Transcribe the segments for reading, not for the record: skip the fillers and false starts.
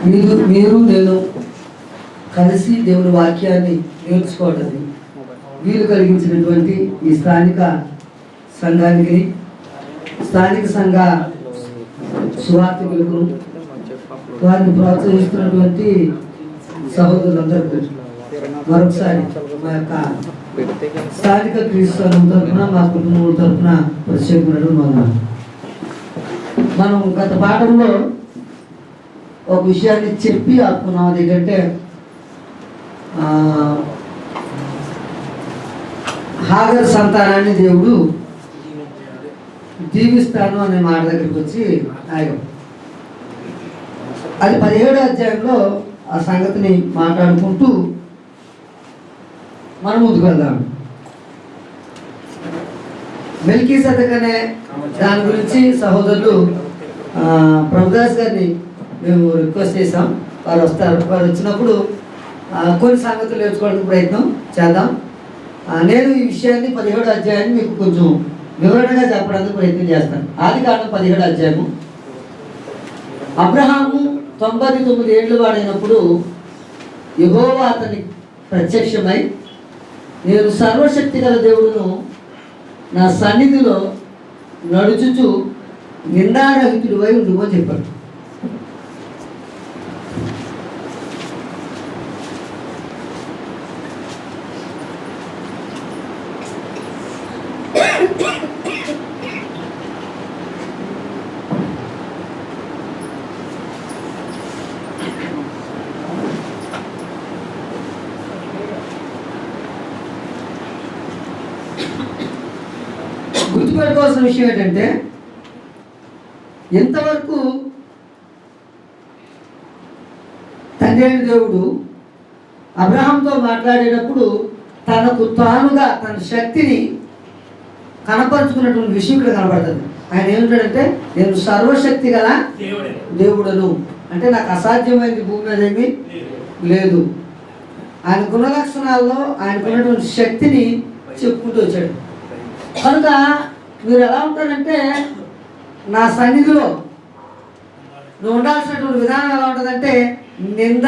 మీరు నేను కలిసి దేవుని వాక్యాన్ని నేర్చుకోవడానికి వీలు కలిగించినటువంటి ఈ స్థానిక సంఘానికి, స్థానిక సంఘ సువార్థికులకు, వారిని ప్రోత్సహిస్తున్నటువంటి సహోదరులందరికీ మరొకసారి మా యొక్క స్థానిక క్రీస్తు తరఫున, మా కుటుంబం తరఫున ప్రత్యేకమైన మనం గత పాఠంలో ఒక విషయాన్ని చెప్పి ఆపుకున్నాం. అదేంటంటే హాగర్ సంతానాన్ని దేవుడు దీవిస్తాను అనే మాట దగ్గరికి వచ్చి ఆగాం. అది 17వ అధ్యాయంలో ఆ సంగతిని మాట్లాడుకుంటూ మనం ముందుకు వెళ్దాం. మెల్కీసెదెక్ అనే దాని గురించి సహోదరులు ప్రభుదాస్ గారిని మేము రిక్వెస్ట్ చేసాం. వారు వస్తారు. వారు వచ్చినప్పుడు కొన్ని సంగతులు నేర్చుకోవడానికి ప్రయత్నం చేద్దాం. నేను ఈ విషయాన్ని 17వ అధ్యాయాన్ని మీకు కొంచెం వివరణగా చెప్పడానికి ప్రయత్నం చేస్తాను. ఆదికాండం 17వ అధ్యాయము. అబ్రహాము 99 ఏళ్ళు వాడైనప్పుడు యెహోవా అతనికి ప్రత్యక్షమై, నేను సర్వశక్తి గల దేవుడును, నా సన్నిధిలో నడుచుచు నిందారహితుడివై ఉండుమో చెప్పాడు. గుర్తుపెట్టుకోవాల్సిన విషయం ఏంటంటే, ఇంతవరకు తండ్రి అయిన దేవుడు అబ్రహాంతో మాట్లాడేటప్పుడు తనకు తానుగా తన శక్తిని కనపరుచుకున్నటువంటి విషయం ఇక్కడ కనబడుతుంది. ఆయన ఏమిటాడంటే, నేను సర్వశక్తి గల దేవుడను, అంటే నాకు అసాధ్యమైనది భూమి మీద ఏమీ లేదు. ఆయన గుణలక్షణాల్లో ఆయనకున్నటువంటి శక్తిని చెప్పుకుంటూ వచ్చాడు. కనుక మీరు ఎలా ఉంటారంటే, నా సన్నిధిలో నువ్వు ఉండాల్సినటువంటి విధానం ఎలా ఉంటుందంటే నింద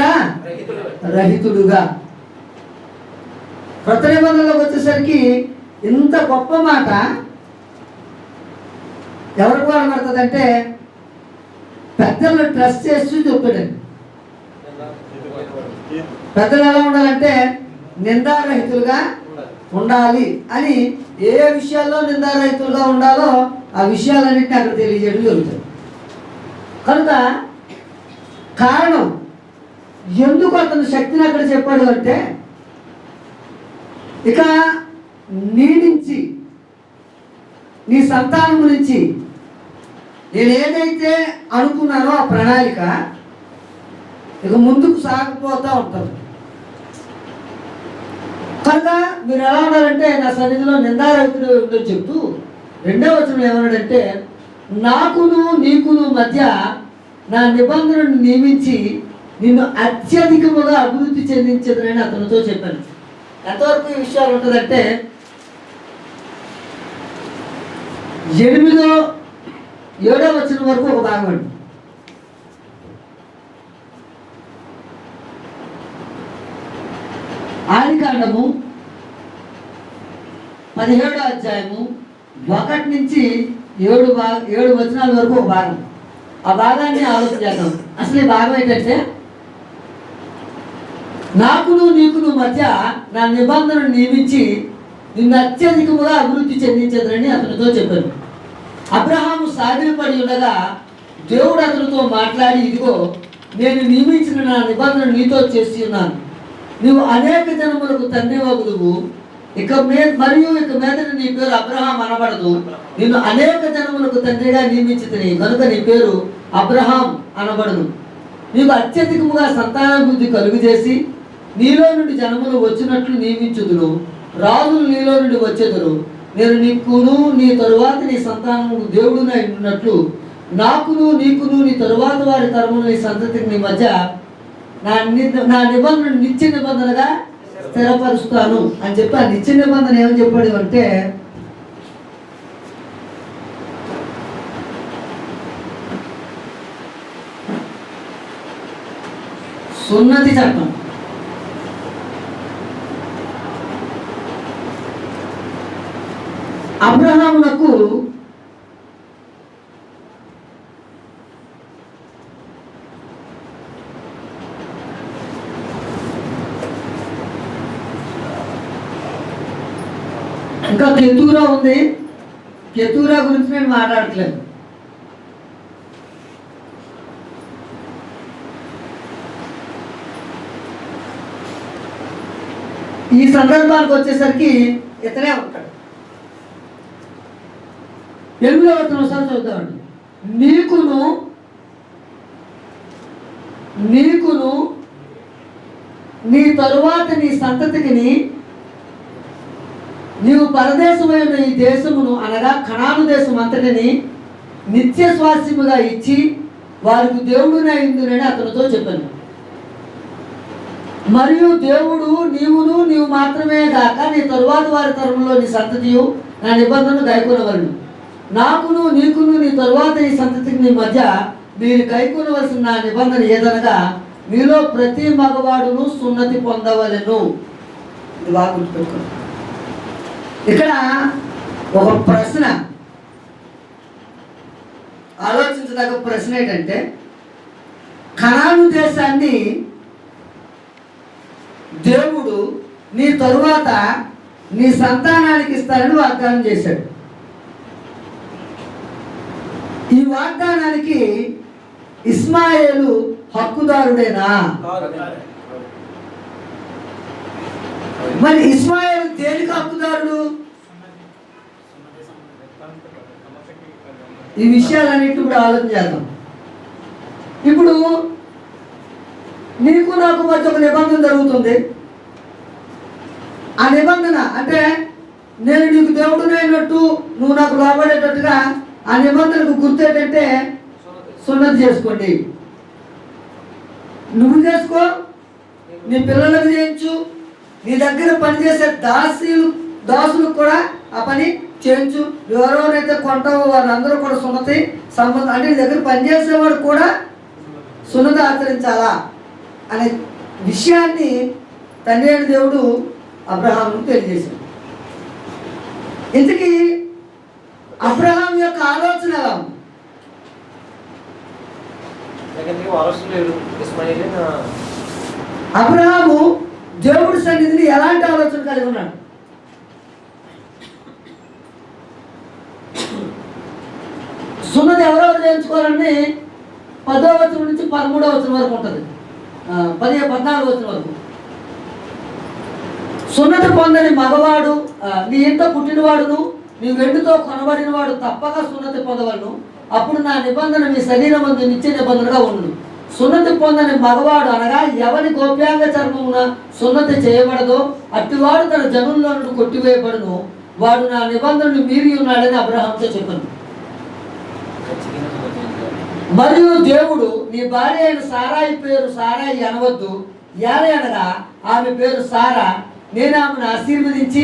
రహితుడుగా. కొత్త నిబంధనలోకి వచ్చేసరికి ఇంత గొప్ప మాట ఎవరికి కనబడుతుందంటే, పెద్దలను ట్రస్ట్ చేస్తూ చెప్పాడండి. పెద్దలు ఎలా ఉండాలంటే నిందారహితులుగా ఉండాలి అని, ఏ విషయాల్లో నిందారహితులుగా ఉండాలో ఆ విషయాలన్నింటినీ అక్కడ తెలియజేయడం జరుగుతుంది. కనుక కారణం ఎందుకు అతను శక్తిని అక్కడ చెప్పాడు అంటే, ఇక నీ నుంచి, నీ సంతానం గురించి నేను ఏదైతే అనుకున్నానో ఆ ప్రణాళిక ఇక ముందుకు సాగిపోతూ ఉంటాను. కనుక మీరు ఎలా ఉండాలంటే, నా సన్నిధిలో నిందారహితుడు ఉందని చెప్తూ 2వ వచనం ఏమన్నాడంటే, నాకును నీకును మధ్య నా నిబంధనను నియమించి నిన్ను అత్యధికముగా అభివృద్ధి చెందించదని అతనితో చెప్పాను. ఎంతవరకు ఈ విషయాలు ఉంటుందంటే, 8వ 7వ వచనం వరకు ఒక భాగం అండి. ఆదికాండము 17వ అధ్యాయము 1 నుంచి 7 వచనాల వరకు ఒక భాగం. ఆ భాగాన్ని ఆలోచన చేద్దాం. అసలు ఈ భాగం ఏంటంటే, నాకును నీకును మధ్య నా నిబంధనను నియమించి నిన్ను అత్యధికముగా అభివృద్ధి చెందించదని అతనితో చెప్పాను. అబ్రహాము సాగిలపడి ఉండగా దేవుడు అతనితో మాట్లాడి, ఇదిగో నేను నియమించిన నా నిబంధన నీతో చేసి ఉన్నాను. నువ్వు అనేక జనములకు తండ్రి వగుదువు. ఇక మీదట నీ పేరు అబ్రహాం అనబడదు. నిన్ను అనేక జనములకు తండ్రిగా నియమించితిని కనుక నీ పేరు అబ్రహాం అనబడదు. నీకు అత్యధికముగా సంతానాభివృద్ధి కలుగు చేసి నీలో నుండి జనములు వచ్చినట్లు నియమించుదును. రాజులు నీలో నుండి వచ్చేదురు. నేను నీకును నీ తరువాత నీ సంతానము దేవుడునై ఉన్నట్లు నాకును నీకును నీ తరువాత వారి తరములు నీ సంతతికి నీ మధ్య నా నిబంధన నిత్య నిబంధనగా స్థిరపరుస్తాను అని చెప్పి, ఆ నిత్య నిబంధన ఏమని చెప్పాడు అంటే, సున్నతి చట్టం. అబ్రహామునకు ఇంకా కెతూరా ఉంది. కెతూరా గురించి నేను మాట్లాడట్లేదు. ఈ సందర్భానికి వచ్చేసరికి ఇతనే ఉంటాడు. 8వ వచనం చదువుతామండి. నీకును నీ తరువాత నీ సంతతికి నీవు పరదేశమైన ఈ దేశమును అనగా కనాను దేశం అంతటిని నిత్య స్వాస్యముగా ఇచ్చి వారికి దేవుడునే ఇందునని అతనితో చెప్పాను. మరియు దేవుడు నీవు మాత్రమే కాక నీ తరువాత వారి తరంలో నీ సంతతియు నా నిబంధనను గైకొనవలను. నీకును నీ తరువాత ఈ సంతతికి నీ మధ్య మీరు గైకొనవలసిన నా నిబంధన ఏదనగా మీలో ప్రతి మగవాడును సున్నతి పొందవలెను. ఇది బాగా గుర్తుపెట్టుకోండి. ఇక్కడ ఒక ప్రశ్న, ఆలోచించదగ్గ ప్రశ్న ఏంటంటే, కనాను దేశాన్ని దేవుడు నీ తరువాత నీ సంతానానికి ఇస్తారని వాగ్దానం చేశాడు. ఈ వాగ్దానానికి ఇస్మాయేలు హక్కుదారుడేనా? మరి ఇస్మాయేలు దేనికి హక్కుదారుడు? ఈ విషయాలన్నిటి కూడా ఆలోచన చేద్దాం. ఇప్పుడు నీకు నాకు మధ్య ఒక నిబంధన జరుగుతుంది. ఆ నిబంధన అంటే నేను నీకు దేవుడునైనట్టు నువ్వు నాకు లోబడేటట్టుగా ఆ నిబంధనకు గుర్తు ఏంటంటే సున్నతి చేసుకోండి. నువ్వు చేసుకో, నీ పిల్లలకు చేయించు, నీ దగ్గర పనిచేసే దాసులకు కూడా ఆ పని చేయించు. ఎవరెవరైతే కొంటావో వారందరూ కూడా సున్నతి సంబంధం అంటే నీ దగ్గర పనిచేసేవాడు కూడా సున్నతి ఆచరించాలా అనే విషయాన్ని తండ్రి అయిన దేవుడు అబ్రహాముకు తెలియజేశాడు. ఇంతకీ అబ్రహాం యొక్క ఆలోచన ఎలా ఉంది? అబ్రహాము దేవుడి సన్నిధిని ఎలాంటి ఆలోచన కలిగి ఉన్నాడు? సున్నతి ఎవరెవరు చేయించుకోవాలని 10వ వచనం నుంచి 13వ వచనం వరకు ఉంటుంది. 14వ వచనం వరకు సున్నతి పొందని మగవాడు నీ ఇంట పుట్టినవాడును నీ వెండితో కొనబడినవాడు తప్పక సున్నతి పొందవలను. అప్పుడు నా నిబంధన మీ శరీరం మందు నిత్య నిబంధనగా ఉండు. సున్నతి పొందని మగవాడు అనగా ఎవరి గోప్యాంగ చర్మమున సున్నతి చేయబడదో అట్టివాడు తన జనుల్లో నుండి కొట్టివేయబడును. వాడు నా నిబంధనను మీరి ఉన్నాడని అబ్రహాంతో చెప్పాను. మరియు దేవుడు నీ భార్య అయిన సారాయి పేరు సారాయి అనవద్దు, అనగా ఆమె పేరు సారా. నేను ఆమెను ఆశీర్వదించి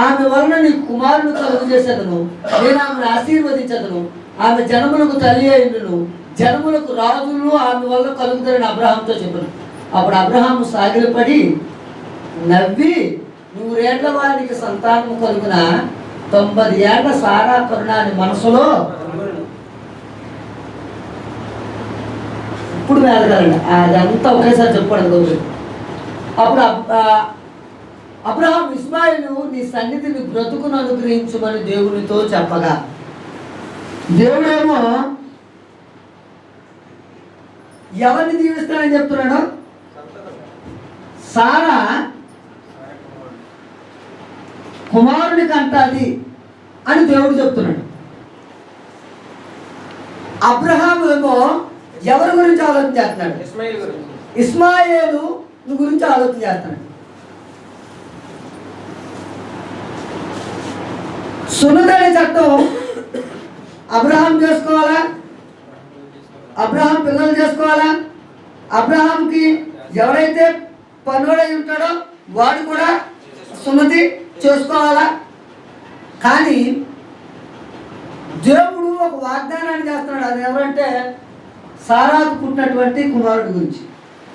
ఆమె వలన నీ కుమారుని కలుగు చేసేదను. నేను ఆమెను ఆశీర్వదించదను. ఆమె జనములకు తల్లి అయినను జనములకు రాజులు ఆమె వల్ల కలుగుతారని అబ్రహాంతో చెప్పాను. అప్పుడు అబ్రహాము సాగిలపడి నవ్వి 100 ఏళ్ల వారికి సంతానము కలుగున 90 ఏళ్ల సారా కరుణాన్ని మనసులో ఇప్పుడు వేదగలండి. అదంతా ఒకేసారి చెప్పడం గౌరవ. అప్పుడు అబ్రహాం ఇస్మాయిలు నీ సన్నిధిని బ్రతుకును అనుగ్రహించమని దేవునితో చెప్పగా దేవుడేమో ఎవరిని దీవిస్తానని చెప్తున్నాడు? సారా కుమారుని కంటాది అని దేవుడు చెప్తున్నాడు. అబ్రహాం ఏమో ఎవరి గురించి ఆలోచన చేస్తున్నాడు? ఇస్మాయేలు గురించి ఆలోచన చేస్తున్నాడు. సున్నతి చట్టం అబ్రహాం చేసుకోవాలా? అబ్రహాం పిల్లలు చేసుకోవాలా? అబ్రహాంకి ఎవరైతే పనుడై ఉంటాడో వాడు కూడా సున్నతి చేసుకోవాలా? కానీ దేవుడు ఒక వాగ్దానాన్ని చేస్తున్నాడు. అది ఎవరంటే సారాకు పుట్టినటువంటి కుమారుడి గురించి.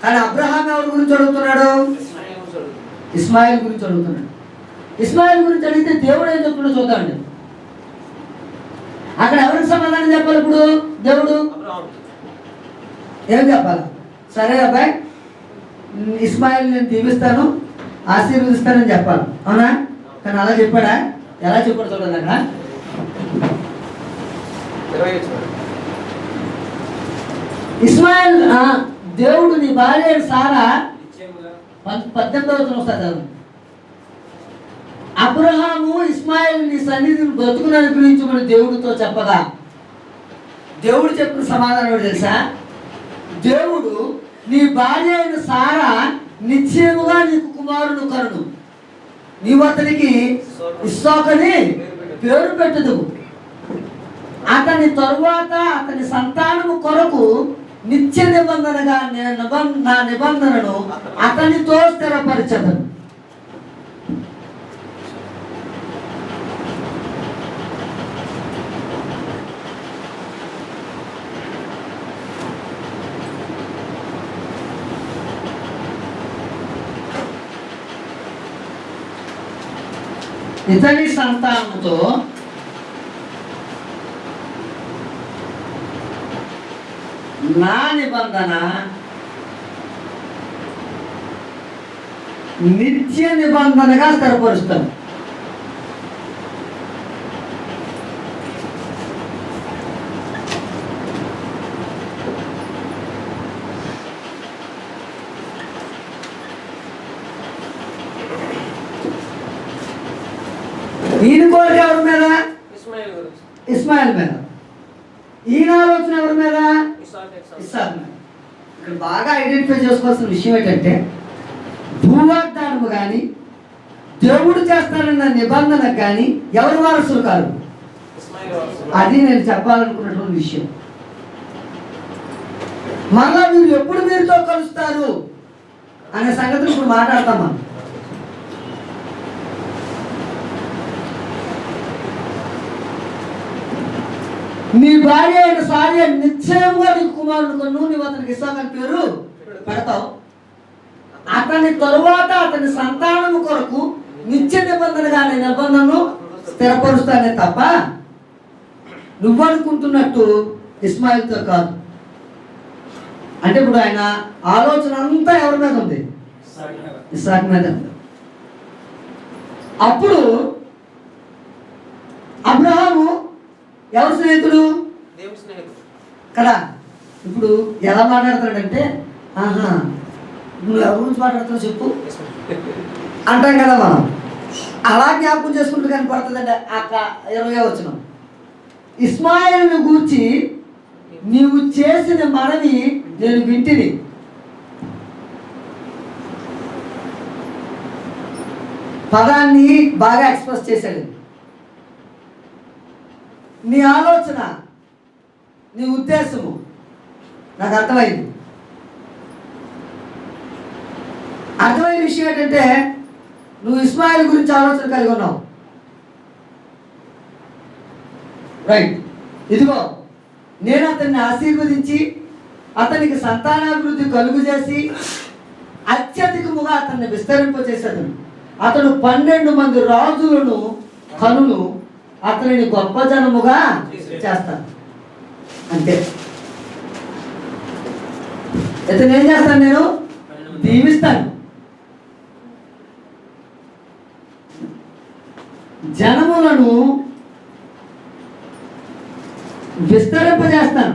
కానీ అబ్రహాం ఎవరి గురించి అడుగుతున్నాడు? ఇస్మాయిల్ గురించి అడుగుతున్నాడు. ఇస్మాయిల్ గురించి అడిగితే దేవుడు ఏం చెప్తున్నాడో చూద్దామండి. అక్కడ ఎవరికి సమాధానం చెప్పాలి? ఇప్పుడు దేవుడు ఏం చెప్పాలి? సరే అబ్బాయి, ఇస్మాయిల్ నేను దీవిస్తాను, ఆశీర్వదిస్తానని చెప్పాలి, అవునా? కానీ అలా చెప్పాడా? ఎలా చెప్పాడు చూడండి. అక్కడ ఇస్మాయిల్ దేవుడు నీ భార్య సారా 18వ వస్తుంది. అబ్రహాము ఇస్మాయిల్ నీ సన్నిధిని బ్రతుకును అనుగ్రహించమని దేవుడితో చెప్పగా దేవుడు చెప్పిన సమాధానం ఏంటో తెలుసా? దేవుడు నీ భార్య అయిన సారా నిశ్చయముగా నీకు కుమారుడు కరుడు, నీవు అతనికి ఇస్సాకుని పేరు పెట్టుదు, అతని తరువాత అతని సంతానము కొరకు నిత్య నిబంధనగా నా నిబంధనను అతనితో స్థిరపరచదు. ఇతని సంతానముతో నా నిబంధన నిత్య నిబంధనగా స్థిరపరుస్తాను. ఈయన కోరిక ఎవరి మీద? ఇస్మాయిల్ మీద. ఈయన ఆలోచన ఎవరి మీద? ఇస్సాకు మీద. ఇక్కడ బాగా ఐడెంటిఫై చేసుకోవాల్సిన విషయం ఏంటంటే, భూవాగ్దానము కానీ దేవుడు చేస్తానన్న నిబంధనకు కానీ ఎవరు వారసులు కాదు. అది నేను చెప్పాలనుకున్నటువంటి విషయం. మళ్ళా మీరు ఎప్పుడు మీరుతో కలుస్తారు అనే సంగతిని ఇప్పుడు మాట్లాడతాం మనం. నీ భార్య అయిన సార్య నిశ్చయంగా నీకు కుమారుడు కొను, నీవు అతనికి ఇస్సాకు పేరు పెడతావు, అతని తరువాత అతని సంతానము కొరకు నిత్య నిబంధనగా నీ నిబంధనను స్థిరపరుస్తానే తప్ప నువ్వు అనుకుంటున్నట్టు ఇస్మాయిల్తో కాదు. అంటే ఇప్పుడు ఆయన ఆలోచన అంతా ఎవరి మీద ఉంది? ఇస్సాకు మీద. అప్పుడు అబ్రహాము ఎవరు స్నేహితుడు కదా? ఇప్పుడు ఎలా మాట్లాడతాడంటే, ఆహా నువ్వు ఎవరి గురించి మాట్లాడుతున్నావు చెప్పు అంటాం కదా మనం. అలా జ్ఞాపకం చేసుకుంటూ కనపడుతుందండి. 20వ వచనం, ఇస్మాయిల్ను గూర్చి నీవు చేసిన మనవి నేను వింటిని, పదాన్ని బాగా ఎక్స్ప్రెస్ చేశాడు. నీ ఆలోచన, నీ ఉద్దేశము నాకు అర్థమైంది. అర్థమైన విషయం ఏంటంటే, నువ్వు ఇస్మాయిల్ గురించి ఆలోచన కలిగి ఉన్నావు. రైట్. ఇదిగో నేను అతన్ని ఆశీర్వదించి అతనికి సంతానాభివృద్ధి కలుగు చేసి అత్యధికముగా అతన్ని విస్తరింపజేశాను. అతడు 12 మంది రాజులను కనులు అతనిని గొప్ప జనముగా చేస్తాను. అంతే. ఇతను ఏం చేస్తాను? నేను దీవిస్తాను, జనములను విస్తరింపజేస్తాను.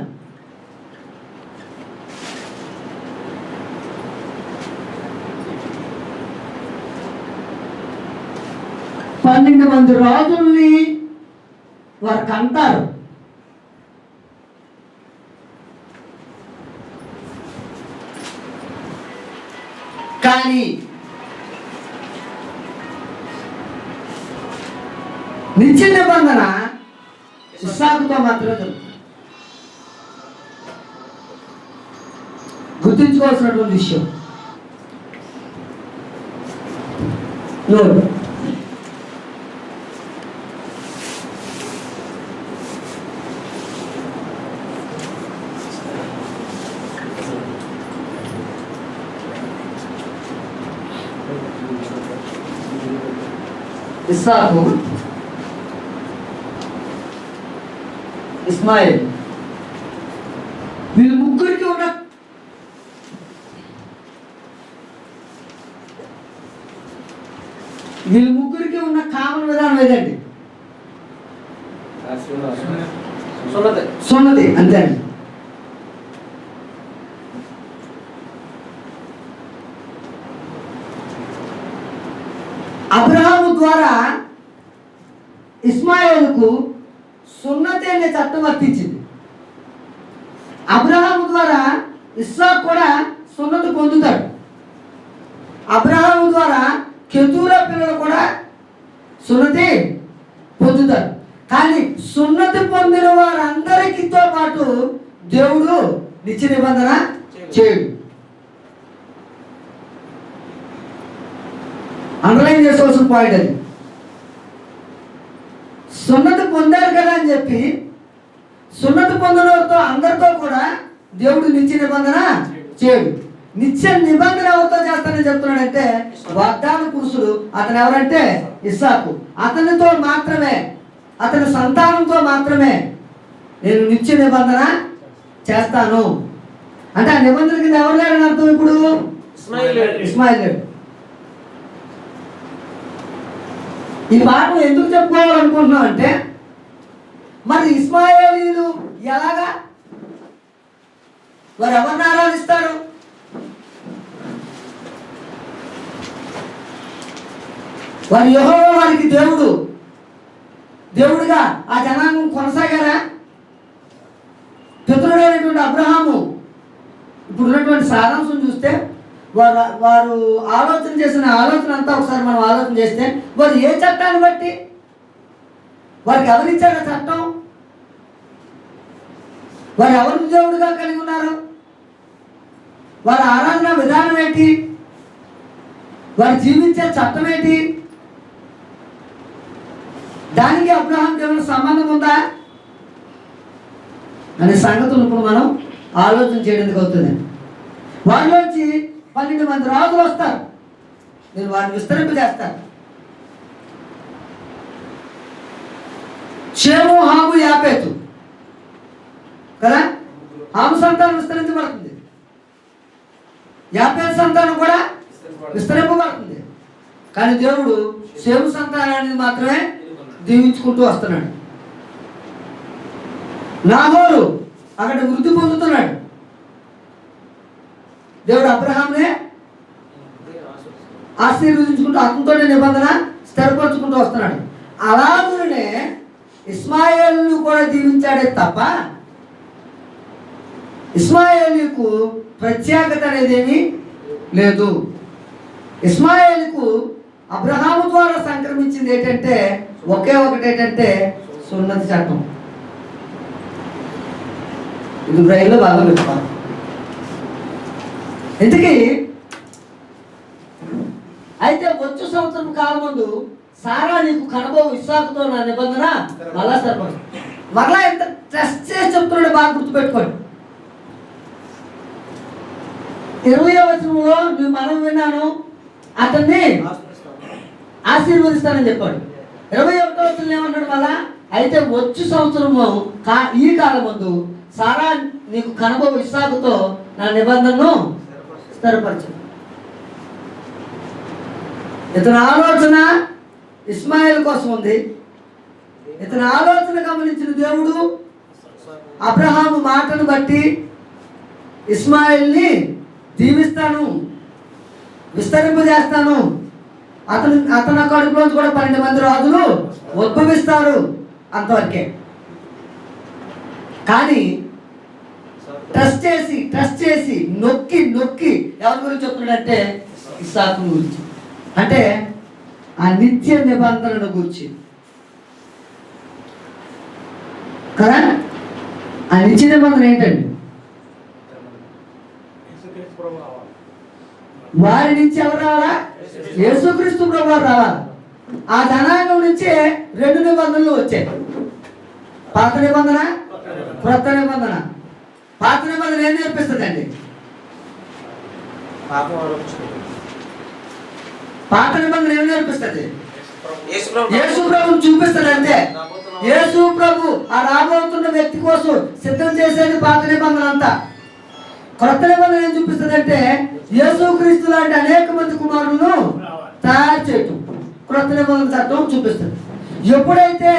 పన్నెండు మంది రాజుల్ని వారు కంటారు. కానీ నిత్య నిబంధన ఇస్సాకుతో మాత్రమే జరుగుతుంది. గుర్తుంచుకోవాల్సినటువంటి విషయం. ఇస్సాకు, ఇస్మాయిల్, వీళ్ళు ముగ్గురికి ఉన్న కామన్ విధానం ఏదండి? సున్నతి. అంతే అండి. అబ్రహాము ద్వారా ఇస్మాయిలుకు సున్నతి అనే చట్టం వర్తించింది. అబ్రహాము ద్వారా ఇస్సాకు కూడా సున్నతి పొందుతాడు. అబ్రహాము ద్వారా కెతూరా పిల్లలు కూడా సున్నతి పొందుతారు. కానీ సున్నతి పొందిన వారందరికీతో పాటు దేవుడు నిత్య నిబంధన చేయడు. అండర్లైన్ చేసుకోవాల్సిన పాయింట్ అది. సున్నతి పొందారు కదా అని చెప్పి సున్నతి పొందిన వారితో అందరితో కూడా దేవుడు నిత్య నిబంధన చేయడు. నిత్య నిబంధన ఎవరితో చేస్తానని చెప్తున్నాడంటే వాగ్దాన పురుషుడు. అతను ఎవరంటే ఇస్సాకు. అతనితో మాత్రమే, అతని సంతానంతో మాత్రమే నేను నిత్య నిబంధన చేస్తాను. అంటే ఆ నిబంధన కింద ఎవరు లేరని అర్థం. ఇప్పుడు ఇస్మాయిల్ లేడు. ఈ మాట ఎందుకు చెప్పుకోవాలనుకుంటున్నాం అంటే, మరి ఇస్మాయిలీలు ఎలాగా వారు ఎవరిని ఆరాధిస్తారు? వారు యెహోవా వారికి దేవుడుగా ఆ జనాంగం కొనసాగారా? పితరుడైనటువంటి అబ్రహాము ఇప్పుడు ఉన్నటువంటి సారాంశం చూస్తే వారు ఆలోచన చేసిన ఆలోచన అంతా ఒకసారి మనం ఆలోచన చేస్తే, వారు ఏ చట్టాన్ని బట్టి వారికి ఎవరిచ్చారు ఆ చట్టం? వారు ఎవరిని దేవుడుగా కలిగి ఉన్నారు? వారి ఆరాధన విధానం ఏంటి? వారు జీవించే చట్టం ఏంటి? దానికి అబ్రహాంకి ఏమైనా సంబంధం ఉందా అనే సంగతులు ఇప్పుడు మనం ఆలోచన చేయడానికి అవుతుంది. వారిలోంచి 12 మంది రాజులు వస్తారు. నేను వారిని విస్తరింపజేస్తాను. షేము, హాము, యాపేతు కదా. హాము సంతానం విస్తరించబడుతుంది, యాపేతు సంతానం కూడా విస్తరింపబడుతుంది. కానీ దేవుడు షేము సంతానాన్ని మాత్రమే దీవించుకుంటూ వస్తున్నాడు. నాహోరు అక్కడ వృద్ధి పొందుతున్నాడు. దేవుడు అబ్రహాంనే ఆశీర్వదించుకుంటూ అతనితో నిబంధన స్థిరపరచుకుంటూ వస్తున్నాడు. అలాగే ఇస్మాయిల్ను కూడా దీవించాడే తప్ప ఇస్మాయిలుకు ప్రత్యేకత అనేది ఏమీ లేదు. ఇస్మాయిలుకు అబ్రహాము ద్వారా సంక్రమించింది ఏంటంటే ఒకే ఒకటి, ఏంటంటే సున్నతి చట్టం. ఇది బ్రైన్లో బాగా పెట్టుకోవాలి. ఇంతకీ అయితే వచ్చు సంవత్సరం కాలం ముందు సారా నీకు కనబో ఇస్సాకుతో నా నిబంధన మళ్ళా సరిపడు. మరలా ఎంత టెస్ట్ చేసి చెప్తున్నాడు, బాగా గుర్తుపెట్టుకోండి. 20వ వచనంలో నువ్వు మనం విన్నాను, అతన్ని ఆశీర్వదిస్తానని చెప్పాడు. 21వ వచనంలో ఏమన్నాడు మళ్ళా? అయితే వచ్చు సంవత్సరము ఈ కాలం ముందు సారా నీకు కనబో ఇస్సాకుతో నా నిబంధనను స్థిరపరచు. ఇతని ఆలోచన ఇస్మాయిల్ కోసం ఉంది. ఇతని ఆలోచన గమనించిన దేవుడు అబ్రహాము మాటను బట్టి ఇస్మాయిల్ని దీవిస్తాను, విస్తరింపజేస్తాను, అతని కడుపులోంచి కూడా 12 మంది రాజులు ఉద్భవిస్తారు, అంతవరకే. కానీ ట్రస్ట్ చేసి నొక్కి ఎవరి గురించి చెప్తున్నాడంటే ఇస్సాకు గురించి, అంటే ఆ నిత్య నిబంధనను గురించి కదా. ఆ నిత్య నిబంధన ఏంటండి? వారి నుంచి ఎవరు రావాలా? యేసుక్రీస్తు ప్రభువు రావాలి. ఆ జనాంగం నుంచే 2 నిబంధనలు వచ్చాయి, పాత నిబంధన, క్రొత్త నిబంధన. పాత నిబంధన ఏం నేర్పిస్తుందండి? పాత నిబంధన ఏం నేర్పిస్తుంది? యేసు ప్రభుని చూపిస్తాడు అంతే. యేసు ప్రభు ఆ రాబోతున్న వ్యక్తి కోసం సిద్ధం చేసేది పాత నిబంధన అంతా. కొత్త నిబంధన ఏం చూపిస్తుందంటే యేసు క్రీస్తు లాంటి అనేక మంది కుమారులను తయారు చేయటం కొత్త నిబంధన చట్టం చూపిస్తుంది. ఎప్పుడైతే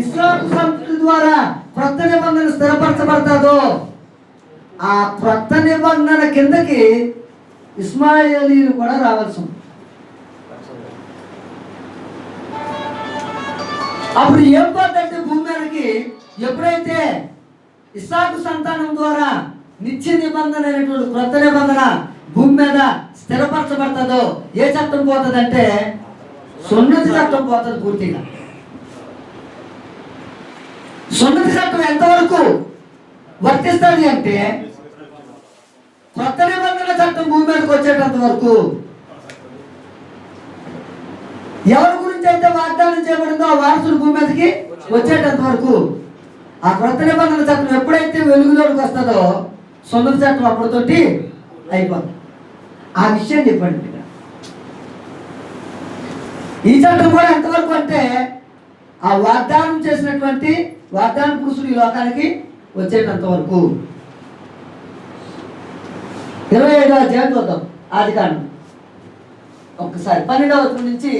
ఇస్లాం సంస్కృతి ద్వారా కొత్త నిబంధన స్థిరపరచబడతాదో ఆ కొత్త నిబంధన కిందకి ఇస్మాయిలీలు కూడా రావాల్సి ఉంది. అప్పుడు ఏం పోతుందంటే భూమి మీదకి ఎప్పుడైతే ఇస్సాకు సంతానం ద్వారా నిత్య నిబంధన అయినటువంటి కొత్త నిబంధన భూమి మీద స్థిరపరచబడుతుందో ఏ చట్టం పోతుందంటే సున్నతి చట్టం పోతుంది పూర్తిగా. సున్నతి చట్టం ఎంతవరకు వర్తిస్తుంది అంటే కొత్త నిబంధన చట్టం భూమి మీదకి వచ్చేటంత వరకు. ఎవరి గురించి అయితే వాగ్దానం చేయబడిందో ఆ వారసుడు భూమి మీదకి వచ్చేటంత వరకు. ఆ కొత్త నిబంధన చట్టం ఎప్పుడైతే వెలుగులోకి వస్తుందో సున్నతి చట్టం అప్పటితోటి అయిపోతుంది. ఆ విషయం చెప్పండి. ఈ చట్టం కూడా ఎంతవరకు అంటే ఆ వాగ్దానం చేసినటువంటి వాగ్దాన పురుషుడు ఈ లోకానికి వచ్చేటంత వరకు. 25వ అధ్యాయం చూద్దాం ఆదికాండం. ఒక్కసారి 12వ వచనం నుంచి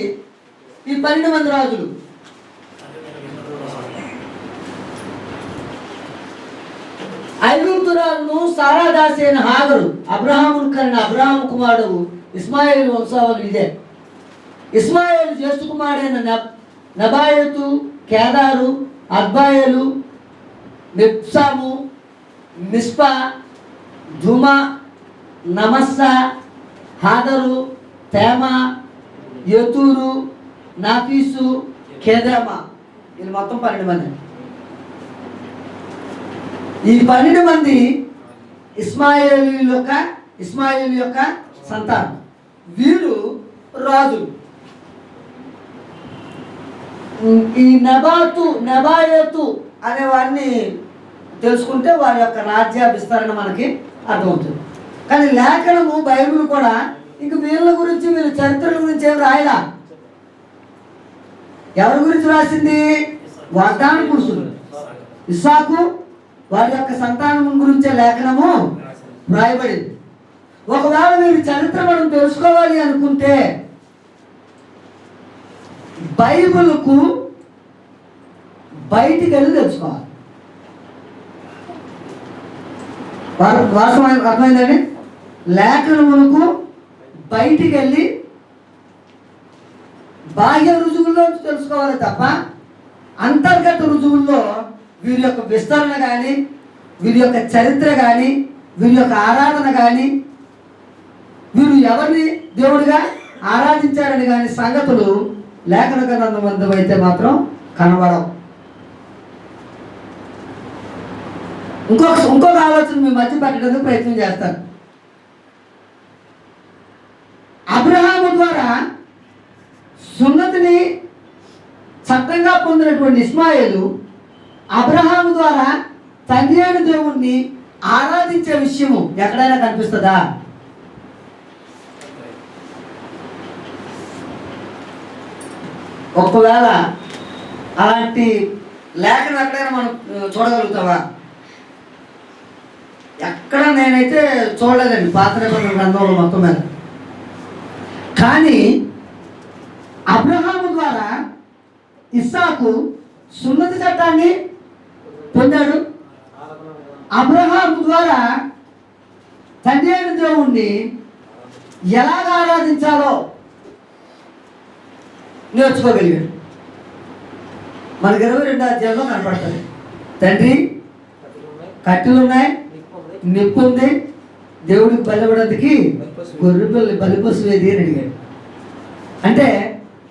ఈ 12 మంది రాజులు ఐగుప్తురాలను సారాదాసి అయిన హాగరు అబ్రహామును కనిన అబ్రహాము కుమారుడు ఇస్మాయిల్ వంశావళి ఇదే. ఇస్మాయిల్ జ్యేష్ఠ కుమారుడైన నెబాయోతు, కేదారు, అద్బాయేలు, మిప్సాము, మిస్పా, ధుమా, నమస్స, హాదరు, తేమ, యతూరు, నాఫీసు, కేదామా. వీళ్ళు మొత్తం 12 మంది. ఈ 12 మంది ఇస్మాయిల్ యొక్క సంతానం. వీరు రాజులు. ఈ నెబాయోతు అనే వారిని తెలుసుకుంటే వారి యొక్క రాజ్య విస్తరణ మనకి అర్థమవుతుంది. కానీ లేఖనము బైబిల్ కూడా ఇంక వీళ్ళ గురించి వీళ్ళ చరిత్రల గురించి ఏమి రాయలా. ఎవరి గురించి రాసింది? వాగ్దాన పురుషులు ఇస్సాకు వారి యొక్క సంతానం గురించే లేఖనము రాయబడింది. ఒకవేళ మీరు చరిత్ర మనం తెలుసుకోవాలి అనుకుంటే బైబిల్కు బయటికి వెళ్ళి తెలుసుకోవాలి. వాస్తవం అర్థమైందండి? లేఖనములకు బయటికి వెళ్ళి బాహ్య రుజువుల్లో తెలుసుకోవాలి తప్ప అంతర్గత రుజువుల్లో వీరి యొక్క విస్తరణ కానీ, వీరి యొక్క చరిత్ర కానీ, వీరి యొక్క ఆరాధన కానీ, వీరు ఎవరిని దేవుడిగా ఆరాధించారని కానీ సంగతులు లేఖన గ్రంథం అయితే మాత్రం కనబడవు. ఇంకొక ఆలోచన మీ మధ్య పెట్టడానికి ప్రయత్నం చేస్తాను. అబ్రహాము ద్వారా సున్నతిని చట్టంగా పొందినటువంటి ఇస్మాయిలు అబ్రహాము ద్వారా తండ్రి అయిన దేవుణ్ణి ఆరాధించే విషయము ఎక్కడైనా కనిపిస్తుందా? ఒకవేళ అలాంటి లేఖను ఎక్కడైనా మనం చూడగలుగుతావా? ఎక్కడ నేనైతే చూడలేదండి పాత నిబంధన గ్రంథంలో మొత్తం మీద. కానీ అబ్రహాము ద్వారా ఇస్సాకు సున్నతి చట్టాన్ని పొందాడు. అబ్రహాము ద్వారా తండ్రి అయిన దేవుణ్ణి ఎలాగ ఆరాధించాలో నేర్చుకోగలిగాడు. మనకి 22వ అధ్యాయంలో కనపడుతుంది. తండ్రి కట్టెలు ఉన్నాయి, నిప్పు ఉంది, దేవుడికి బలిపడేందుకు గొర్రె బలిపశు ఏది అని అడిగాడు. అంటే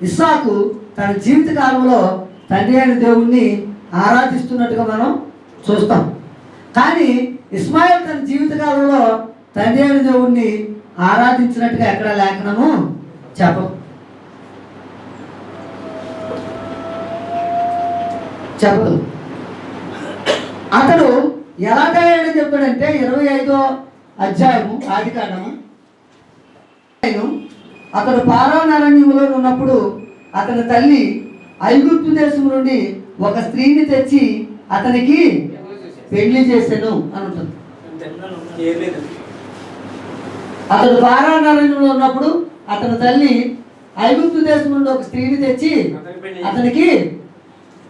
ఇస్సాకు తన జీవిత కాలంలో తండ్రి అయిన దేవుణ్ణి ఆరాధిస్తున్నట్టుగా మనం చూస్తాం. కానీ ఇస్మాయిల్ తన జీవిత కాలంలో తండ్రి అయిన దేవుణ్ణి ఆరాధించినట్టుగా ఎక్కడ లేఖనము చెప్పదు. అతడు ఎలా తయారని చెప్పాడంటే 25వ అధ్యాయము ఆదికాండము. అతడు పారాన్ అరణ్యములో ఉన్నప్పుడు అతని తల్లి ఐగుప్తు దేశం నుండి ఒక స్త్రీని తెచ్చి అతనికి పెళ్లి చేశాను అని ఉంటుంది. అతడు పారారణ్యంలో ఉన్నప్పుడు అతని తల్లి ఐగుప్తు దేశం నుండి ఒక స్త్రీని తెచ్చి అతనికి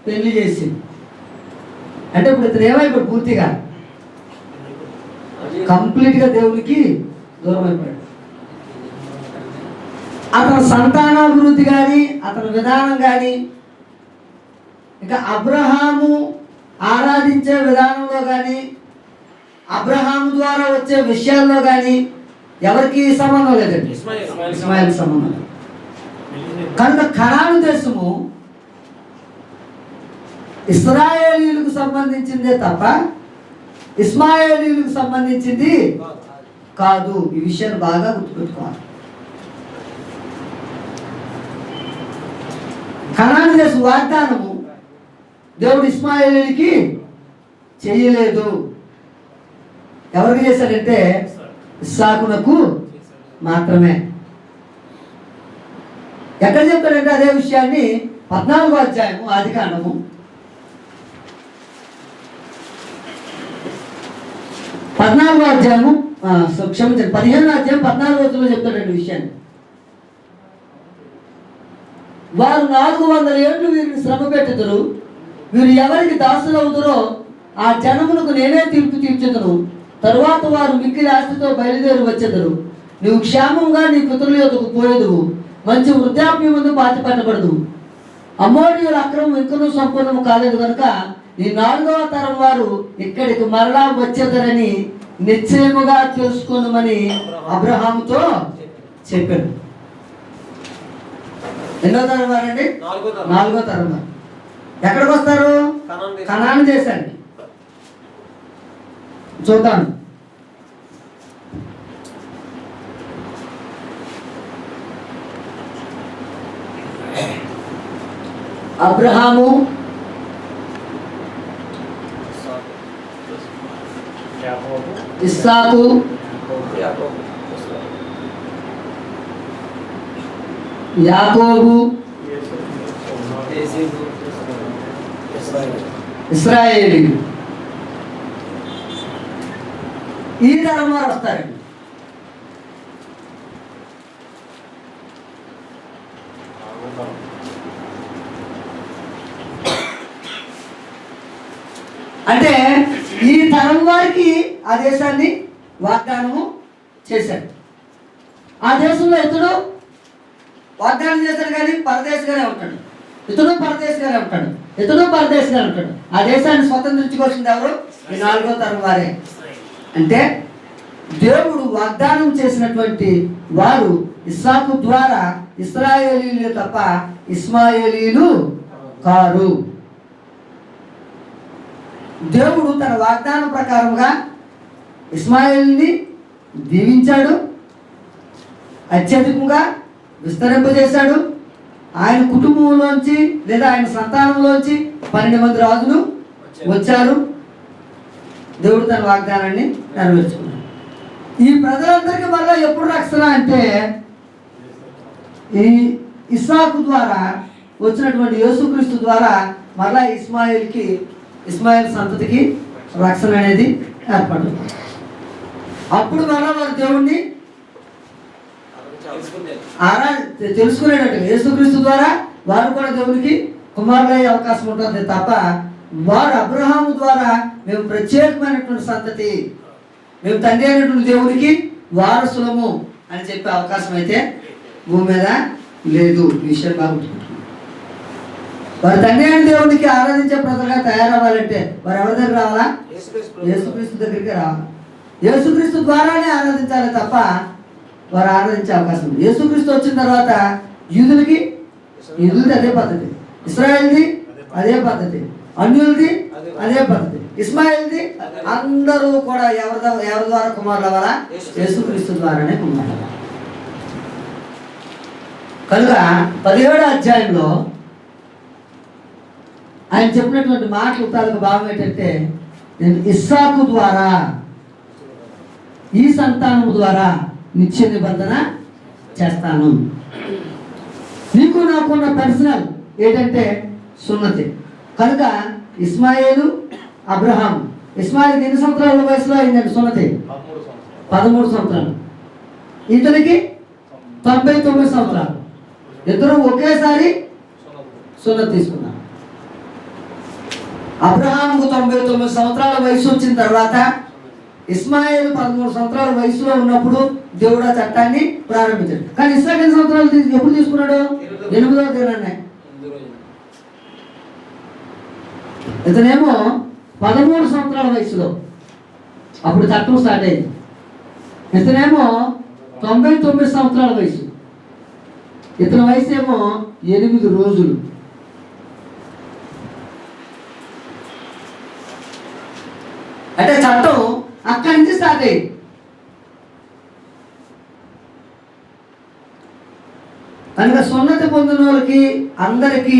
పెళ్లి చేసింది. అంటే ఇప్పుడు ఇతను ఏమైపోయాడు? పూర్తిగా కంప్లీట్గా దేవునికి దూరం అయిపోయాడు. అతని సంతానాభివృద్ధి కానీ అతని విధానం కానీ ఇంకా అబ్రహాము ఆరాధించే విధానంలో కానీ అబ్రహాము ద్వారా వచ్చే విషయాల్లో కానీ ఎవరికి సంబంధం లేదండి. ఇస్మాయిల్ సంబంధం. కనుక కనాను దేశము ఇశ్రాయేలీయులకు సంబంధించిందే తప్ప ఇస్మాయేలీయులకు సంబంధించింది కాదు. ఈ విషయాన్ని బాగా గుర్తుపెట్టుకోవాలి. కనాను దేశం వాగ్దానము దేవుడు ఇస్మాయేలీయులకి చేయలేదు. ఎవరికి చేశాడంటే ఇస్సాకునకు మాత్రమే. ఎక్కడ చెప్తాడంటే అదే విషయాన్ని 14వ అధ్యాయము ఆదికాండము 15వ అధ్యాయము 15వ వచనంలో చెప్తాడండి విషయాన్ని. వారు 400 ఏళ్ళు వీరిని శ్రమ పెట్టుదురు, వీరు ఎవరికి దాసులు అవుతారో ఆ జనమునకు నేనే తీర్పు తీర్చుదును. తరువాత వారు మిక్కిలి ఆస్తితో బయలుదేరి వచ్చేదరు. నువ్వు క్షేమంగా నీ పితరుల యొద్దకు పోయేదువు, మంచి వృద్ధాప్యం ముందు పాతి పెట్టబడదు. అమోరీయుల అక్రమం ఇంకనూ సంపూర్ణము కాలేదు కనుక ఈ 4వ తరం వారు ఇక్కడికి మరలా వచ్చేదరని నిశ్చయముగా తెలుసుకోనమని అబ్రహాముతో చెప్పాడు. ఎన్నో తరం వారండి? 4వ తరం వారు. ఎక్కడికి వస్తారు? కనాను దేశానికి. చూద్దాం. అబ్రహాము ఇస్సాకు యాకోబు ఇశ్రాయేలీయులు ఈ తరం వారు వస్తారండి. అంటే ఈ తరం వారికి ఆ దేశాన్ని వాగ్దానము చేశాడు. ఆ దేశంలో ఇతడు వాగ్దానం చేశాడు కానీ పరదేశిగానే ఉంటాడు. ఇతడు పరదేశిగానే ఉంటాడు. ఆ దేశాన్ని స్వతంత్రించుకోవాల్సింది ఎవరు? ఈ 4వ తరం వారే. అంటే దేవుడు వాగ్దానం చేసినటువంటి వారు ఇస్సాకు ద్వారా ఇశ్రాయేలీయులే తప్ప ఇస్మాయేలీయులు కారు. దేవుడు తన వాగ్దానం ప్రకారంగా ఇస్మాయిల్ని దీవించాడు, అత్యధికంగా విస్తరింపజేశాడు. ఆయన కుటుంబంలోంచి లేదా ఆయన సంతానంలోంచి 12 మంది రాజులు వచ్చారు. దేవుడు తన వాగ్దానాన్ని నెరవేర్చుకున్నాడు. ఈ ప్రజలందరికీ మళ్ళీ ఎప్పుడు రక్షణ అంటే ఈ ఇస్సాకు ద్వారా వచ్చినటువంటి యేసుక్రీస్తు ద్వారా మళ్ళా ఇస్మాయిల్ సంతతికి రక్షణ అనేది ఏర్పడుతుంది. అప్పుడు మళ్ళా వారు దేవుణ్ణి తెలుసుకునేటట్టుగా యేసుక్రీస్తు ద్వారా వారు కూడా దేవునికి కుమారులయ్యే అవకాశం ఉంటుంది తప్ప వారు అబ్రహాము ద్వారా మేము ప్రత్యేకమైనటువంటి సంతతి, మేము తండ్రి అయినటువంటి దేవునికి వారసులము అని చెప్పే అవకాశం అయితే భూమి మీద లేదు. ఈ విషయం బాగుంటుంది. వారు తండ్రి అయిన దేవునికి ఆరాధించే ప్రజలుగా తయారవ్వాలంటే వారు ఎవరి దగ్గర రావాలా? యేసుక్రీస్తు దగ్గరికి రావాలి. యేసుక్రీస్తు ద్వారానే ఆరాధించాలి తప్ప వారు ఆరాధించే అవకాశం ఉంది. యేసుక్రీస్తు వచ్చిన తర్వాత యూదులది అదే పద్ధతి, ఇశ్రాయేల్ది అదే పద్ధతి, అన్యులది అదే పద్ధతి, ఇస్మాయిల్ది అందరూ కూడా ఎవరి ద్వారా కుమారులు అవ్వాలా? యేసుక్రీస్తు ద్వారానే కుమారులు. కనుక 17వ అధ్యాయంలో ఆయన చెప్పినటువంటి మాటలు తాలూకు భావం ఏంటంటే నేను ఇస్సాకు ద్వారా ఈ సంతానము ద్వారా నిత్య నిబంధన చేస్తాను. నీకు నాకున్న పర్సనల్ ఏంటంటే సున్నతి. కనుక ఇస్మాయిలు అబ్రహాం, ఇస్మాయిల్కి ఎన్ని సంవత్సరాల వయసులో అయిందండి సున్నతి? 13 సంవత్సరాలు. ఇతనికి 99 సంవత్సరాలు. ఇద్దరు ఒకేసారి సున్నతి తీసుకున్నారు. అబ్రహాంకు 99 సంవత్సరాల వయసు వచ్చిన తర్వాత ఇస్మాయిల్ 13 సంవత్సరాల వయసులో ఉన్నప్పుడు దేవుడు ఆ చట్టాన్ని ప్రారంభించాడు. కానీ ఇస్సాకు ఎన్ని సంవత్సరాలు ఎప్పుడు తీసుకున్నాడు? 8వ దినాన్నే. ఇతనేమో 13 సంవత్సరాల వయసులో అప్పుడు చట్టం స్టార్ట్ అయింది. ఇతనేమో 99 సంవత్సరాల వయసు. ఇతని వయసు ఏమో 8 రోజులు. అంటే చట్టం అక్కడి నుంచి స్టార్ట్ అయింది. కనుక సున్నతి పొందిన వాళ్ళకి అందరికీ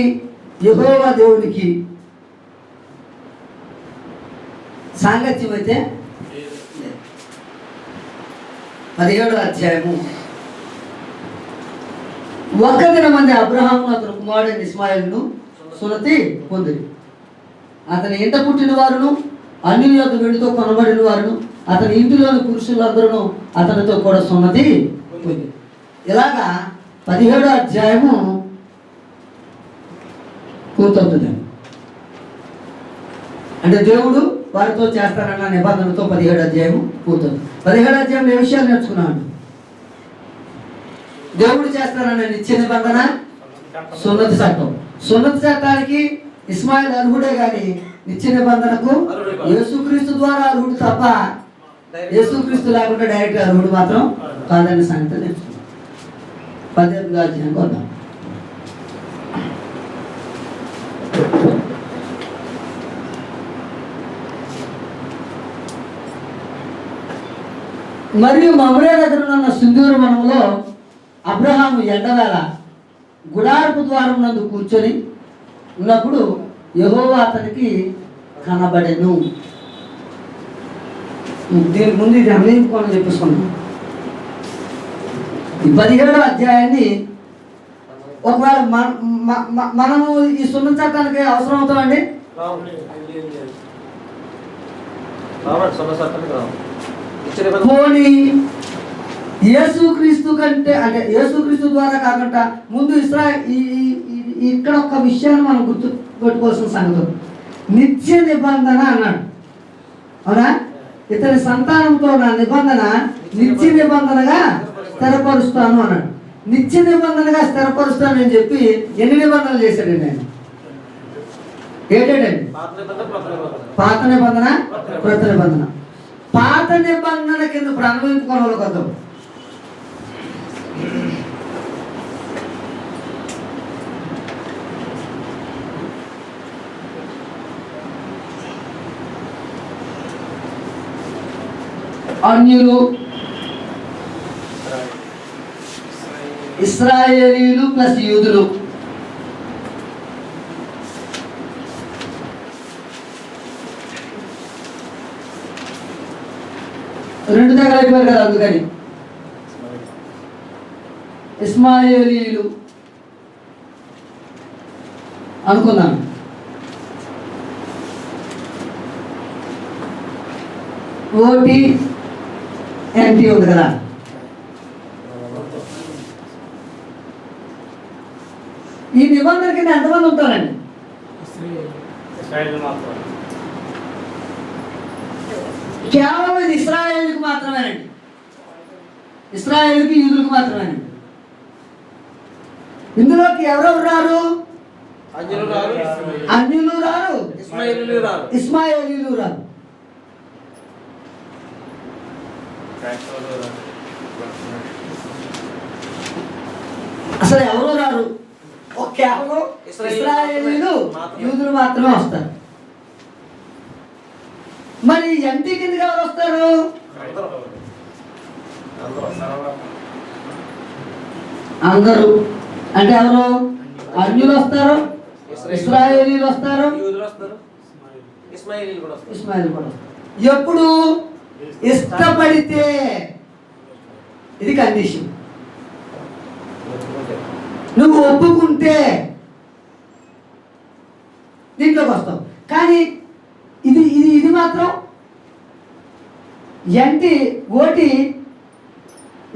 యెహోవా దేవునికి సాంగత్యం అయితే 17వ అధ్యాయము 1 దినమంది అబ్రహాము అతని కుమారుడైన ఇస్మాయిల్ను సున్నతి పొందిరి. అతని ఇంట పుట్టిన వారును అన్యుల యొక్క వెండితో కొనబడిన వారును అతని ఇంటిలోని పురుషులందరూ అతనితో కూడా సున్నతి పొందిరి. ఇలాగా 17వ అధ్యాయము పూర్తవుతుంది. అంటే దేవుడు వారితో చేస్తానన్న నిబంధనతో 17వ అధ్యాయము పూర్తవుతుంది. 17వ అధ్యాయంలో ఏ విషయాలు నేర్చుకున్నాను? దేవుడు చేస్తానన్న నిత్య నిబంధన, సున్నతి చట్టం. సున్నతి చట్టానికి ఇస్మాయిల్ అర్హుడే కానీ నిత్య నిబంధనకు యేసుక్రీస్తు ద్వారా అర్హుడు తప్ప యేసుక్రీస్తు లేకుండా డైరెక్ట్ అర్హుడు మాత్రం కాదనే సంగతి నేర్చుకున్నాం. 18వ అధ్యాయం వద్దాం. మరియు మమ్రే దగ్గర ఉన్న సింధూరు వనంలో అబ్రహాము ఎండవేళ గుడారపు ద్వారం నందు కూర్చొని ఉన్నప్పుడు యెహోవా అతనికి కనబడెను. దీని ముందు ఇది అన్వయించుకోవాలని చెప్పేసుకున్నాం. ఈ 17వ అధ్యాయాన్ని ఒకవేళ మనము ఈ సున్నతి చట్టానికి అవసరం అవుతామండి. పోనీ యేసుక్రీస్తు కంటే అంటే యేసుక్రీస్తు ద్వారా కాకుండా ముందు ఇక్కడ ఒక విషయాన్ని మనం గుర్తు పెట్టుకోవాల్సిన సంగతి, నిత్య నిబంధన అన్నాడు. అవునా? ఇతని సంతానంతో నా నిబంధన నిత్య నిబంధనగా స్థిరపరుస్తాను అన్నాడు. నిత్య నిబంధనగా స్థిరపరుస్తానని చెప్పి ఎన్ని నిబంధనలు చేశాడండి ఆయన? ఏంటండి? పాత నిబంధన, కృత నిబంధన. పాత నిబంధన కింద ప్రారంభించుకోని వాళ్ళు కొద్దాం. అన్యులు, ఇశ్రాయేలీలు ప్లస్ యూదులు. రెండు దగ్గర అయిపోయారు కదా, అందుకని ఇస్మాయేలీలు అనుకున్నాను. ఓటీ ఎన్టీ ఉంది కదా, ఈ నిబంధన కింద ఎంతమంది ఉంటారండి? కేవలం ఇది ఇశ్రాయేలుకు మాత్రమేనండి. ఇశ్రాయేలుకి యూదులకు మాత్రమేనండి. ఇందులోకి ఎవరెవరు రారు? అన్యులు రారు, ఇస్మాయేలీలు రారు. అసలు ఎవరు రారు. కేవలం ఇశ్రాయేలీలు యూదులు మాత్రమే వస్తారు. మరి ఎంటీ కిందకి ఎవరు వస్తారు? అందరూ. అంటే ఎవరు? అన్యులు వస్తారు, ఇశ్రాయేలీలు వస్తారు, ఇస్మాయిల్ కూడా వస్తారు. ఎప్పుడు? ఇష్టపడితే. ఇది కండిషన్. నువ్వు ఒప్పుకుంటే దీంట్లోకి వస్తావు. కానీ ఇది ఇది ఇది మాత్రం ఓటి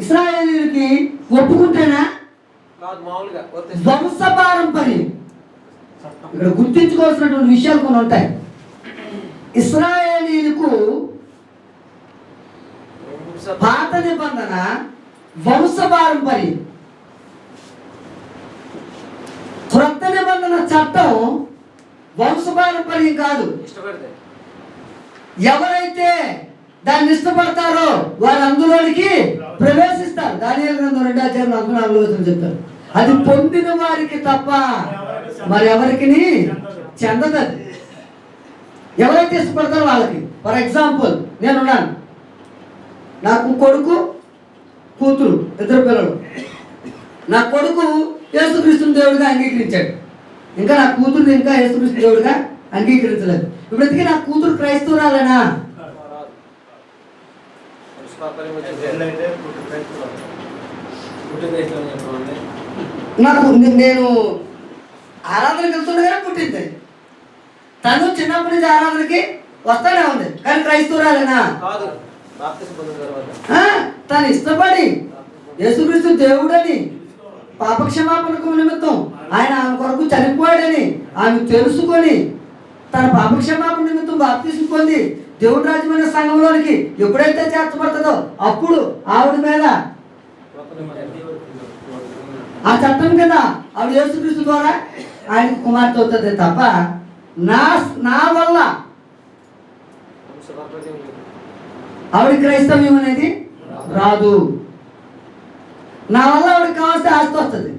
ఇశ్రాయేలీయులకి ఒప్పుకుంటేనా? వంశపారంపర్యం. ఇక్కడ గుర్తించుకోవాల్సినటువంటి విషయాలు కొన్ని ఉంటాయి. ఇశ్రాయేలీయులకు పాత నిబంధన వంశపారంపర్యం, క్రొత్త నిబంధన చట్టం వంశపారంపర్యం కాదు. ఎవరైతే దాన్ని ఇష్టపడతారో వారు అందులోనికి ప్రవేశిస్తారు. దానియేలు గ్రంథం 2:4 చెప్తారు. అది పొందిన వారికి తప్ప మరి ఎవరికి చెందదు. ఎవరైతే ఇష్టపడతారో వాళ్ళకి. ఫర్ ఎగ్జాంపుల్, నేనున్నాను, నాకు కొడుకు కూతురు, 2 పిల్లలు. నా కొడుకు యేసుక్రీస్తు దేవుడిగా అంగీకరించాడు. ఇంకా నా కూతురు ఇంకా యేసుక్రీస్తు దేవుడిగా అంగీకరించలేదు. ఇప్పటికీ నా కూతురు క్రైస్తవురాలేనా? నాకు నేను ఆరాధనకి వెళ్తుండగానే పుట్టింది. తను చిన్నప్పటి నుంచి ఆరాధనకి వస్తానే ఉంది, కానీ క్రైస్తవురాలేనా? తను ఇష్టపడి యేసుక్రీస్తు దేవుడని, పాపక్షమాపణకు నిమిత్తం ఆయన ఆమె కొరకు చనిపోయాడని ఆమె తెలుసుకొని తన పాపక్షమాపణ నిమిత్తం బాప్తిసం పొంది దేవుడి రాజ్యమైన సంఘంలోనికి ఎప్పుడైతే చేర్చబడుతుందో అప్పుడు ఆవిడ మీద ఆ చట్టం కింద ఆవిడ యేసుక్రీస్తు ద్వారా ఆయనకు కుమార్తె అవుతుంది తప్ప నా వల్ల ఆవిడ క్రైస్తవ్యం అనేది రాదు. నా వల్ల ఆవిడకి కావాల్సిన ఆస్తి వస్తుంది,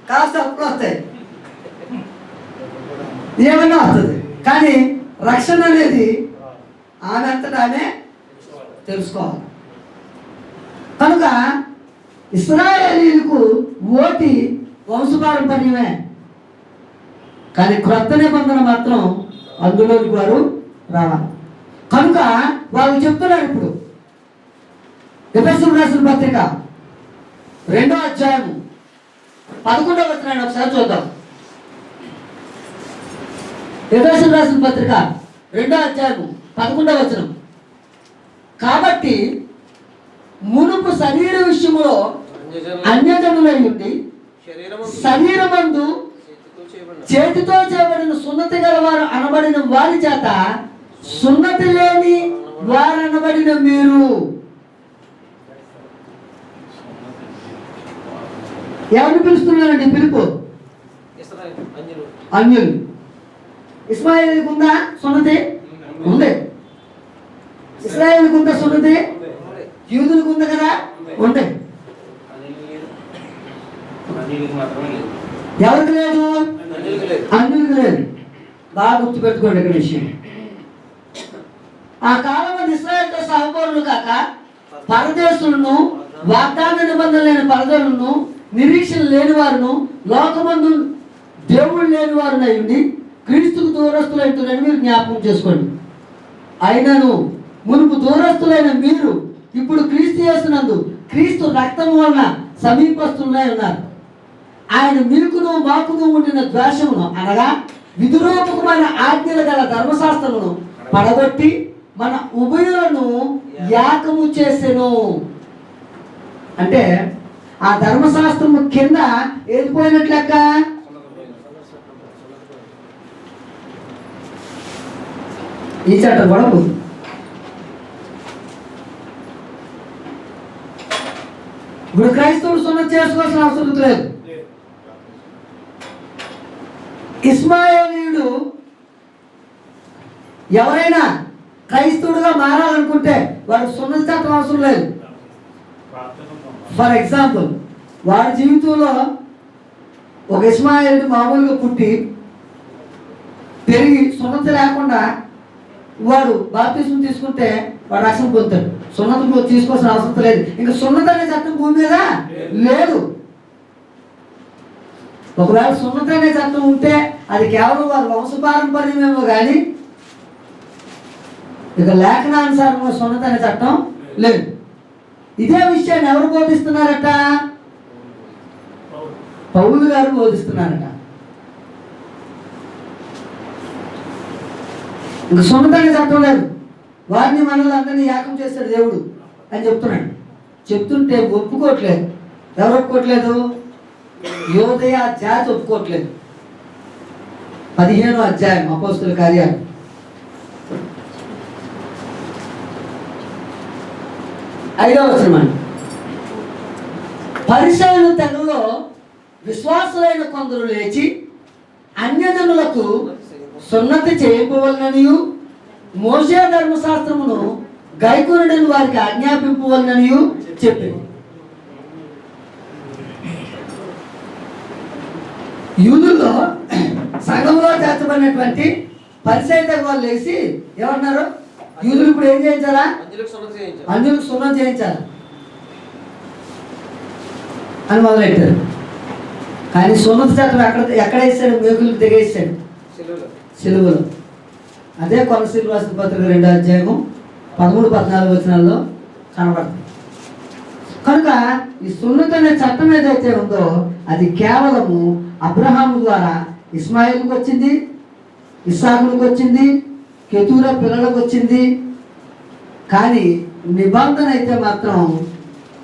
కావాల్సిన అప్పులు వస్తాయి, ఏమన్నా వస్తుంది. కానీ రక్షణ అనేది ఆమె అంతటా ఆమె తెలుసుకోవాలి. కనుక ఇశ్రాయేలీయులకు ఓటి వంశపారంపర్యమే, కానీ క్రొత్త నిబంధన మాత్రం అందులోకి వారు రావాలి. కనుక వాళ్ళు చెప్తున్నారు. ఇప్పుడు ఎఫెసీయులకు రాసిన పత్రిక 2:11 ఒకసారి చూద్దాం. ఎఫెసీయులకు రాసిన పత్రిక 2:11. కాబట్టి మునుపు శరీర విషయములో అన్యజనులై ఉండి శరీరమందు చేతితో చేయబడిన సున్నతి గలవారు అనబడిన వారి చేత సున్నతి లేని వారు అనబడిన మీరు. ఎవరిని పిలుస్తున్నారండి? పిలుపు అన్యులు. ఇస్మాయిల్కి ఉందా సున్నతి? ఉంది. ఇస్రాయేల్కి ఉందా సున్నతి? యూదులకు ఉంది కదా, ఉంది. ఎవరికి లేదు? అన్యులకు లేదు. బాగా గుర్తుపెట్టుకోండి ఇక్కడ విషయం. ఆ కాలంలో ఇశ్రాయేలుతో సహపౌరులు కాక పరదేశులను, వాగ్దాన నిబంధన లేని పరదేశులను, నిరీక్షణ లేని వారును, లోకమందు దేవుడు లేని వారును అయ్యుండి క్రీస్తుకు దూరస్తులైతుందని మీరు జ్ఞాపకం చేసుకోండి. అయినను మునుపు దూరస్తులైన మీరు ఇప్పుడు క్రీస్తు యేసునందు క్రీస్తు రక్తము వలన సమీపస్తులై ఉన్నారు. ఆయన మీకును మాకును ఉండిన ద్వేషమును అనగా విధురూపకమైన ఆజ్ఞలు గల ధర్మశాస్త్రమును పడగొట్టి మన ఉభయులను యాకము చేసెను. అంటే ఆ ధర్మశాస్త్రము కింద ఏది పోయినట్లు లెక్క? ఈ చట్టం కూడా పోయింది. ఇప్పుడు క్రైస్తవుడు సున్నతి చేసుకోవాల్సిన అవసరం లేదు. ఇస్మాయేలీయుడు ఎవరైనా క్రైస్తవుడుగా మారాలనుకుంటే వాడికి సున్నతి చట్టం అవసరం లేదు. ఫర్ ఎగ్జాంపుల్, వాడి జీవితంలో ఒక ఇస్మాయిలుడు మామూలుగా పుట్టి పెరిగి సున్నతి లేకుండా వాడు బాప్తిస్మం తీసుకుంటే వాడు రక్షణ పొందుతాడు. సున్నతి తీసుకోవాల్సిన అవసరం లేదు. ఇంకా సున్నతి అనే చట్టం భూమి మీద లేదు. ఒకవేళ సున్నతి అనే చట్టం ఉంటే అది కేవలం వారి వంశపారంపర్యమేమో కానీ ఇక లేఖనానుసారంగా సున్నతి అనే చట్టం లేదు. ఇదే విషయాన్ని ఎవరు బోధిస్తున్నారట? పౌలు గారు బోధిస్తున్నారట. ఇంకా సొంతంగా చెప్పడం లేదు, వారిని మనల్ని అందరినీ ఏకం చేస్తాడు దేవుడు అని చెప్తున్నాడు. చెప్తుంటే ఒప్పుకోవట్లేదు. ఎవరు ఒప్పుకోవట్లేదు? యోదయ జాతి ఒప్పుకోవట్లేదు. 15వ అధ్యాయం అపోస్తుల కార్యాలు 5వ వచనం. పరిసయ్యుల తెగలో విశ్వాసులైన కొందరు లేచి అన్యజనులకు సున్నతి చేయవలననియు మోషే ధర్మశాస్త్రమును గైకొనడని వారికి ఆజ్ఞాపింపవలననియు చెప్పింది. యూదుల్లో సంఘంలో చేర్చబడినటువంటి పరిసయ్య తెగ వాళ్ళు లేచి ఏమన్నారు? యూదులు ఇప్పుడు ఏం చేయించాలా? అంజులకు సున్నం చేయించాలి అని మొదలెట్టారు. కానీ సున్నత చట్టం ఎక్కడ వేసాడు? మేకులకు దిగేసాడు, సిలువలో. అదే కొలసీలు రాసిన పత్రిక 2వ అధ్యాయము 13-14 వచనాల్లో కనబడుతుంది. కనుక ఈ సున్నత అనే చట్టం ఏదైతే ఉందో అది కేవలము అబ్రహాము ద్వారా ఇస్మాయిల్కి వచ్చింది, ఇస్సాకులకు వచ్చింది, కెతూరా పిల్లలకు వచ్చింది. కానీ నిబంధన అయితే మాత్రం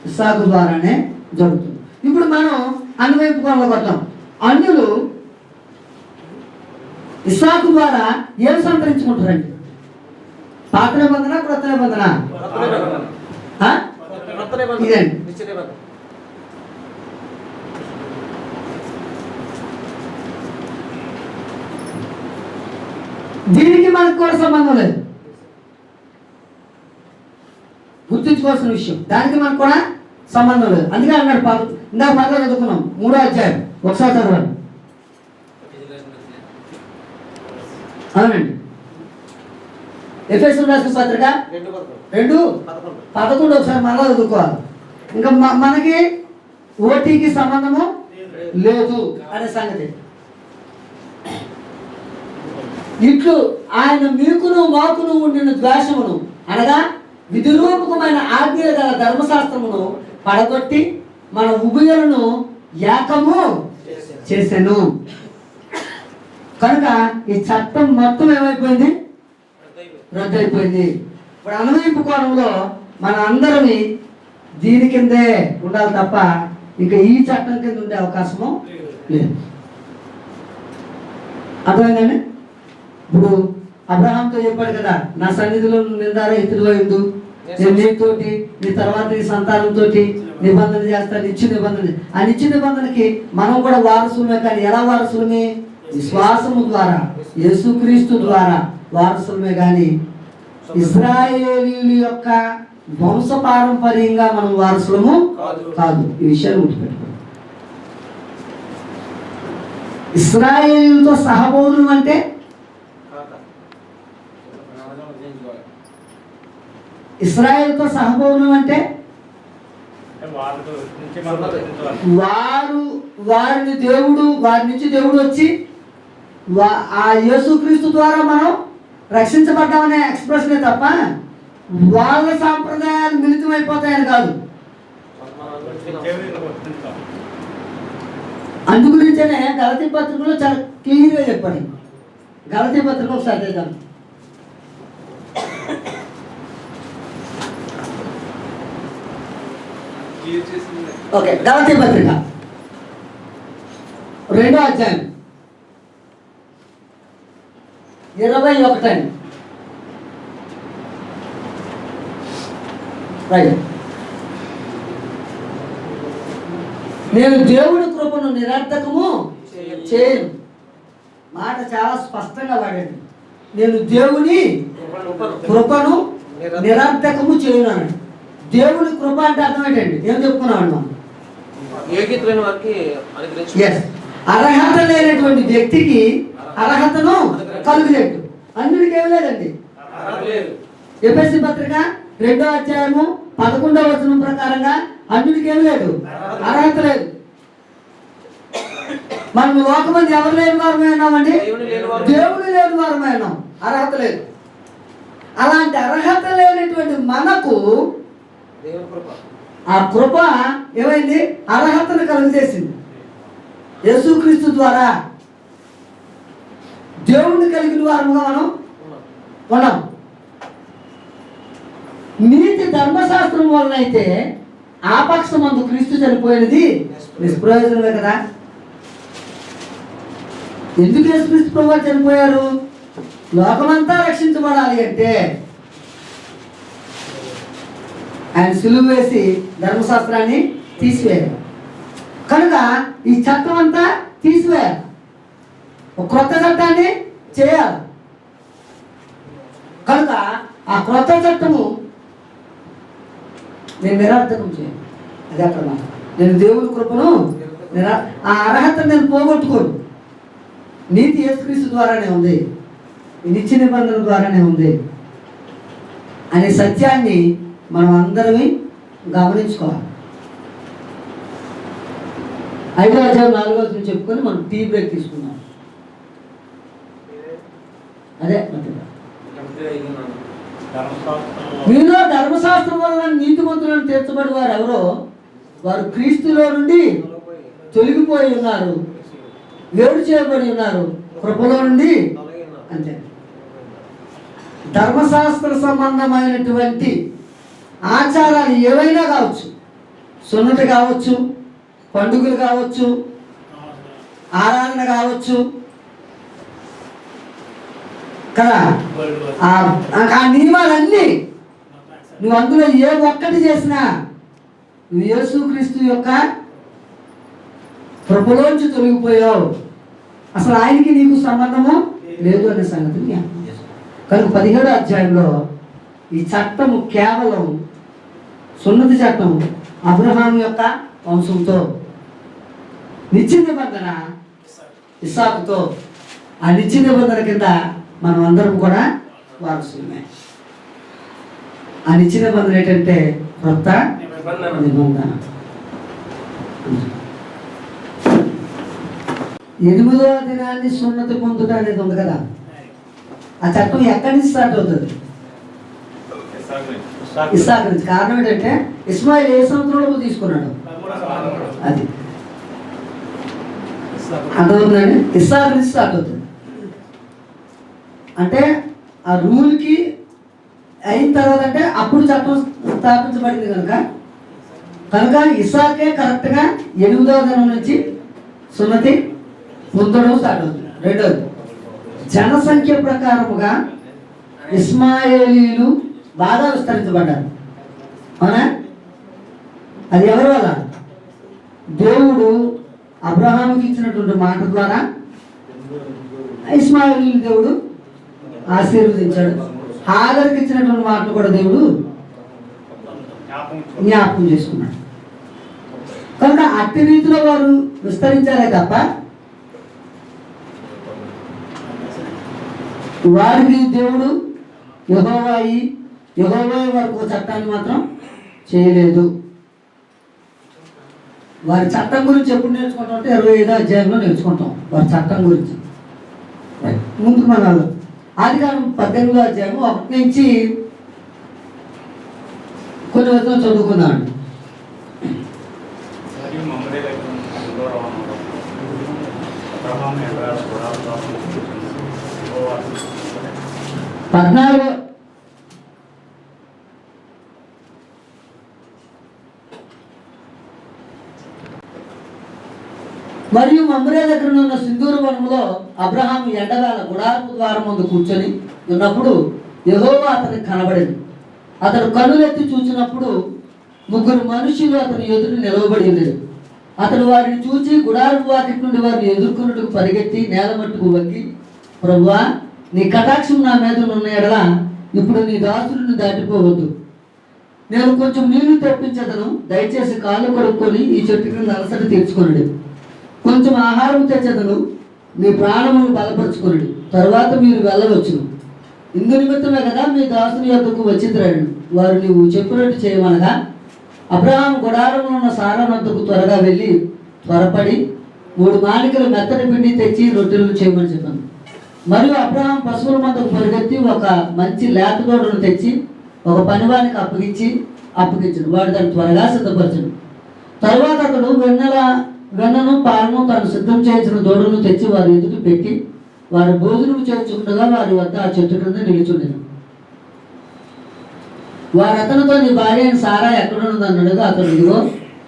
ఇస్సాకు ద్వారానే జరుగుతుంది. ఇప్పుడు మనం అన్వైపు కొనగొట్టాం. అన్యులు ఇస్సాకు ద్వారా ఏం సంతరించుకుంటారండి? పాత నిబంధన, క్రొత్త నిబంధన? ఇదండి. దీనికి మనకు కూడా సంబంధం లేదు, గుర్తించుకోవాల్సిన విషయం. దానికి మనకు కూడా సంబంధం లేదు. అందుకే అన్నాడు ఇందాక పదలో చదువుకున్నాం 3వ అధ్యాయం, ఒకసారి చదవండి. అవునండి, ఎఫెసీయులకు రాసిన పత్రిక 2:11 ఒకసారి మళ్ళా చదువుకోవాలి. ఇంకా మనకి ఓటీకి సంబంధము లేదు అనే సంగతి. ఇట్లు ఆయన మీకును మాకును ఉండిన ద్వేషమును అనగా విధిరూపకమైన ఆజ్ఞలు గల ధర్మశాస్త్రమును పడగొట్టి మన ఉభయులను ఏకము చేశాను. కనుక ఈ చట్టం మొత్తం ఏమైపోయింది? రద్దయిపోయింది. ఇప్పుడు అన్వయింపు కోణంలో మన అందరినీ దీని కిందే ఉండాలి తప్ప ఇంకా ఈ చట్టం కింద ఉండే అవకాశము లేదు. అర్థమైందండి? ఇప్పుడు అబ్రహాంతో చెప్పాడు కదా, నా సన్నిధిలో నిందారహితుడిగా ఉండు, నేను నీతోటి నీ తర్వాత నీ సంతానంతో నిబంధన చేస్తాను, నిత్య నిబంధన. ఆ నిత్య నిబంధనకి మనం కూడా వారసులమే. కానీ ఎలా వారసులమే? విశ్వాసము ద్వారా, యేసుక్రీస్తు ద్వారా వారసులమే. కానీ ఇశ్రాయేలీయుల యొక్క వంశపారంపర్యంగా మనం వారసులము కాదు. ఈ విషయాన్ని గుర్తుపెట్టుకోండి. ఇశ్రాయేలీయులతో సహబోధులు అంటే ఇశ్రాయేలుతో సహబోధులు అంటే వారి నుంచి దేవుడు వచ్చి ఆ యేసుక్రీస్తు ద్వారా మనం రక్షించబడ్డామనే ఎక్స్ప్రెషనే తప్ప వాళ్ళ సాంప్రదాయాలు మిళితమైపోతాయని కాదు. అందు గురించనే గలతీ పత్రికలో చాలా క్లియర్గా చెప్పండి. గలతీ పత్రిక ఒకసారి చేద్దాం. ఓకే, గలతీ పత్రిక 2వ అధ్యాయం 21. రైట్. నేను దేవుని కృపను నిరర్థకము చేయను. మాట చాలా స్పష్టంగా వాడండి. నేను దేవుని కృపను నిరర్థకము చేయను అన్నాడు. దేవుని కృప అంటే అర్థం ఏంటండి? ఏం చెప్పుకున్నామండి మనం? అర్హత లేనటువంటి వ్యక్తికి అర్హతను కలుగులేట్టు. అన్నిటికీ ఏం లేదండి. ఎఫెసీ పత్రిక 2వ అధ్యాయము 11వ వచనం ప్రకారంగా అన్నిటికీ ఏం లేదు, అర్హత లేదు. మనం లోకమంది ఎవరు లేని వారమే ఉన్నామండి, దేవుడు లేని వారమే ఉన్నాం, అర్హత లేదు. అలాంటి అర్హత లేనటువంటి మనకు ఆ కృప ఏమైంది? అర్హతను కలుగజేసింది. యేసుక్రీస్తు ద్వారా దేవుణ్ణి కలిగిన వారముగా మనం ఉన్నాం. నీతి ధర్మశాస్త్రం వలన అయితే ఆపక్షమందు క్రీస్తు చనిపోయినది నిష్ప్రయోజనమే కదా. ఎందుకు యేసుక్రీస్తు ప్రభువు చనిపోయారు? లోకమంతా రక్షించబడాలి అంటే ఆయన సిలువ వేసి ధర్మశాస్త్రాన్ని తీసివేయాలి. కనుక ఈ చట్టం అంతా తీసివేయాలి, ఒక క్రొత్త చట్టాన్ని చేయాలి. కనుక ఆ క్రొత్త చట్టము నేను నిరర్థకం చేయాలి. అది అక్కడ మాట. నేను దేవుని కృపను ఆ అర్హత నేను పోగొట్టుకోను. నీతి యేసుక్రీస్తు ద్వారానే ఉంది, నిత్య నిబంధన ద్వారానే ఉంది అనే సత్యాన్ని మనం అందరమే గమనించుకోవాలి. 5వ అధ్యాయం 4వ వచనం చెప్పుకొని మనం టీ బ్రేక్ తీసుకున్నాం. అదే మీలో ధర్మశాస్త్రం వలన నీతిమంతులను తీర్చబడి వారు ఎవరో వారు క్రీస్తులో నుండి తొలగిపోయి ఉన్నారు, వేరు చేయబడి ఉన్నారు, కృపలో నుండి. అంతే. ధర్మశాస్త్ర సంబంధమైనటువంటి ఆచారాలు ఏవైనా కావచ్చు, సున్నతి కావచ్చు, పండుగలు కావచ్చు, ఆరాధన కావచ్చు కదా, ఆ నియమాలన్నీ నువ్వు అందులో ఏ ఒక్కటి చేసినా నువ్వు యేసుక్రీస్తు యొక్క కృపలోంచి తొలగిపోయావు, అసలు ఆయనకి నీకు సంబంధము లేదు అనే సంగతిని జ్ఞాపకం చేసుకో. కనుక 17వ అధ్యాయంలో ఈ చట్టము కేవలం సున్నతి చట్టం అబ్రహాము యొక్క వంశంతో, నిత్య నిబంధన ఇస్సాకుతో. ఆ నిత్య నిబంధన కింద మనం అందరం కూడా వారసులమే. ఆ నిత్య నిబంధన ఏంటంటే కొత్త నిబంధన. 8వ దినాన్ని సున్నతి పొందుట అనేది ఉంది కదా, ఆ చట్టం ఎక్కడి నుంచి స్టార్ట్ అవుతుంది? ఇస్సాకు నుంచి. కారణం ఏంటంటే ఇస్మాయిల్ ఏ సంవత్సరంలో తీసుకున్నాడు? అది అర్థమవుతుందండి. ఇస్సాకు నుంచి స్టార్ట్ అవుతుంది. అంటే ఆ రూల్కి అయిన తర్వాత అంటే అప్పుడు చట్టం స్థాపించబడింది కనుక ఇస్సాకే కరెక్ట్గా 8వ దినం నుంచి సున్నతి పొందడం స్టార్ట్ అవుతుంది. రెండవది, జనసంఖ్య ప్రకారముగా ఇస్మాయేలీలు బాగా విస్తరించబడ్డారు. అవునా? అది ఎవరి వల్ల? దేవుడు అబ్రహాముకి ఇచ్చినటువంటి మాట ద్వారా ఇస్మాయేలీలు దేవుడు ఆశీర్వదించాడు. హాగర్కి ఇచ్చినటువంటి మాటలు కూడా దేవుడు జ్ఞాపకం చేసుకున్నాడు. కనుక అట్టి రీతిలో వారు విస్తరించారే తప్ప వారికి దేవుడు యెహోవాయి వరకు చట్టాన్ని మాత్రం చేయలేదు. వారి చట్టం గురించి ఎప్పుడు నేర్చుకుంటాం అంటే 25వ అధ్యాయంలో నేర్చుకుంటాం వారి చట్టం గురించి. ముందుకు మనం ఆదికాండం 18వ అధ్యాయం 1 నుంచి కొన్ని వచనాలు చదువుకున్నాడు. మరియు మమ్రే దగ్గర ఉన్న సింధూర వనములో అబ్రహాము ఎండగాల గుడారపు ద్వారం ముందు కూర్చొని ఉన్నప్పుడు యెహోవా అతనికి కనబడింది. అతడు కన్నులెత్తి చూసినప్పుడు 3 మనుషులు అతని ఎదురు నిలవబడి ఉండేది. అతడు వారిని చూచి గుడారపు వాకిటి నుండి వారిని ఎదుర్కొన్నట్టుకు పరిగెత్తి నేల మట్టుకు వంగి, ప్రభువా, నీ కటాక్షం నా మీద ఉన్న ఎడల ఇప్పుడు నీ దాసుడిని దాటిపోవద్దు. నేను కొంచెం నీళ్లు తెప్పించదను, దయచేసి కాళ్ళు కడుక్కొని ఈ చెట్టు కింద అలసట తీర్చుకొనుడి. కొంచెం ఆహారం తెచ్చదను, మీ ప్రాణమును బలపరుచుకొనుడి. తర్వాత మీరు వెళ్ళవచ్చును. ఇందు నిమిత్తమే కదా మీ దాసుని యొద్దకు వచ్చిందిరాడు. వారు నీవు చెప్పినట్టు చేయమనగా అబ్రహాము గుడారంలో ఉన్న సారా వద్దకు త్వరగా వెళ్ళి త్వరపడి 3 మానికలు మెత్తటి పిండి తెచ్చి రొట్టెలను చేయమని చెప్పాను. మరియు అబ్రహాం పశువుల మందకు పరిగెత్తి ఒక మంచి లేత దూడను తెచ్చి ఒక పనివానికి అప్పగించాడు. వాడు దాన్ని త్వరగా సిద్ధపరచను. తర్వాత అతడు వెన్నను పాలను తాను సిద్ధం చేయించిన దూడను తెచ్చి వారి ఎదుట పెట్టి వారి భోజనం చేయించుకుండగా వారి వద్ద ఆ చెట్టు క్రింద నిలుచుండెను. వారు అతనితో నీ భార్య అయిన సారా ఎక్కడున్నది అన్నాడుగా అతను ఇదిగో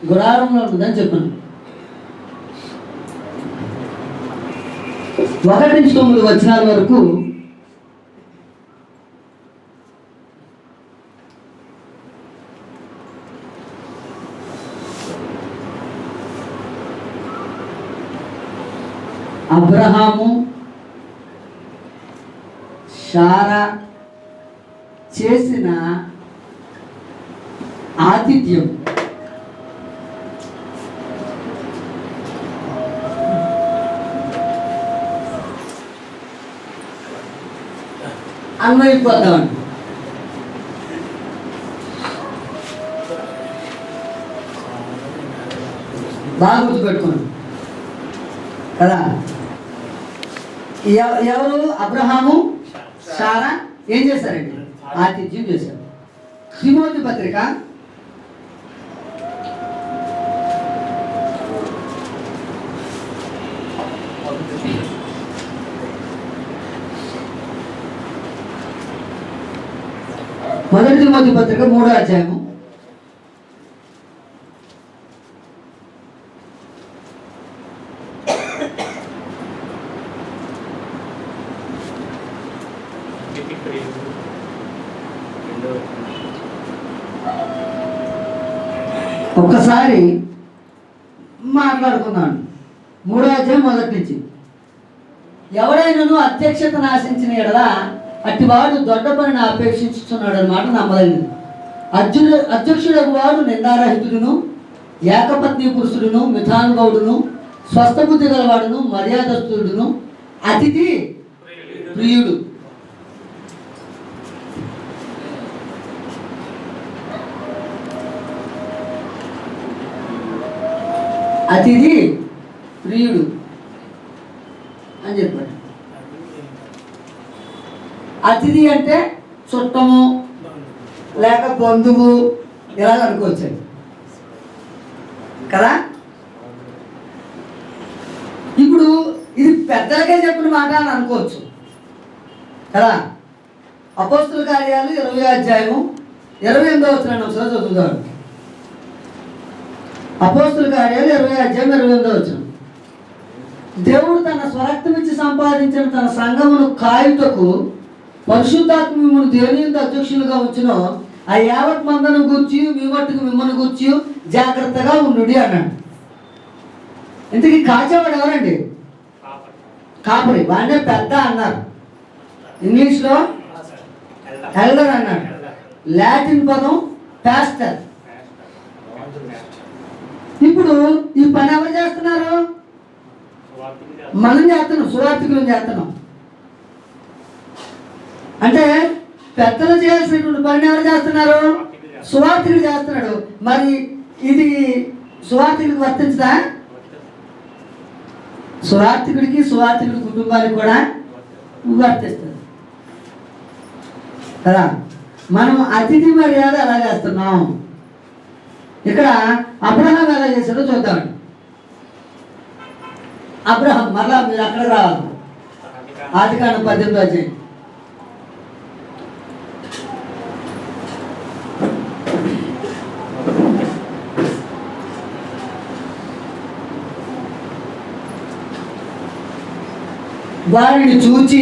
గుడారంలో ఉన్నదని చెప్పాను. 1-9 వచనాల వరకు అబ్రహాము శారా చేసిన ఆతిథ్యం. అన్వయిపోద్దామండి. బాగా గుర్తుపెట్టుకోండి కదా. ఎవరు? అబ్రహాము శారా ఏం చేశారండి? ఆతిథ్యం చేశారు. తిమోతి పత్రిక 1 తిమోతి పత్రిక 3వ అధ్యాయము 1 మాట్లాడుకున్నాను. 3వ అధ్యాయం మొదటి నుంచి. ఎవడైనాను అధ్యక్షతను ఆశించిన ఎడల అట్టివాడు దొడ్డ పనిని అపేక్షించుతున్నాడు అన్నమాట నమ్మదగినది. అధ్యక్షుడు వాడు నిందారహితుడును, ఏకపత్ని పురుషుడును, మిథానుభవుడును, స్వస్థబుద్ధి గలవాడును, మర్యాదస్తుడును, అతిథి ప్రియుడు. అతిథి ప్రియుడు అని చెప్పాడు. అతిథి అంటే చుట్టము లేక బంధువు ఇలా అనుకోవచ్చు కదా. ఇప్పుడు ఇది పెద్దలకే చెప్పిన మాట అని అనుకోవచ్చు కదా. అపోస్తుల కార్యాలు 20వ అధ్యాయము 28వ వచనాన్ని ఒకసారి చదువుతాడు. అపోస్తుల కార్యాలు 20వ అధ్యాయం 28వ వచనం. దేవుడు తన స్వరక్తమిచ్చి సంపాదించిన తన సంఘమును కాయుటకు పరిశుద్ధాత్మ మిమ్మల్ని దేవుని యందు అధ్యక్షులుగా ఉంచిన ఆ యావత్ మందను గూర్చి మీ మట్టుకు మిమ్మల్ని గూర్చి జాగ్రత్తగా ఉండుడి అన్నాడు. ఇంతకీ కాచేవాడు ఎవరండి? కాపరి. వాడినే పెద్ద అన్నారు. ఇంగ్లీష్లో ఎల్డర్ అన్నాడు. లాటిన్ పదం పాస్టర్. ఇప్పుడు ఈ పని ఎవరు చేస్తున్నారు? మనం చేస్తున్నాం, సువార్థికులు చేస్తున్నాం. అంటే పెద్దలు చేయాల్సినటువంటి పని ఎవరు చేస్తున్నారు? సువార్థికుడు చేస్తున్నాడు. మరి ఇది సువార్థికుడికి వర్తించదా? సువార్థికుడికి సువార్థికుడి కుటుంబానికి కూడా వర్తిస్తుంది కదా. మనం అతిథి మర్యాద ఎలా చేస్తున్నాం? ఇక్కడ అబ్రహాం ఎలా చేశాడో చూద్దామండి. అబ్రహాం మరలా మీరు అక్కడికి రావాలి. ఆదికాండం 18వ అధ్యాయం. వారిని చూచి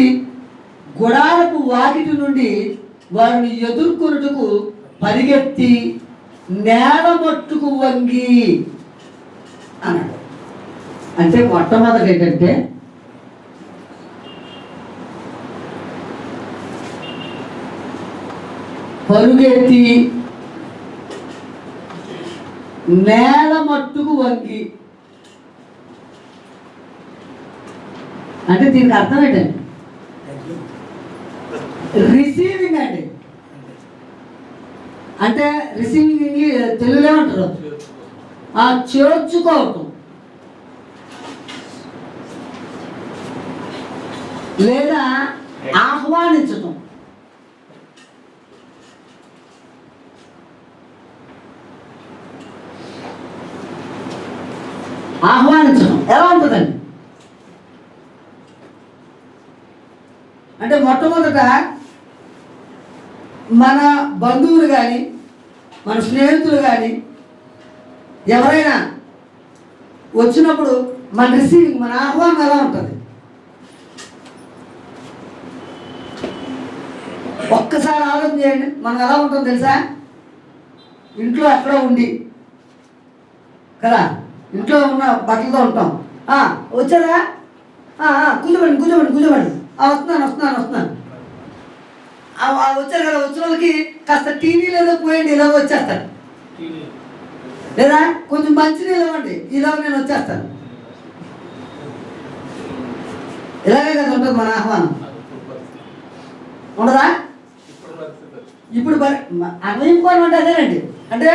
గుడారపు వాకిటి నుండి వారిని ఎదుర్కొనుటకు పరిగెత్తి నేల మట్టుకు వంగి అన్నాడు. అంటే మొట్టమొదటి ఏంటంటే పరుగెత్తి నేల మట్టుకు వంగి. అంటే దీనికి అర్థం ఏంటండి? రిసీవింగ్ అండి. అంటే రిసీవింగ్ తెలుగులో ఏమంటారు? చేర్చుకోవటం లేదా ఆహ్వానించటం. ఆహ్వానం ఆహ్వానించడం ఎలా ఉంటుందండి? అంటే మొట్టమొదట మన బంధువులు కానీ మన స్నేహితులు కానీ ఎవరైనా వచ్చినప్పుడు మన రిసీవింగ్, మన ఆహ్వానం ఎలా ఉంటుంది? ఒక్కసారి ఆలోచన చేయండి, మనం ఎలా ఉంటుందో తెలుసా? ఇంట్లో ఎక్కడో ఉండి కదా, ఇంట్లో ఉన్న బట్టలతో ఉంటాం. వచ్చారా? కూర్చోబడి కూర్చోబడి కూర్చోబడి వస్తున్నాను వస్తున్నాను వస్తున్నాను వచ్చారు కదా. వచ్చిన వాళ్ళకి కాస్త టీవీ లేదో పోయండి, ఇలా వచ్చేస్తాను. లేదా కొంచెం మంచినీళ్ళు ఇవ్వండి, ఇలా నేను వచ్చేస్తాను. ఇలాగే కదా ఉంటుంది మన ఆహ్వానం, ఉండదా? ఇప్పుడు అన్వయించుకోవడం అంటే అదేనండి. అంటే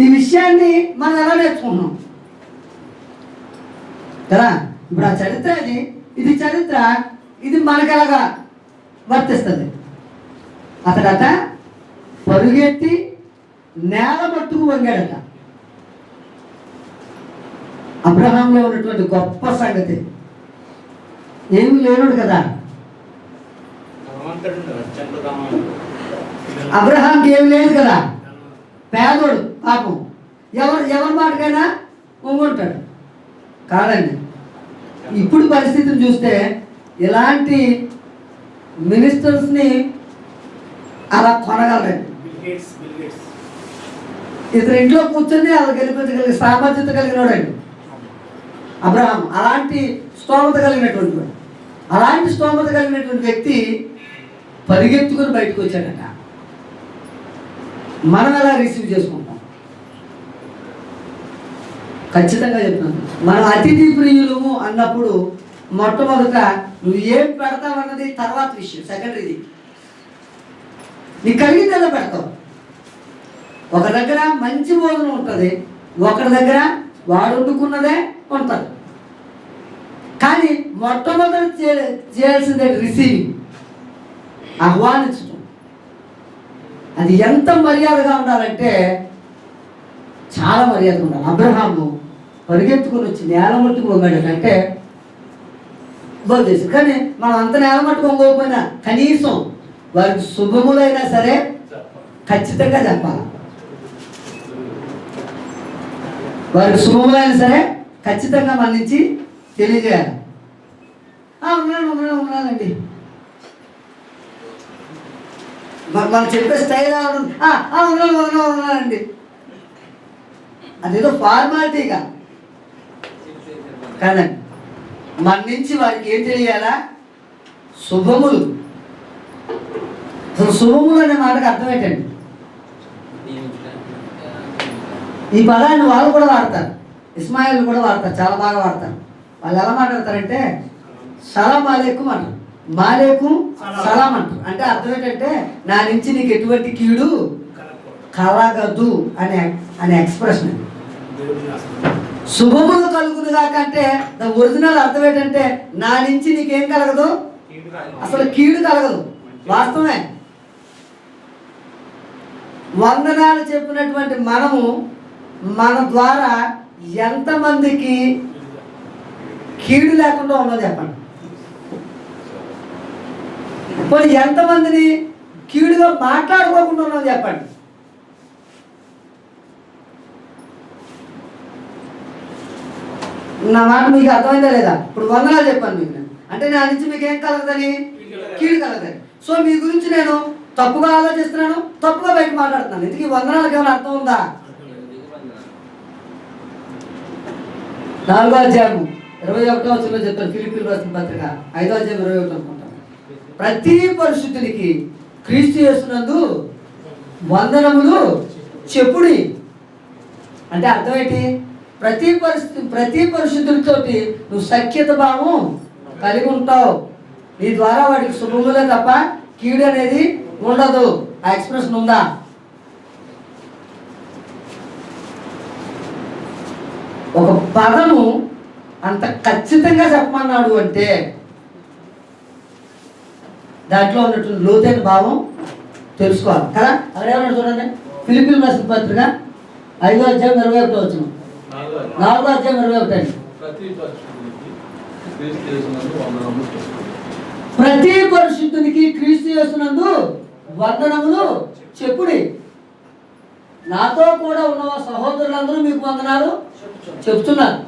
ఈ విషయాన్ని మనం ఎలా నేర్చుకుంటున్నాం కదా. ఇప్పుడు ఆ చరిత్ర ఇది చరిత్ర, ఇది మనకు ఎలాగా వర్తిస్తుంది. అతడట పరుగెత్తి నేల మట్టుకు వంగాడట. అబ్రహాంలో ఉన్నటువంటి గొప్ప సంగతి, ఏమీ లేనుడు కదా. అబ్రహాంకి ఏమి లేదు కదా, పేదోడు పాపం. ఎవరి మాటకైనా వంగుంటాడు కాదండి. ఇప్పుడు పరిస్థితిని చూస్తే ఇలాంటి మినిస్టర్స్ని అలా కొనగలరండి. ఇతని ఇంట్లో కూర్చొని అలా గెలిపించగలిగే సామర్థ్యత కలిగినోడండి అబ్రహాం. అలాంటి స్తోమత కలిగినటువంటి వాడు, అలాంటి స్తోమత కలిగినటువంటి వ్యక్తి పరిగెత్తుకుని బయటకు వచ్చాడట. మనం ఎలా రిసీవ్ చేసుకుంటాం? ఖచ్చితంగా చెప్తున్నాను, మనం అతిథి ప్రియులము అన్నప్పుడు మొట్టమొదట నువ్వు ఏం పెడతావన్నది తర్వాత విషయం, సెకండరీది. నీకు కలిగిందేదో పెడతావు. ఒక దగ్గర మంచి భోజనం ఉంటుంది, ఒకరి దగ్గర వాడు వండుకున్నదే ఉంటుంది. కానీ మొట్టమొదటి చేయాల్సిందే రిసీవింగ్, ఆహ్వానించడం. అది ఎంత మర్యాదగా ఉండాలంటే చాలా మర్యాదగా ఉండాలి. అబ్రహాము పరిగెత్తుకుని వచ్చి నేల మట్టుకు వంగాడంటే బోధేసి. కానీ మనం అంత నేల మట్టుకు వంగకపోయినా కనీసం వారికి శుభములైనా సరే ఖచ్చితంగా చెప్పాలి. వారికి శుభములైనా సరే ఖచ్చితంగా మన నుంచి తెలియజేయాలి. ఉన్నానండి మనం చెప్పే స్టైల్ ఉన్నానండి, అదేదో ఫార్మాలిటీగా కాదండి. మన నుంచి వారికి ఏం తెలియాలా? శుభములు. అసలు శుభములు అనే మాటకు అర్థం ఏంటండి? ఈ పదాన్ని వాళ్ళు కూడా వాడతారు, ఇస్మాయిల్ కూడా వాడతారు, చాలా బాగా వాడతారు. వాళ్ళు ఎలా మాట్లాడతారంటే సలాం అలైకుం అంటారు, మాలేకుం సలాం అంటారు. అంటే అర్థం ఏంటంటే నా నుంచి నీకు ఎటువంటి కీడు కలగదు అనే ఎక్స్ప్రెషన్. శుభములు కలుగును కాకంటే ఒరిజినల్ అర్థం ఏంటంటే నా నుంచి నీకేం కలగదు, అసలు కీడు కలగదు. వాస్తవమే. వందనాలు చెప్పినటువంటి మనము మన ద్వారా ఎంతమందికి కీడు లేకుండా ఉన్నదో చెప్పండి. ఇప్పుడు ఎంతమందిని కీడుగా మాట్లాడుకోకుండా ఉన్నదో చెప్పండి. నా మాట మీకు అర్థమైందా లేదా? ఇప్పుడు వందనాలు చెప్పాను మీకు, అంటే నా నుంచి మీకు ఏం కలగదని? కీడు కలగదని. సో మీ గురించి నేను తప్పుగా ఆలోచిస్తున్నాను, తప్పుగా బయట మాట్లాడుతున్నాను. ఇందుకు ఈ వందనాలకు ఏమైనా అర్థం ఉందా? 4వ అధ్యాయం 21వ వచనంలో చెప్తాను. ఫిలిప్పీయులకు రాసిన పత్రిక 5వ అధ్యాయం 21 అనుకుంటాను. ప్రతి పరిశుద్ధునికి క్రీస్తు యేసునందు వందనములు చెప్పుడి. అంటే అర్థం ఏంటి? ప్రతి పరిశుద్ధులతోటి నువ్వు సఖ్యత భావం కలిగి ఉంటావు. నీ ద్వారా వాడికి శుభములే తప్ప కీడు అనేది ఉండదు. ఆ ఎక్స్ప్రెషన్ ఉందా? ఒక పదము అంత ఖచ్చితంగా చెప్పమన్నాడు అంటే దాంట్లో ఉన్నటువంటి లోతైన భావం తెలుసుకోవాలి కదా. అక్కడ ఏమన్నా చూడండి, ఫిలిప్పీయులకు రాసిన పత్రిక 5వ అధ్యాయం 21వ వచనం. 4వ అధ్యాయం 21. ప్రతి పరిశుద్ధునికి క్రీస్తు యేసునందు వందనములు చెప్పుడి. నాతో కూడా ఉన్న సహోదరులందరూ మీకు వందనాలు చెప్తున్నారు.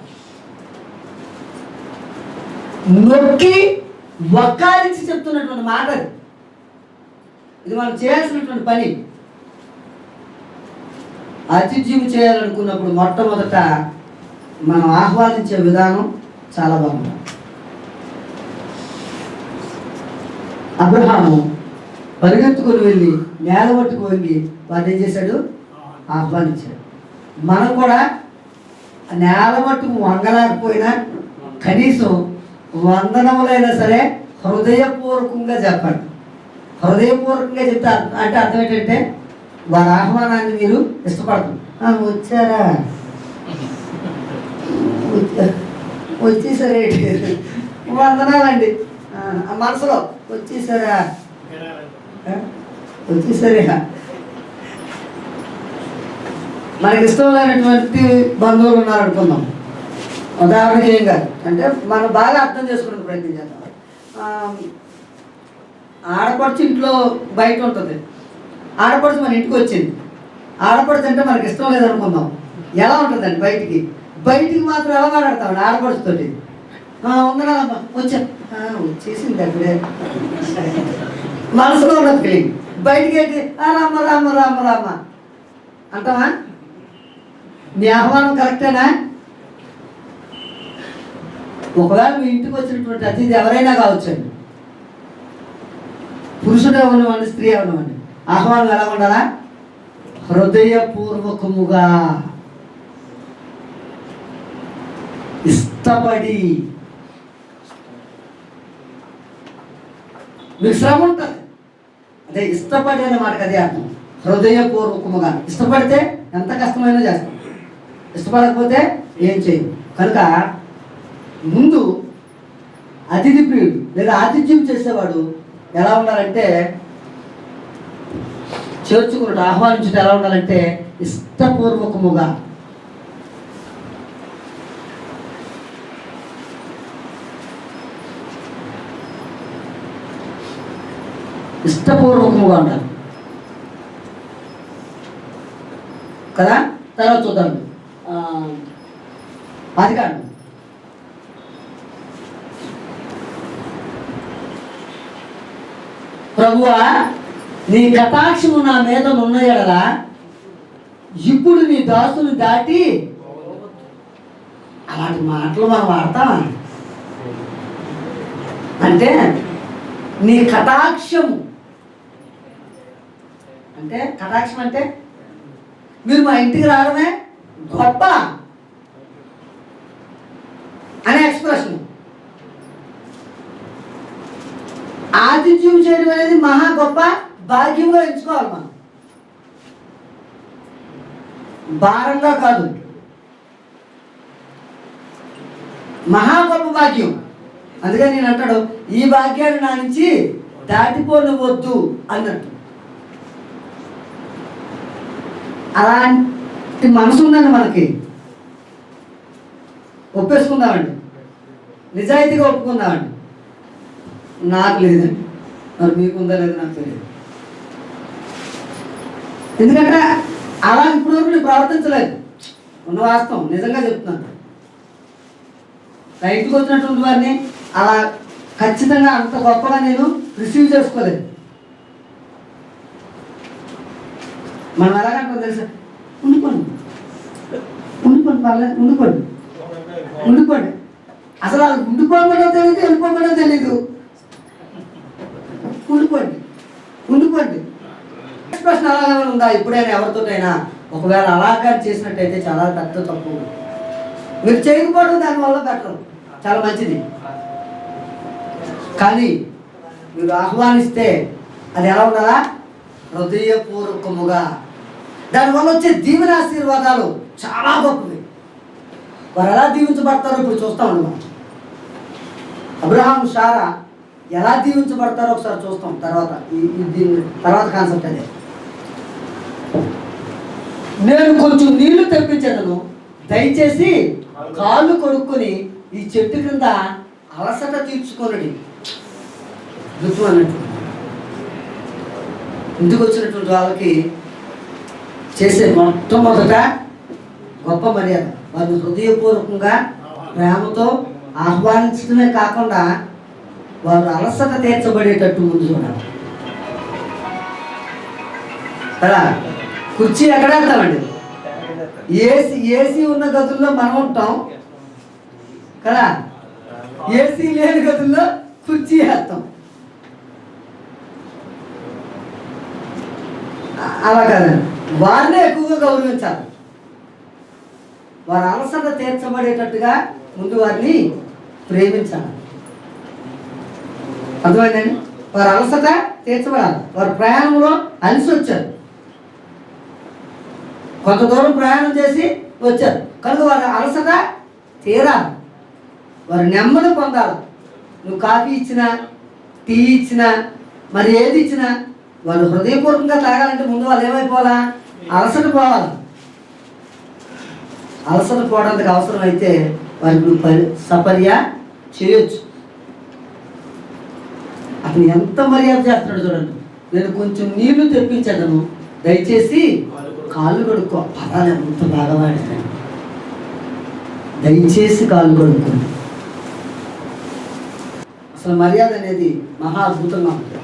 నొక్కి వక్కారించి చెప్తున్నటువంటి మాట ఇది మనం చేయాల్సినటువంటి పని. ఆతిథ్యం చేయాలనుకున్నప్పుడు మొట్టమొదట మనం ఆహ్వానించే విధానం చాలా బాగుంది. అబ్రహాము పరిగెత్తుకొని వెళ్ళి నేల పట్టుకు వంగి వాడు ఏం చేశాడు? ఆహ్వానించాడు. మనం కూడా నేల మట్టుకు వంగలేకపోయినా కనీసం వందనములైనా సరే హృదయపూర్వకంగా చెప్పండి. హృదయపూర్వకంగా చెప్తే అంటే అర్థం ఏంటంటే వారి ఆహ్వానాన్ని మీరు ఇష్టపడతారు. వచ్చారా, వచ్చేసరే, వందనాలండి మనసులో వచ్చేసరా, వచ్చేసరే. మనకి ఇష్టం లేనటువంటి బంధువులు ఉన్నారనుకుందాం. ఉదాహరణకి ఏం కాదు అంటే మనం బాగా అర్థం చేసుకునే ప్రయత్నం చేద్దాం. ఆడపడుచు ఇంట్లో బయట ఉంటుంది, ఆడపడుచు మన ఇంటికి వచ్చింది. ఆడపడుచు అంటే మనకి ఇష్టం లేదనుకుందాం. ఎలా ఉంటుందండి బయటికి మాత్రం ఎలా మాట్లాడతామండి ఆడపడుచుతోటి? ఉందనమ్మా వచ్చేసింది అప్పుడే మనసులో ఉన్న ఫీలింగ్. బయటికి ఏంటి రామ్మ రామ్మ రామ్మ రామ్మ అంటావా? మీ ఆహ్వానం కరెక్టేనా? ఒకవేళ మీ ఇంటికి వచ్చినటువంటి అతిథి ఎవరైనా కావచ్చండి, పురుషుడు అవనివ్వండి, స్త్రీ అవనివ్వండి, ఆహ్వానం ఎలా ఉండాలా? హృదయపూర్వకముగా ఇష్టపడి. మీకు శ్రమ ఉంటుంది, అదే ఇష్టపడి అనే మాటకు అదే అర్థం. హృదయపూర్వకముగా ఇష్టపడితే ఎంత కష్టమైనా చేస్తాం, ఇష్టపడకపోతే ఏం చేయదు. కనుక ముందు అతిథి ప్రియుడు లేదా ఆతిథ్యం చేసేవాడు ఎలా ఉండాలంటే, చేర్చుకున్నట్టు ఆహ్వానించుట ఎలా ఉండాలంటే ఇష్టపూర్వకముగా. ఇష్టపూర్వకముగా ఉండాలి కదా. తర్వాత చూద్దాం ఆదికాండం. ప్రభువా, నీ కటాక్షము నా మీద ఉన్న ఎడల ఇప్పుడు నీ దాసుని దాటి. అలాంటి మాటలు మనం వాడతామా? అంటే నీ కటాక్షము అంటే, కటాక్షం అంటే మీరు మా ఇంటికి రావడమే గొప్ప అనే ఎక్స్ప్రెషన్. ఆతిథ్యం చేయడం అనేది మహా గొప్ప భాగ్యంగా ఎంచుకోవాలి మనం, భారంగా కాదు. మహా గొప్ప భాగ్యం. అందుకని నేను అంటాడు, ఈ భాగ్యాన్ని నా నుంచి దాటిపోనివద్దు అన్నట్టు. అలాంటి మనసు ఉందండి మనకి. ఒప్పేసుకుందామండి, నిజాయితీగా ఒప్పుకుందామండి. నాకు లేదండి, మరి మీకుందా లేదు నాకు తెలియదు. ఎందుకంటే అలా ఇప్పుడు వరకు నేను ప్రవర్తించలేదు. ఉన్న వాస్తవం నిజంగా చెప్తున్నాను. నా ఇంటికి వచ్చినటువంటి వారిని అలా ఖచ్చితంగా అంత గొప్పగా నేను రిసీవ్ చేసుకోలేదు. మనం ఎలాగంటాం తెలుసా? ఉండిపోండి ఉండిపోండి పర్లేదు, ఉండిపోండి ఉండిపోండి. అసలు అది ఉండిపోమనో తెలియదు, వెళ్ళిపోమనో తెలీదు. ఉండిపోండి ఉండిపోండి. ఎక్స్ప్రెషన్ అలాగే ఉందా ఇప్పుడైనా ఎవరితోనైనా? ఒకవేళ అలాగా చేసినట్టయితే చాలా పెద్ద తప్పు. మీరు చేయకపోవడం దానివల్ల బెటర్, చాలా మంచిది. కానీ మీరు ఆహ్వానిస్తే అది ఎలా ఉండాలా? హృదయపూర్వకముగా. దానివల్ల వచ్చే దీవెన ఆశీర్వాదాలు చాలా గొప్పవి. వారు ఎలా దీవించబడతారో ఇప్పుడు చూస్తా ఉన్నాం. అబ్రహాం, శారా ఎలా దీవించబడతారో ఒకసారి చూస్తాం. తర్వాత కాన్సెప్ట్ అదే. నేను కొంచెం నీళ్లు తెప్పించేదను, దయచేసి కాళ్ళు కొడుక్కొని ఈ చెట్టు కింద అలసట తీర్చుకొనుడి. ఋతువు అన్నట్టు ఇంటికి వచ్చినటువంటి వాళ్ళకి చేసే మొట్టమొదట గొప్ప మర్యాద, వారిని హృదయపూర్వకంగా ప్రేమతో ఆహ్వానించడమే కాకుండా వారు అలసట తీర్చబడేటట్టు ముందు చూడాలి కదా. కుర్చీ ఎక్కడ వెళ్తామండి? ఏసీ ఉన్న గదుల్లో మనం ఉంటాం కదా, ఏసీ లేని గదుల్లో కుర్చీ వేస్తాం. అలా కాదండి, వారినే ఎక్కువగా గౌరవించాలి. వారి అలసట తీర్చబడేటట్టుగా ముందు వారిని ప్రేమించాలి. అర్థమైందండి? వారి అలసట తీర్చబడాలి. వారి ప్రయాణంలో అలసి వచ్చారు, కొంత దూరం ప్రయాణం చేసి వచ్చారు కనుక వారి అలసట తీరాలి, వారు నెమ్మది పొందాలి. నువ్వు కాఫీ ఇచ్చినా, టీ ఇచ్చినా, మరి ఏది ఇచ్చినా వాళ్ళు హృదయపూర్వకంగా తాగాలంటే ముందు వాళ్ళు ఏమైపోవాలా? అలసట పోవాలి. అలసట పోవడానికి అవసరం అయితే వారికి నువ్వు సపర్య చేయొచ్చు. అతను ఎంత మర్యాద చేస్తున్నాడు చూడండి. నేను కొంచెం నీళ్లు తెప్పించాను, దయచేసి కాళ్ళు కడుక్కో. పదాలు ఎంత బాగా వాడతాను, దయచేసి కాళ్ళు కడుక్కోండి. అసలు మర్యాద అనేది మహా అద్భుతంగా ఉంటుంది.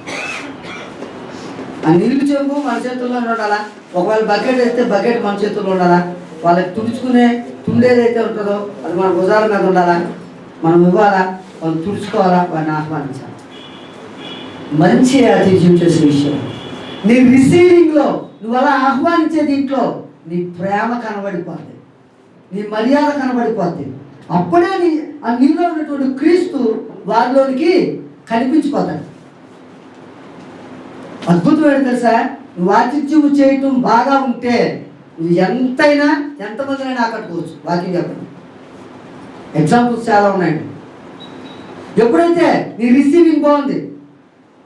ఆ నీళ్లు చెంబు మన చేతుల్లోనే ఉండాలా, ఒకవేళ బకెట్ వేస్తే బకెట్ మన చేతుల్లో ఉండాలా, వాళ్ళకి తుడుచుకునే తుండేదైతే ఉంటుందో అది మన భుజాల మీద ఉండాలా, మనం ఇవ్వాలా, వాళ్ళు తుడుచుకోవాలా, వాడిని ఆహ్వానించాలి. మంచి ఆతిథ్యం చేసే విషయం. నీ రిసీవింగ్లో నువ్వు అలా ఆహ్వానించే దీంట్లో నీ ప్రేమ కనబడిపోద్ది, నీ మర్యాద కనబడిపోద్ది. అప్పుడే నీలో ఉన్నటువంటి క్రీస్తు వారిలోనికి కనిపించిపోతాడు. అద్భుతమైన తెలుసా, నువ్వు ఆతిథ్యం చేయటం బాగా ఉంటే నువ్వు ఎంతమందినైనా ఆకట్టుకోవచ్చు. వాక్యం చెప్పండి, ఎగ్జాంపుల్స్ చాలా ఉన్నాయండి. ఎప్పుడైతే నీ రిసీవింగ్ బాగుంది,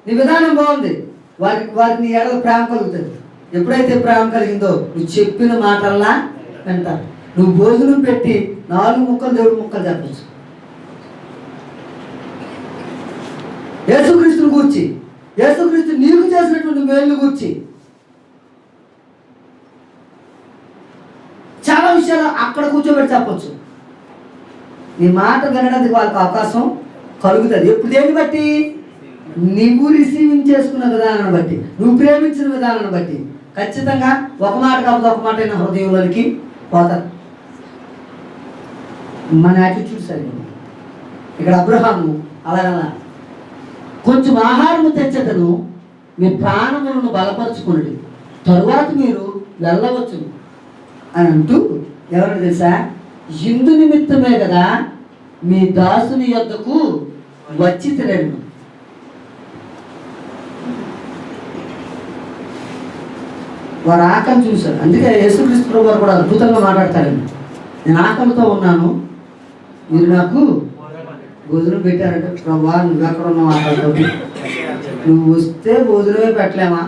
నీ విధానం బాగుంది, వారికి నీ ఎడల ప్రేమ కలుగుతుంది. ఎప్పుడైతే ప్రేమ కలిగిందో నువ్వు చెప్పిన మాటల్లా వింటారు. నువ్వు భోజనం పెట్టి 4 ముక్కలు దేవుడు ముక్కలు చెప్పచ్చు. యేసుక్రీస్తుని గూర్చి, యేసుక్రీస్తు నీకు చేసినటువంటి మేలు గూర్చి చాలా విషయాలు అక్కడ కూర్చోబెట్టి చెప్పచ్చు. నీ మాట వినడానికి వాళ్ళకి అవకాశం కలుగుతుంది. ఎప్పుడు దేన్ని బట్టి? నువ్వు రిసీవింగ్ చేసుకున్న విధానాన్ని బట్టి, నువ్వు ప్రేమించిన విధానాన్ని బట్టి ఖచ్చితంగా ఒక మాట కాకపోతే ఒక మాట అయినా హృదయంలోనికి పోతారు. మన యాటిట్యూడ్ సరిగ్గా. ఇక్కడ అబ్రహాము అలాగలా కొంచెం ఆహారము తెచ్చతను మీ ప్రాణములను బలపరుచుకుని తరువాత మీరు వెళ్ళవచ్చు అని అంటూ, ఎవరు తెలుసా, ఇందు నిమిత్తమే కదా మీ దాసుని యొద్దకు వచ్చి తినడు. వారు ఆకలి చూశారు. అందుకే యేసుక్రీస్తు ప్రభు వారు కూడా అద్భుతంగా మాట్లాడతారండి. నేను ఆకలితో ఉన్నాను, మీరు నాకు భోజనం పెట్టారంటే, ప్రభా నువ్వు ఎక్కడ ఉన్నావు ఆకలితో, నువ్వు వస్తే భోజనమే పెట్టలేమా?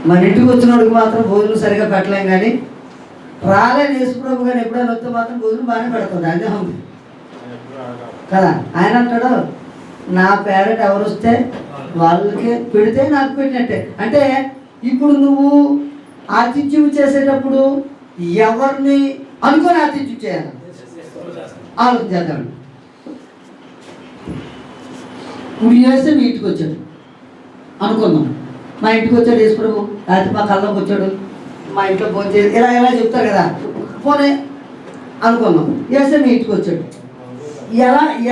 మన ఇంటికి వచ్చినోడికి మాత్రం భోజనం సరిగా పెట్టలేం, కానీ రాలేని యేసు ప్రభు కానీ ఎప్పుడైనా వస్తే మాత్రం భోజనం బాగానే పెడుతుంది. అదే ఉంది కదా. ఆయన అంటాడు, నా పేరెంట్ ఎవరు వస్తే వాళ్ళకి పెడితే నాకు పెట్టినట్టే. అంటే ఇప్పుడు నువ్వు ఆతిథ్యం చేసేటప్పుడు ఎవరిని అనుకొని ఆతిథ్యం చేయాలి ఆలోచించేద్దాం. ఇప్పుడు చేస్తే మీ ఇంటికి వచ్చాడు అనుకుందాం. మా ఇంటికి వచ్చాడు యేసు ప్రభు, లేకపోతే మా కళ్ళకి వచ్చాడు, మా ఇంట్లో భోజనం చేసి ఇలా చెప్తారు కదా, పోనీ అనుకుందాం. చేస్తే మీ ఇంటికి వచ్చాడు,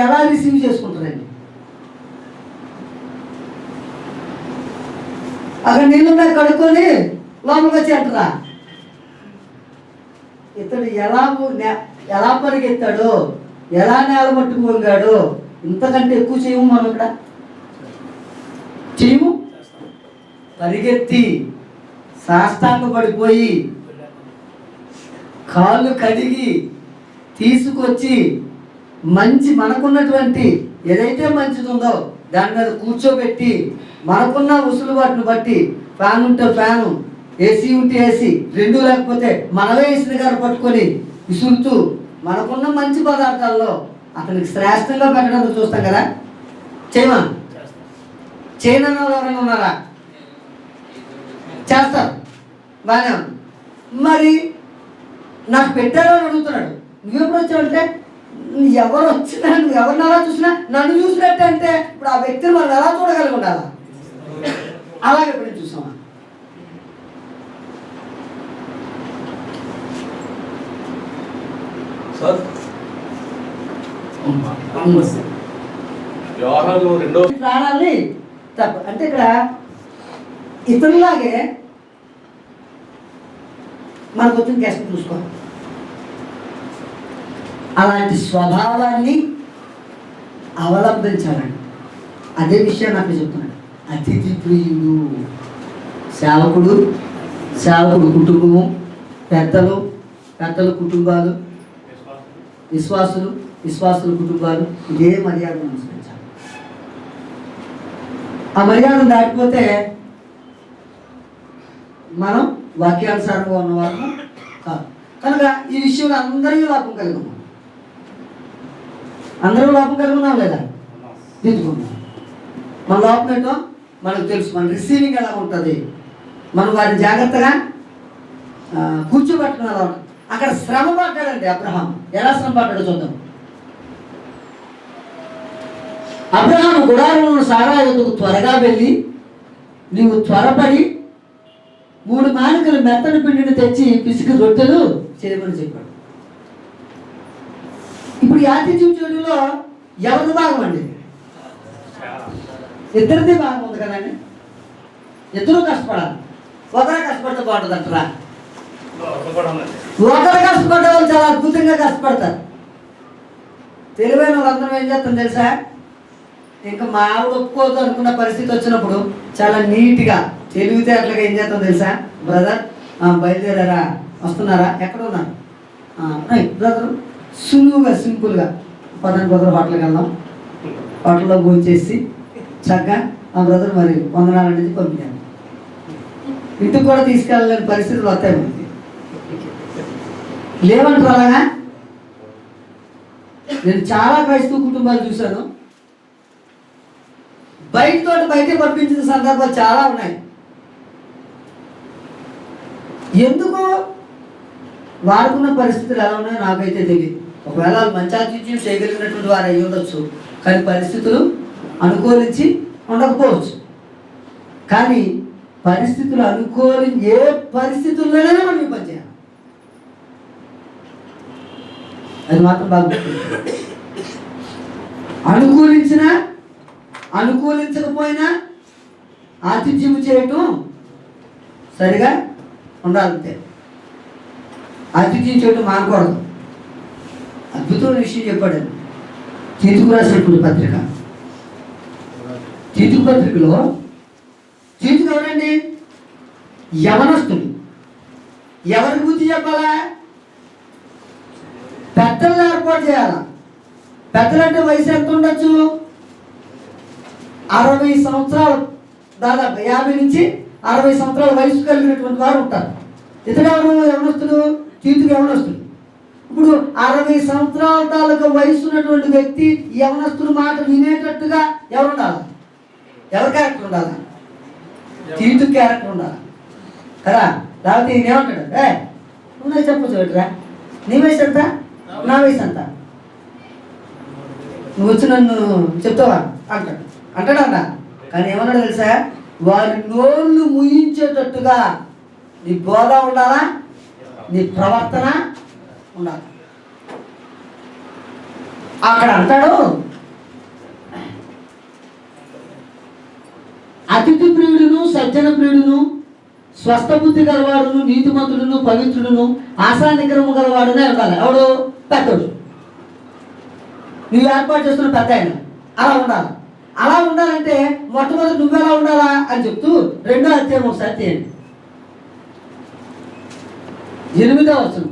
ఎలా రిసీవ్ చేసుకుంటారండి? అక్కడ నీళ్ళు మీద కడుక్కొని లోపలికి వచ్చి అంటారా? ఇతడు ఎలా పరిగెత్తాడో, ఎలా నేల మట్టుకు వంగాడో, ఇంతకంటే ఎక్కువ చేయము మనం ఇక్కడ. చేయము. పరిగెత్తి సాష్టాంగ పడిపోయి కాళ్ళు కడిగి తీసుకొచ్చి మనకున్నటువంటి ఏదైతే మంచిది ఉందో దాని మీద కూర్చోబెట్టి, మనకున్న ఉసులుబాటును బట్టి ఫ్యాన్ ఉంటే ఫ్యాను, ఏసీ ఉంటే ఏసీ, రెండు లేకపోతే మనమే ఇసురు గారు పట్టుకొని విసురుతూ మనకున్న మంచి పదార్థాల్లో అతనికి శ్రేష్టంగా పెట్టడానికి చూస్తాం కదా. చేయమా? చేయని వాళ్ళు ఎవరైనా ఉన్నారా? చేస్తారు, బాగానే ఉంది. మరి నాకు పెట్టారో అని అడుగుతున్నాడు. నువ్వెప్పుడు వచ్చావంటే ఎవరు వచ్చినా, నువ్వు ఎవరిని అలా చూసినా నన్ను చూసినట్టు అంటే ఇప్పుడు ఆ వ్యక్తిని మనం ఎలా చూడగలిగి ఉండాలా? అలాగే ఎప్పుడు చూసామా? ప్రాణాలని తప్ప అంటే ఇక్కడ ఇతరులాగే మనకు వచ్చిన కష్టం చూసుకోవాలి. అలాంటి స్వభావాన్ని అవలంబించాలండి. అదే విషయం నాకు చెప్తున్నాడు. అతిథి ప్రియుడు, సేవకుడు, సేవకుడు కుటుంబము, పెద్దలు, పెద్దల కుటుంబాలు, విశ్వాసులు, విశ్వాసుల కుటుంబాలు ఇదే మర్యాదను అనుసరించాలి. ఆ మర్యాదను దాటిపోతే మనం వాక్యానుసారంగా ఉన్నవారు కాదు. కనుక ఈ విషయంలో అందరికీ లాభం కలిగి ఉన్నాం. అందరూ లాభం కలిగి ఉన్నాం లేదా? దిద్దుకున్నాం. మన లోపం ఏంటో మనకు తెలుసు. మన రిసీవింగ్ ఎలా ఉంటుంది, మనం వారిని జాగ్రత్తగా కూర్చోబెట్టుకుని ఎలా ఉంటుంది. అక్కడ శ్రమ పడ్డాడండి అబ్రహాం. ఎలా శ్రమ పడ్డాడో చూద్దాం. అబ్రహాం గుడారంలో సారా ఎదుగు త్వరగా వెళ్ళి నీవు త్వరపడి 3 మానికలు మెత్తని పిండిని తెచ్చి పిసికి రొట్టెలు చేయమని చెప్పాడు. ఇప్పుడు యాతిథ్యం చెడులో ఎవరి భాగం అండి? ఇద్దరిది భాగం ఉంది కదండి. ఇద్దరు కష్టపడాలి. ఒకరే కష్టపడితే బాగుంటుంది అంటారా? ఒకరు కష్టపడ్డ వాళ్ళు చాలా అద్భుతంగా కష్టపడతారు. తెలివైన వాళ్ళందరం ఏం చేస్తాం తెలుసా? ఇంకా మా ఆవిడ ఒప్పుకోదు అనుకున్న పరిస్థితి వచ్చినప్పుడు చాలా నీట్గా తెలివితేటలుగా ఏం చేస్తాం తెలుసా? బ్రదర్ బయలుదేరారా, వస్తున్నారా, ఎక్కడ ఉన్నారు, బ్రదర్ సులువుగా సింపుల్గా పదండి బ్రదర్ హోటల్కి వెళ్దాం, హోటల్లో భోంచేసి చక్కగా ఆ బ్రదర్ మరి వందనాలు అనేది పంపించాను. ఇంటికి కూడా తీసుకెళ్ళలేని పరిస్థితులు వస్తాయి. లేవంటారు అలాగా? నేను చాలా క్రైస్తవ కుటుంబాలు చూశాను. బయటే పంపించిన సందర్భాలు చాలా ఉన్నాయి. ఎందుకు వాడుకున్న పరిస్థితులు ఎలా ఉన్నాయో నాకైతే తెలియదు. ఒకవేళ మంచి ఆతిథ్యం చేయగలిగినటువంటి వారు అయి ఉండొచ్చు, కానీ పరిస్థితులు అనుకూలించి ఉండకపోవచ్చు. కానీ పరిస్థితులు ఏ పరిస్థితుల్లోనైనా మనం పనిచేయాలి. అది మాత్రం బాగా అనుకూలించినా అనుకూలించకపోయినా ఆతిథ్యం చేయటం సరిగా ఉండాలంతే. ఆతిథ్యం చేయటం మానకూడదు. అద్భుతమైన విషయం చెప్పాడు. తీతుకు రాసినటువంటి పత్రిక, తీతుకు పత్రికలో తీతుకు ఎవరండి? యవనస్తుడు. ఎవరి బుద్ధి చెప్పాలా? పెద్దలను ఏర్పాటు చేయాలా. పెద్దలంటే వయసు ఎంత ఉండొచ్చు? 60 సంవత్సరాలు, దాదాపు 50 నుంచి 60 సంవత్సరాల వయసు కలిగినటువంటి వారు ఉంటారు. ఇతడెవరు? యవనస్తుడు. తీతుకు యవనస్తుడు. ఇప్పుడు 60 సంవత్సరాల తాలూకా వయసు ఉన్నటువంటి వ్యక్తి యవనస్తుడు మాట వినేటట్టుగా ఎవరు ఉండాలి? ఎవరి క్యారెక్టర్ ఉండాలి? తీతు క్యారెక్టర్ ఉండాలి కదా. లేకపోతే ఈయన ఏమంటాడు? నువ్వు చెప్పచ్చు పెట్టరా, నీ వయసు ఎంత, నా వయసు ఎంత, నువ్వు వచ్చి నన్ను చెప్తావా అంటాడా? కానీ ఏమన్నాడు తెలుసా? వారి నోళ్ళు ముయించేటట్టుగా నీ బోధ ఉండాలా, నీ ప్రవర్తన ఉండాలి. అక్కడ అంటాడు, అతిథి ప్రియుడును, సజ్జన ప్రియుడును, స్వస్థ బుద్ధి గలవాడును, నీతిమంతుడును, పవిత్రుడును, ఆశా నిగ్రహము గలవాడునే ఉండాలి. ఎవడు? పెద్దోడు. నువ్వు ఏర్పాటు చేస్తున్న పెద్ద ఆయన అలా ఉండాలి. అలా ఉండాలంటే మొట్టమొదటి నువ్వెలా ఉండాలా అని చెప్తూ 2వ అధ్యాయం ఒకసారి తీయండి. 8వ వచనం.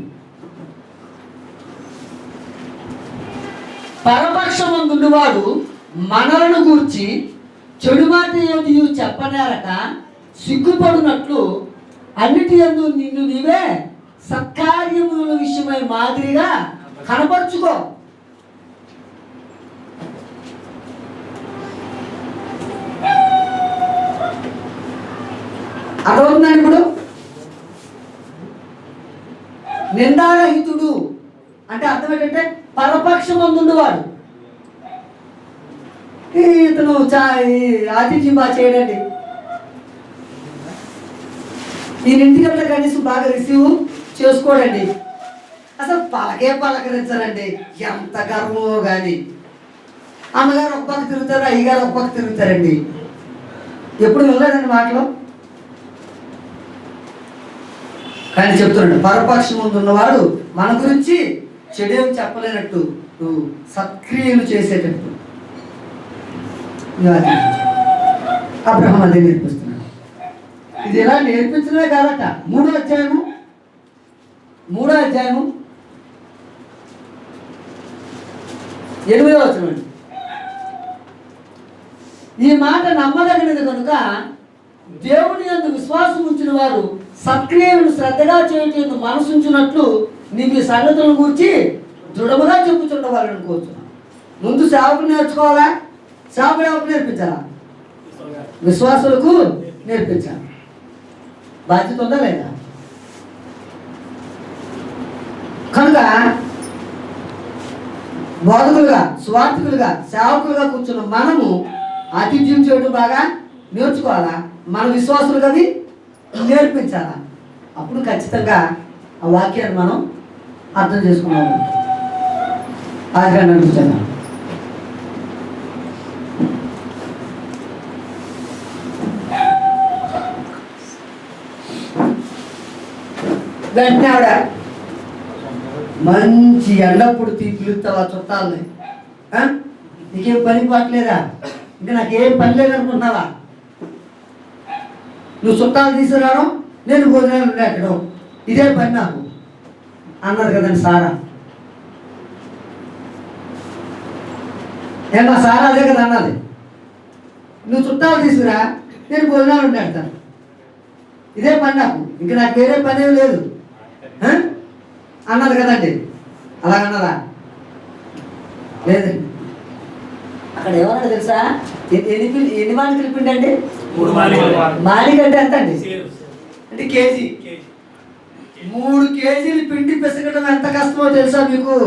పరపక్షమందువాడు మనలను గూర్చి చెడు మాట ఏది చెప్పనేరక సిగ్గుపడినట్లు అన్నిటి యందు నిన్ను నీవే సత్కార్యముల విషయమై మాదిరిగా కనపరుచుకో. అర్థమవుతుందండి? ఇప్పుడు నిందారహితుడు అంటే అర్థం ఏంటంటే పరపక్షమందుండువాడు. ఇతను ఆతిథ్యం బాగా చేయడండి, ఈయన ఇంటికి వెళ్తే కనీసం బాగా రిసీవ్ చేసుకోడండి, అసలు పలకరించారండి. ఎంత గర్వమో కానీ అమ్మగారు ఒక పక్క తిరుగుతారు, అయ్యగారు ఒక పక్క తిరుగుతారండి. ఎప్పుడు వెళ్ళలేదండి మాటలో. కానీ చెప్తున్నాడు, పరపక్షం ముందు ఉన్నవాడు మన గురించి చెడేం చెప్పలేనట్టు నువ్వు సత్క్రియలు చేసేటట్టు అబ్రహాం అదే నేర్పిస్తున్నాడు. ఇది ఎలా నేర్పించడమే కాదట. 3వ అధ్యాయము 8వ వచనం. ఈ మాట నమ్మదగినది కనుక దేవుని యందు విశ్వాసం ఉంచిన వారు సత్క్రియలను శ్రద్ధగా చేయటం మనసుంచినట్లు నీకు ఈ సంగతులను గురించి దృఢముగా చెప్పుచుండవాలని కోరుతున్నాను. ముందు సేవకులు నేర్చుకోవాలా? సేవకుడు ఎవరికి నేర్పించాలా? విశ్వాసులకు నేర్పించాలి. బాధ్యత ఉందా లేదా? కనుక బోధకులుగా, స్వార్థకులుగా, సేవకులుగా కూర్చున్న మనము ఆతిథ్యం చేయడం బాగా నేర్చుకోవాలా, మన విశ్వాసులుగా అవి నేర్పించాలా. అప్పుడు ఖచ్చితంగా ఆ వాక్యాన్ని మనం అర్థం చేసుకున్నాము. ఆదిగా నడిపించాను. వెంటనే ఆవిడ మంచి ఎండప్పుడు పిలుస్తావా చుట్టాలని, నీకేం పని పట్టలేదా, ఇంకా నాకేం పని లేదనుకుంటున్నావా, నువ్వు చుట్టాలు తీసుకురావడం, నేను భోజనాలు పెట్టడం, ఇదే పని నాకు అన్నారు కదండి సారా. ఏమన్నా సారా అదే కదా అన్నది. నువ్వు చుట్టాలు తీసుకురా, నేను భోజనాలు పెడతాను, ఇదే పని నాకు, ఇంకా నాకు వేరే పని ఏం లేదు అన్నది కదండి. అలాగన్నదా? లేదండి. అక్కడ ఏమన్నాడు తెలుసా? ఎన్ని మాలికలు పిండి అండి? 3 మాలికలు. మాలిక అంటే ఎంత అండి? అంటే కేజీ. 3 కేజీలు పిండి పిసకడం ఎంత కష్టమో తెలుసా మీకు?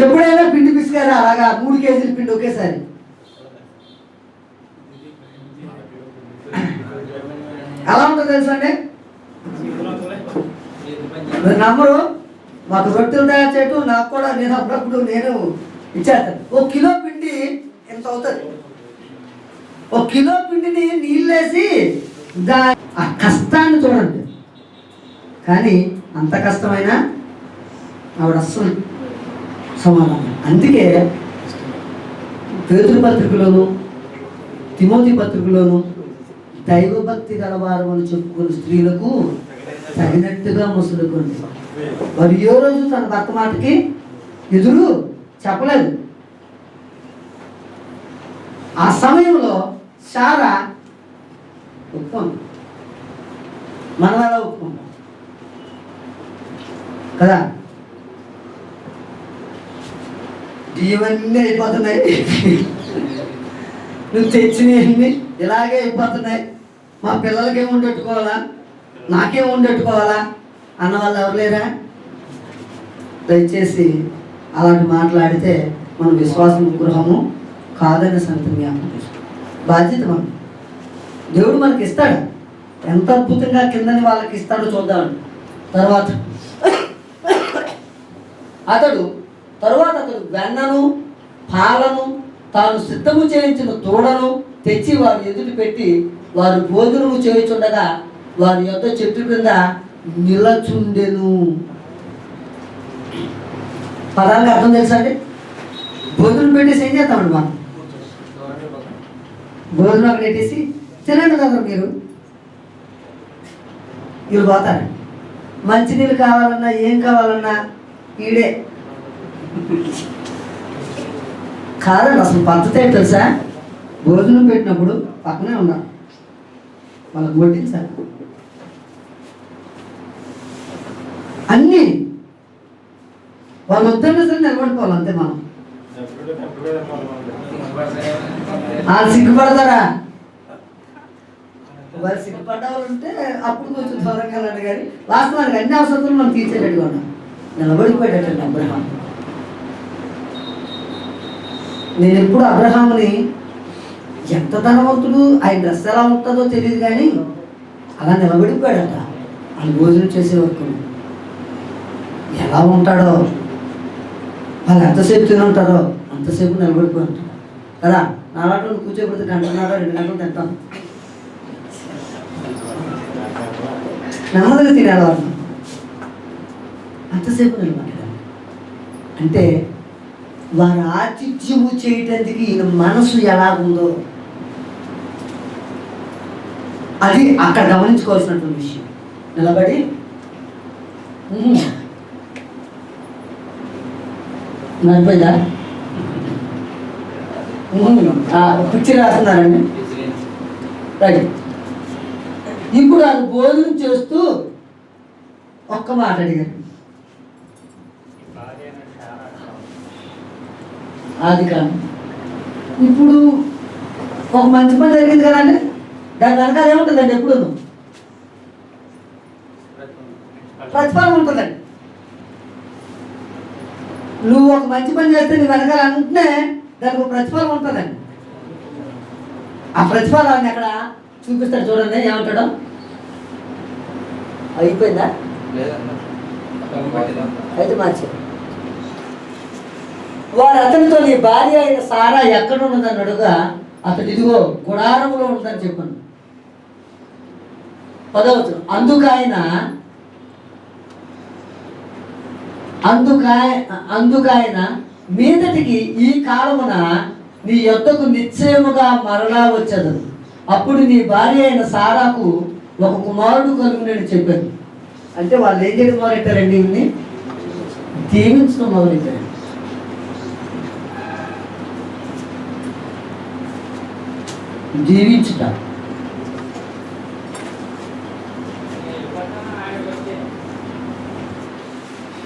ఎప్పుడైనా పిండి పిసికారా అలాగా 3 కేజీలు పిండి ఒకేసారి? ఎలా ఉంటుంది తెలుసా అండి? నమ్మరు. మాకు రొట్టెలు తయారు చేయటం నాకు కూడా, నేను అప్పుడప్పుడు నేను ఇచ్చేస్తాను. 1 కిలో పిండి ఎంత అవుతుంది? 1 కిలో పిండిని నీళ్ళేసి ఆ కష్టాన్ని చూడండి. కానీ అంత కష్టమైనా ఆవిడ అస్సలు సమాధానం. అందుకే పేతురు పత్రికలోను తిమోతి పత్రికలోను దైవభక్తి గలవారు అని చెప్పుకున్న స్త్రీలకు తగినట్టుగా ముసులుకోండి. వారు ఏ రోజు తన భర్త మాటకి ఎదురు చెప్పలేదు. ఆ సమయంలో శారా ఒప్పుకుంది, మనం ఎలా ఒప్పుకుంటాం కదా? ఇవన్నీ అయిపోతున్నాయి, నువ్వు తెచ్చినవన్నీ ఇలాగే అయిపోతున్నాయి, మా పిల్లలకి ఏమి వండెట్టుకోవాలా, నాకేం వండెట్టుకోవాలా అన్న వాళ్ళు ఎవరు లేరా? దయచేసి అలాంటి మాట్లాడితే మన విశ్వాసం గృహము కాదనే సంగతిని జ్ఞాపకం చేసుకో. బాధ్యత మనం, దేవుడు మనకి ఇస్తాడు. ఎంత అద్భుతంగా కిందని వాళ్ళకి ఇస్తాడో చూద్దామండి. తర్వాత అతడు వెన్నను పాలను తాను సిద్ధము చేయించిన తోడను తెచ్చి వారి ఎదుటి పెట్టి వారు భోజనము చేయుచుండగా వారి యొక్క చెట్టు కింద నిలచుండెను. పదానికి అర్థం తెలుసా అండి? భోజనం పెట్టేసి ఏం చేస్తామండి? మనం భోజనం అక్కడ పెట్టేసి తినండి కదా మీరు పోతారు. మంచినీళ్ళు కావాలన్నా ఏం కావాలన్నా ఈడే కాదండి. అసలు పద్ధతి ఏంటి తెలుసా? భోజనం పెట్టినప్పుడు పక్కనే ఉన్నారు, వాళ్ళకి వడ్డించాలి. అన్నీ వాళ్ళు వద్దన్న సరే నిలబడిపోవాలి అంతే. మనం వాళ్ళు సిగ్గుపడతారా? వాళ్ళు సిగ్గుపడ్డ వాళ్ళు ఉంటే అప్పుడు కొంచెం దూరంగా వెళ్ళండి, కానీ వాస్తవానికి అన్ని అవసరాలు మనం తీర్చేటట్టుగా ఉన్నాం. నిలబడిపోయేటండి అబ్రహాం. నేను ఎప్పుడు అబ్రహాముని ఎంత ధనవంతుడు, ఆయన డ్రెస్ ఎలా ఉంటుందో తెలియదు, కానీ అలా నిలబడిపోయాడట. ఆయన భోజనం చేసే వరకు ఎలా ఉంటాడో, వాళ్ళు ఎంతసేపు తిని ఉంటారో అంతసేపు నిలబడిపోయి ఉంటాడు కదా. నాలాంటి కూర్చోబెడితే గంటన్నర 2 గంటలు తింటాం, నెమ్మదిగా తినేవాళ్ళు అంతసేపు నిలబడ్డాడు. అంటే వారి ఆతిథ్యము చేయటానికి ఈయన మనసు ఎలా ఉందో అది అక్కడ గమనించుకోవాల్సినటువంటి విషయం. నిలబడి నడిపోయిందా పిచ్చి రాస్తున్నారండి. రైట్. ఇప్పుడు అది భోజనం చేస్తూ ఒక్క మాట అడిగారు. అది కాదు, ఇప్పుడు ఒక మంచి పని జరిగింది కదండి, దాని వెనకాల ఏముంటుందండి? ఎప్పుడు ప్రతిఫలం ఉంటుందండి. నువ్వు ఒక మంచి పని చేస్తే నీ వెనకాల అంటేనే దానికి ఒక ప్రతిఫలం ఉంటుందండి. ఆ ప్రతిఫలాన్ని అక్కడ చూపిస్తాడు చూడండి. ఏమంటాడు? అయిపోయిందా? అయితే మార్చే. వారు అతనితో నీ భార్య అయిన సారా ఎక్కడ ఉన్నదని అడుగా అతడు ఇదిగో గుడారంలో ఉందని చెప్పాను. 10వ వచనం. అందుకాయన మీదటికి ఈ కాలమున నీ యొద్దకు నిశ్చయముగా మరలా వచ్చదు, అప్పుడు నీ భార్య అయిన సారాకు ఒక కుమారుడు కలుగునని చెప్పాను. అంటే వాళ్ళు ఏం చేయడం మొదలెట్టారండి? ఇవన్నీ దీవించడం మొదలెట్టారు. జీవించుట.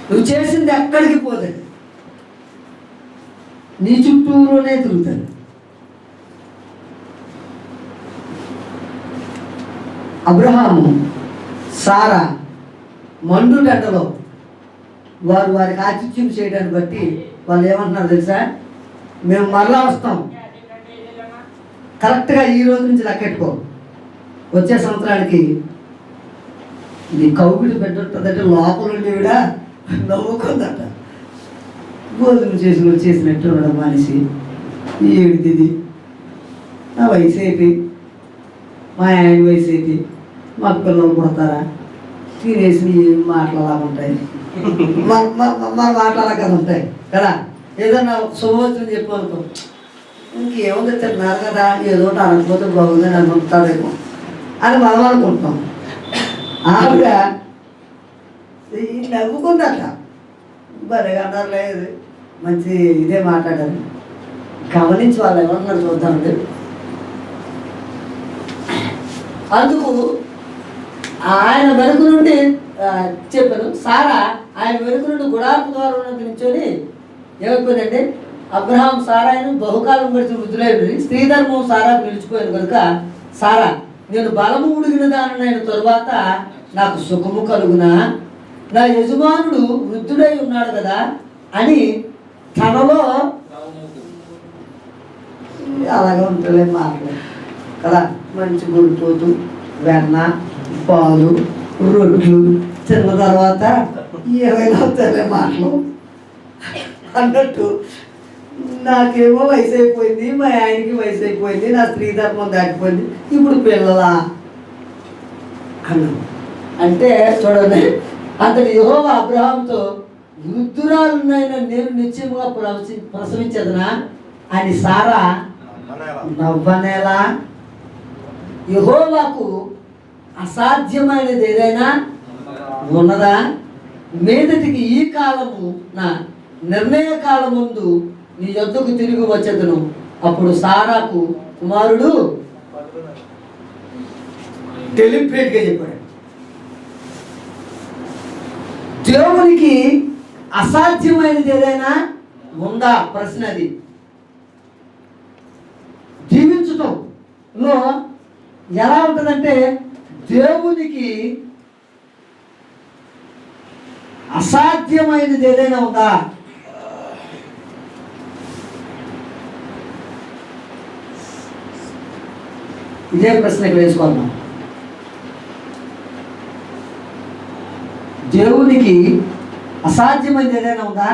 నువ్వు చేసింది ఎక్కడికి పోతుంది, నీ చుట్టూలోనే తిరుగుతుంది. అబ్రహాము సారా మండుటెండలో వారికి ఆతిథ్యం చేయడాన్ని బట్టి వాళ్ళు ఏమంటున్నారు తెలుసా? మేము మరలా వస్తాం, కరెక్ట్గా ఈ రోజు నుంచి లెక్కెట్టుకో, వచ్చే సంవత్సరానికి నీ కౌగిలి పెట్టుంటుందంటే లోపల ఉండేవిడా నవ్వుకుందట. భోజనం చేసినట్టు ఉండడం మనిషి ఏడిది. నా వయసు ఏంటి, మా ఆయన వయసు ఏంటి, మా పిల్లలు పుడతారా, తినేసి మాటలు అలా ఉంటాయి, మన మాటలు అలా కదా ఉంటాయి కదా. ఏదన్నా శుభవచనం చెప్పనుకో, ఇంకేముంది తిన్నారు కదా, ఏదో ఒకటి అనకపోతే బాగుందని అనుకుంటారేమో అని మనం అనుకుంటాం. ఆవిడ నవ్వుకుందట. భలేగా అన్నారు, లేదు మంచి ఇదే మాట్లాడారు. గమనించి వాళ్ళు ఏమన్నారు చూద్దామండి. అందుకు ఆయన వెనుక నుండి చెప్పాను, సారా ఆయన వెనుక నుండి గుడారపు ద్వారా నిల్చొని ఏమైపోయిందంటే, అబ్రహాం సారాను బహుకాలం గడిచి వృద్ధులైనది, స్త్రీ ధర్మం సారాకు నిలిచిపోయింది కనుక సారా నేను బలము ఉడిగిన దానినైన తరువాత నాకు సుఖము కలుగునా, నా యజమానుడు వృద్ధుడై ఉన్నాడు కదా అని తనలో అలాగే ఉంటుంది మాటలు కదా. మంచి గుడిపోతూ వెన్న పాలు రొట్లు తిన్న తర్వాత ఏమైనా అవుతాయి మాటలు అన్నట్టు. నాకేమో వయసు అయిపోయింది, మా ఆయనకి వయసు అయిపోయింది, నా స్త్రీ ధర్మం దాటిపోయింది, ఇప్పుడు పిల్లలా అన్నాం. అంటే చూడండి, అంతటి యెహోవా అబ్రహాంతో వృద్ధురాలునైనా నేను నిశ్చయముగా ప్రసవించదనా అని సారా నవ్వనేలా. యెహోవాకు అసాధ్యమైనది ఏదైనా ఉన్నదా? మీదటికి ఈ కాలము నా నిర్ణయ కాలం ముందు నీ యొద్దకు తిరిగి వచ్చేదను, అప్పుడు సారాకు కుమారుడు డెలిబరేట్గా చెప్పాడు. దేవునికి అసాధ్యమైనది ఏదైనా ఉందా? ప్రశ్న అది. జీవించటంలో ఎలా ఉంటుందంటే దేవునికి అసాధ్యమైనది ఏదైనా ఉందా? ఇదే ప్రశ్న ఇక్కడ వేసుకోవాలి. దేవునికి అసాధ్యమైనది ఏదైనా ఉందా?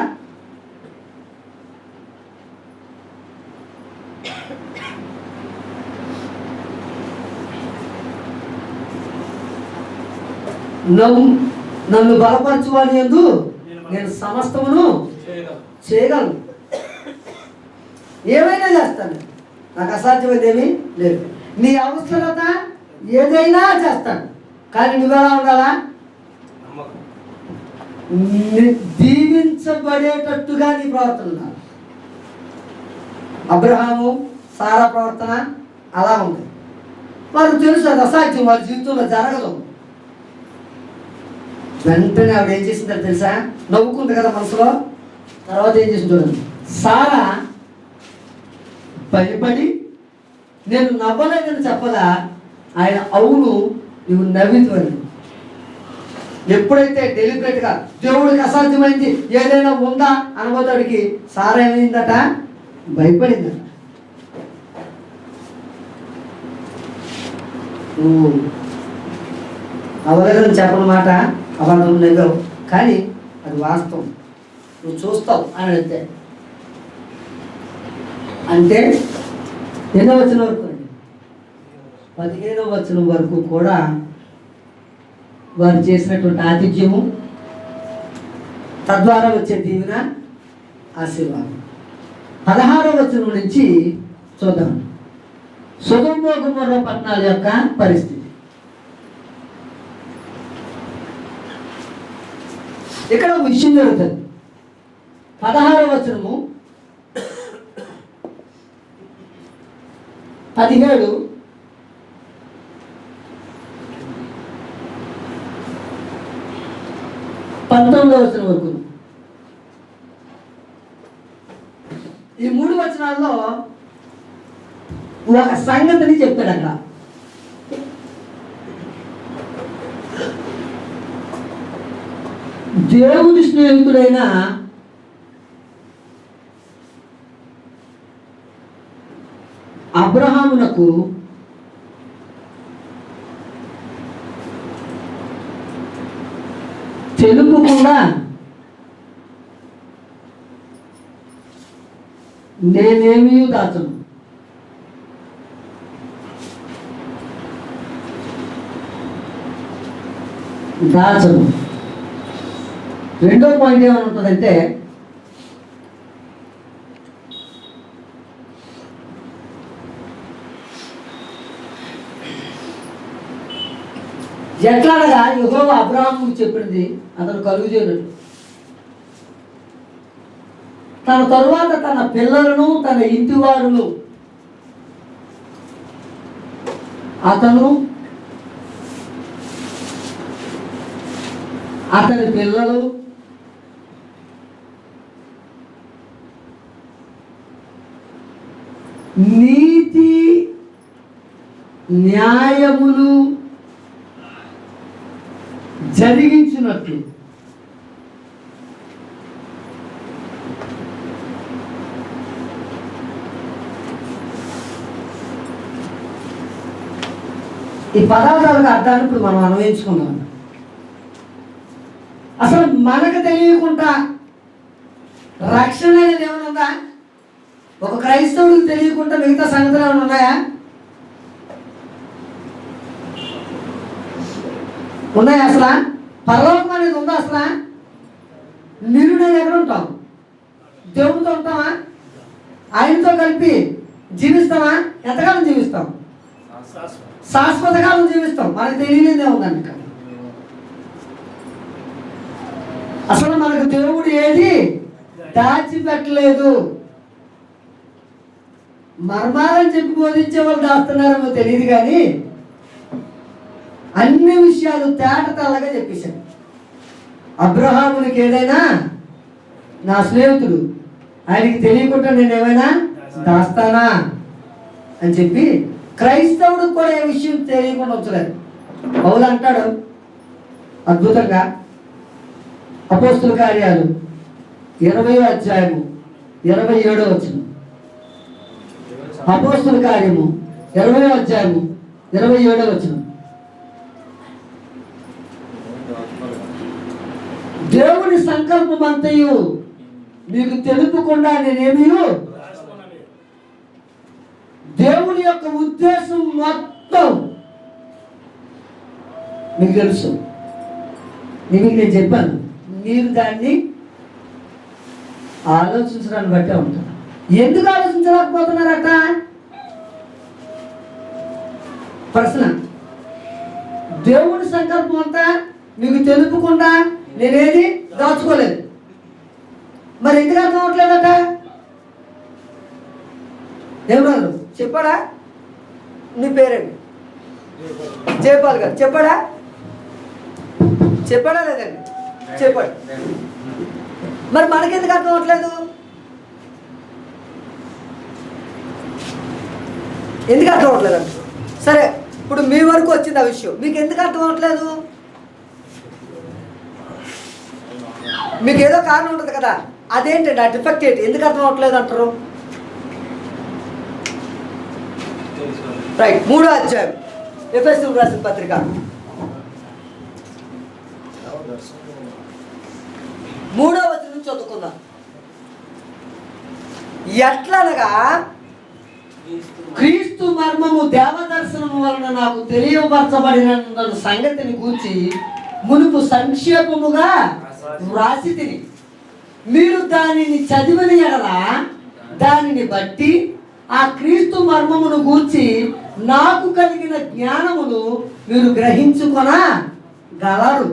నన్ను బలపరచువాని యందు నేను సమస్తమును చేయగలను, ఏమైనా చేస్తాను, నాకు అసాధ్యమైనది ఏమీ లేదు. నీ అవసరత ఏదైనా చేస్తాను, కానీ నువ్వెలా ఉండాలా? దీవించబడేటట్టుగా నీ ప్రవర్తన ఉండాలి. అబ్రహాము సారా ప్రవర్తన అలా ఉంది. వారు తెలుసు అది అసాధ్యం, వారి జీవితంలో జరగదు. వెంటనే ఆవిడ ఏం చేసిందో తెలుసా? నవ్వుకుంది కదా మనసులో. తర్వాత ఏం చేసింది చూడండి. సారా భయపడి నేను నవ్వలేదని చెప్పగా ఆయన అవును నువ్వు నవ్వితోని. ఎప్పుడైతే డెలిబరేట్గా దేవుడికి అసాధ్యమైంది ఏదైనా ఉందా అనుభూతాడికి సారా ఏమైందట? భయపడిందట. నువ్వు అవలేదని చెప్పనమాట అబద్ధం నవ్వావు, కానీ అది వాస్తవం, నువ్వు చూస్తావు అని అడిగితే. అంటే ఎన్నో వచ్చిన వరకు అండి, 15వ వచనం వరకు కూడా వారు చేసినటువంటి ఆతిథ్యము, తద్వారా వచ్చే దీవెన, ఆశీర్వాదం. 16వ వచనం నుంచి చూద్దాం. సొదొమ గొమొర్రా పట్టణాల యొక్క పరిస్థితి. ఇక్కడ ఒక విషయం జరుగుతుంది. 16వ వచనము 17, 19వ వచనం వరకు ఈ 3 వచనాల్లో ఒక సంగతిని చెప్పాడు. అక్కడ దేవుని స్నేహితుడైన అబ్రహామునకు తెలుపకుండా నేనేమీ దాచను. రెండో పాయింట్ ఏమని ఉంటుందంటే ఎట్లాగా యెహోవా అబ్రహాముకు చెప్పింది అతను కలుగు చేయనట్టు, తన తరువాత తన పిల్లలను తన ఇంటి వారులు అతను అతని పిల్లలు నీతి న్యాయములు జరిగించినట్లు ఈ పదార్థాలకు అర్థాన్ని ఇప్పుడు మనం అన్వయించుకున్నాం. అసలు మనకు తెలియకుండా రక్షణ అనేది ఏమైనా ఉందా? ఒక క్రైస్తవుడికి తెలియకుండా మిగతా సంగతులు ఏమైనా ఉన్నాయా? ఉన్నాయా? అసలు పరలోకం అనేది ఉందా? అసలు నిరుడు ఎక్కడ ఉంటాం? దేవుడితో ఉంటామా? ఆయనతో కలిపి జీవిస్తామా? ఎంతకాలం జీవిస్తాం? శాశ్వత కాలం జీవిస్తాం. మనకు తెలియనిదే ఉందండి. అసలు మనకు దేవుడు ఏది దాచిపెట్టలేదు. మర్మాలని చెప్పి బోధించే వాళ్ళు దాస్తున్నారేమో తెలియదు, కానీ అన్ని విషయాలు తేటతెల్లగా చెప్పేశాడు. అబ్రహామునికి ఏదైనా నా స్నేహితుడు, ఆయనకి తెలియకుండా నేను ఏమైనా దాస్తానా అని చెప్పి క్రైస్తవుడికి కూడా ఏ విషయం తెలియకుండా ఉంచలేదు. పౌలు అంటాడు అద్భుతంగా, అపోస్తుల కార్యాలు 20వ అధ్యాయము 27వ వచనం. అపోస్తుల కార్యము 20వ అధ్యాయము 27వ వచనం. దేవుని సంకల్పం అంతయు మీకు తెలుపకుండా నేనేమీ, దేవుని యొక్క ఉద్దేశం మొత్తం మీకు తెలుసు. నేను చెప్పాను, మీరు దాన్ని ఆలోచించడాన్ని బట్టే ఉంటారు. ఎందుకు ఆలోచించలేకపోతున్నారట? ప్రశ్న. దేవుని సంకల్పం అంతా మీకు తెలుపకుండా నేనేది దాచుకోలేదు, మరి ఎందుకు అర్థం అవట్లేదట? ఏమన్నారు చెప్పాడా? నీ పేరేంటి? జయపాల్ గారు చెప్పాడా? చెప్పాడా లేదండి? చెప్పాడు. మరి మనకెందుకు అర్థం అవట్లేదు? ఎందుకు అర్థం అవట్లేదు అంట? సరే, ఇప్పుడు మీ వరకు వచ్చింది ఆ విషయం, మీకు ఎందుకు అర్థం అవట్లేదు? మీకు ఏదో కారణం ఉంటుంది కదా, అదేంటండి ఆ డిఫెక్ట్ ఏంటి? ఎందుకు అర్థం అవట్లేదు అంటారు? రైట్, 3వ అధ్యాయం ఎఫెసీయులకు రాసిన పత్రిక 3వ వచనం చదువుకుందాం. ఎట్లనగా క్రీస్తు మర్మము దేవదర్శనము వలన నాకు తెలియపరచబడిన సంగతిని గూర్చి మునుపు సంక్షేపముగా వ్రాసి తిని, మీరు దానిని చదివిన ఎడల దానిని బట్టి ఆ క్రీస్తు మర్మమును గూర్చి నాకు కలిగిన జ్ఞానమును మీరు గ్రహించుకొనగలరు.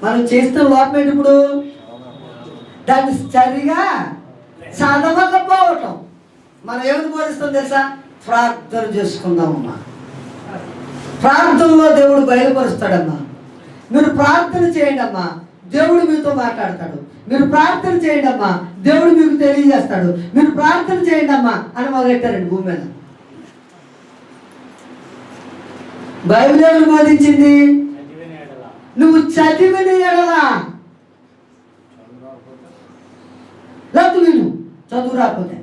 మనం చేస్తున్న లోపం ఏంటి? ఇప్పుడు దాన్ని సరిగా చదవకపోవటం. మనం ఏమిటి బోధిస్తాం తెలుసా? ప్రార్థన చేసుకుందామమ్మా, ప్రార్థనలో దేవుడు బయలుపరుస్తాడమ్మా, మీరు ప్రార్థన చేయండి అమ్మా, దేవుడు మీతో మాట్లాడతాడు, మీరు ప్రార్థన చేయండి అమ్మా, దేవుడు మీకు తెలియజేస్తాడు, మీరు ప్రార్థన చేయండి అమ్మా అని మొదలెట్టారండి భూమి మీద. బైబిల్ ఏమని బోధించింది? నువ్వు చదివిన ఎడలా, లేదు విను, చదువు రాకపోతే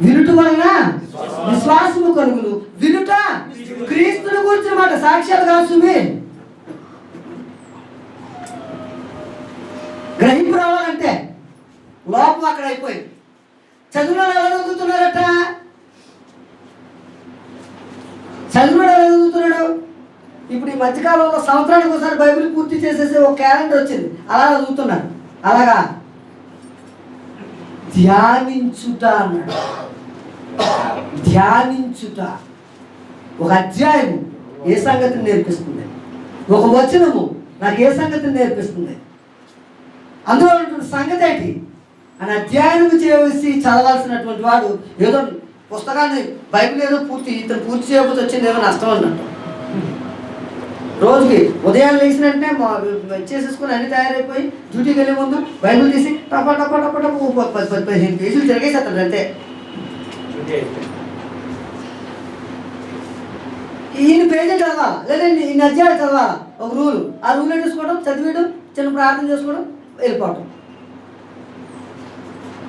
వినుట వలన విశ్వాసము కలుగును. వినుట క్రీస్తుని గురించిన మాట, సాక్ష్యాలు కాదు, గ్రహింపు రావాలంటే లోపం అక్కడ అయిపోయింది. చదువులో ఎలా చదువుతున్నారట? చదువులో ఎలా చదువుతున్నాడు? ఇప్పుడు ఈ మధ్యకాలంలో సంవత్సరానికి ఒకసారి బైబిల్ పూర్తి చేసేసి ఒక క్యాలెండర్ వచ్చింది, అలా చదువుతున్నారు. అలాగా ధ్యానించుట అన్నాడు. ధ్యానించుట ఒక అధ్యాయము ఏ సంగతిని నేర్పిస్తుంది, ఒక వచనము నాకు ఏ సంగతిని నేర్పిస్తుంది, అందులో ఉన్నటువంటి సంగతి ఏంటి అని అధ్యయనం చేసి చదవాల్సినటువంటి వాడు ఏదో పుస్తకాన్ని బైబిల్ ఏదో ఇతను పూర్తి చేయకపోతే వచ్చింది ఏదో నష్టం అన్నట్టు. రోజుకి ఉదయం లేచిన వెంటనే చేసేసుకుని అన్ని తయారైపోయి డ్యూటీకి వెళ్ళే ముందు బైబిల్ తీసి టపా టపా టపా టపా 10-15 పేజీలు తిరిగేసేస్తాడు అంతే. ఈయన పేజీ చదవాలా, లేదండి ఇన్ని అధ్యాయాలు చదవాలా, ఒక రూలు. ఆ రూల్ చూసుకోవడం, చదివేయడం, చిన్న ప్రార్థన చేసుకోవడం, వెళ్ళిపోవటం.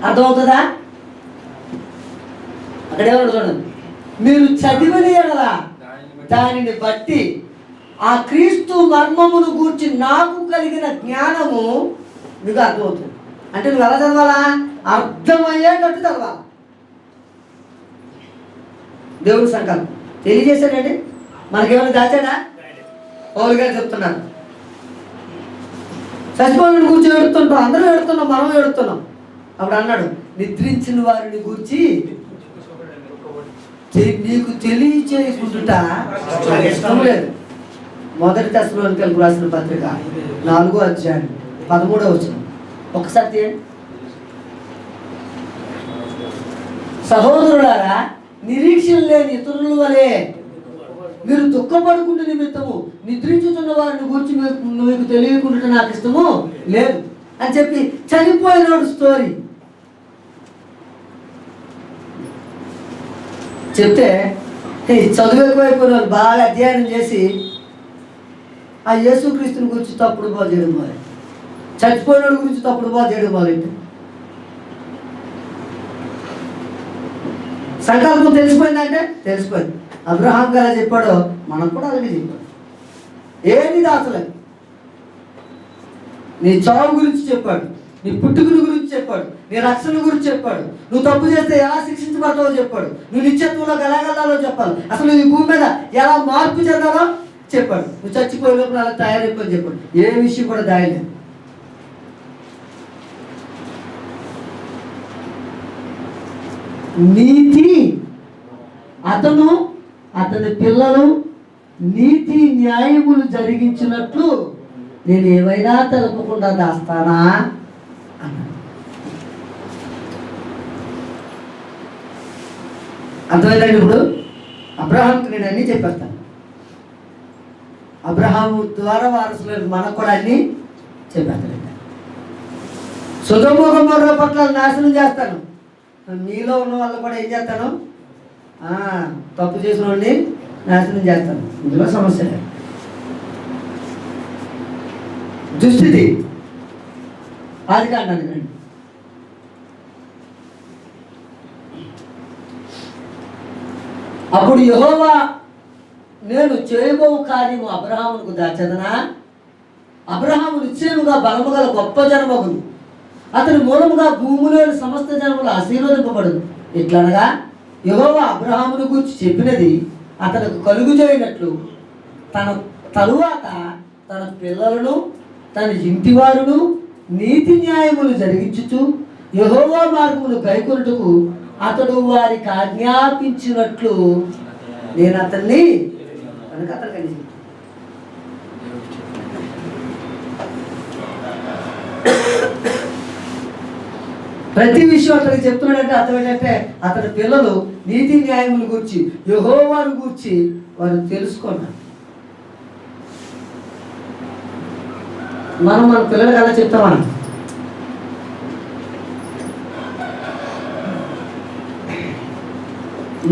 అర్థమవుతుందా? అక్కడేమన్నా చూడండి, మీరు చదివిన ఎడల దానిని బట్టి ఆ క్రీస్తు మర్మమును గూర్చి నాకు కలిగిన జ్ఞానము మీకు అర్థమవుతుంది. అంటే నువ్వు ఎలా చదవాలా? అర్థమయ్యేటట్టు చదవాలా. దేవుడి సంకల్పం తెలియజేశాడండి. మనకేమైనా దాచాడా? పౌలు గారు చెప్తున్నారు, చచ్చిపోయిన గురించి ఏడుతుంటాం, అందరూ ఏడుతున్నాం, మనం ఏడుతున్నాం. అప్పుడు అన్నాడు, నిద్రించిన వారిని గూర్చి నీకు తెలియచేయకుండుట ఇష్టం లేదు. 1 తెస్సలోనికీయులకు రాసిన పత్రిక 4వ అధ్యాయం 13వ వచనం. ఒకసారి తీయండి. సహోదరులారా, నిరీక్షణ లేని ఇతరుల వలె మీరు దుఃఖపడుకునే నిమిత్తము నిద్రించుతున్న వారిని గురించి మీకు తెలియకుండా నాకు ఇష్టము లేదు అని చెప్పి చనిపోయినోడు స్టోరీ చెప్తే చదువు ఎక్కువైపోయిన వాళ్ళు బాగా అధ్యయనం చేసి ఆ యేసుక్రీస్తుని గురించి తప్పుడు బాగా చేయడం మొదలు, చచ్చిపోయినోడి గురించి తప్పుడు బాగా చేయడం మొదలెట్టు. సంకల్పం తెలిసిపోయిందంటే తెలిసిపోయింది. అబ్రహాం గారు చెప్పాడో మనం కూడా అలాగే చెప్పాడు. ఏది దాచలేదు. నీ చావు గురించి చెప్పాడు, నీ పుట్టుకుల గురించి చెప్పాడు, నీ రక్షణ గురించి చెప్పాడు, నువ్వు తప్పు చేస్తే ఎలా శిక్షించబడతావో చెప్పాడు, నువ్వు నిత్యత్వంలోకి ఎలా వెళ్ళాలో చెప్పాలి, అసలు ఈ భూమి మీద ఎలా మార్పు చెందాలో చెప్పాడు, నువ్వు చచ్చిపోయే లోపల అలా తయారైపోయి చెప్పాడు. ఏ విషయం కూడా దాయలేదు. నీతి అతను అతని పిల్లలు నీతి న్యాయములు జరిగించినట్లు నేను ఏమైనా తెలపకుండా దాస్తానా అన్నాడు. అర్థమైందండి? ఇప్పుడు అబ్రహాంకి నేను అన్నీ చెప్పేస్తాను. అబ్రహాము ద్వారా వారసులకు మనకు కూడా అన్నీ చెప్పేస్తాను. సొదొమ గొమొర్రా పట్ల నాశనం చేస్తాను. మీలో ఉన్న వాళ్ళు కూడా ఏం చేస్తాను? తప్పు చేసిన వాడిని నాశనం చేస్తాను. ఇందులో సమస్య లేదు. దుస్థితి అది కాండి. అప్పుడు యెహోవా నేను చేయబో కార్యము అబ్రహామునకు దాచదనా? అబ్రహాము నిశ్చయముగా బలము గల గొప్ప జనమగును, అతని మూలముగా భూమిలోని సమస్త జనములు ఆశీర్వదింపబడును. ఇట్లనగా యెహోవా అబ్రహామును గురించి చెప్పినది అతనికి కలుగు చేయనట్లు తన తరువాత తన పిల్లలను తన ఇంటి వారును నీతి న్యాయములు జరిగించుచు యెహోవా మార్గమును గైకొనుటకు అతడు వారికి ఆజ్ఞాపించినట్లు నేను అతన్ని అతనికి ప్రతి విషయం అతనికి చెప్తున్నాడంటే అర్థం ఏంటంటే అతని పిల్లలు నీతి న్యాయముల గురించి యెహోవాను గురించి వారు తెలుసుకున్నారు. మనం మన పిల్లలకి అలా చెప్తామా?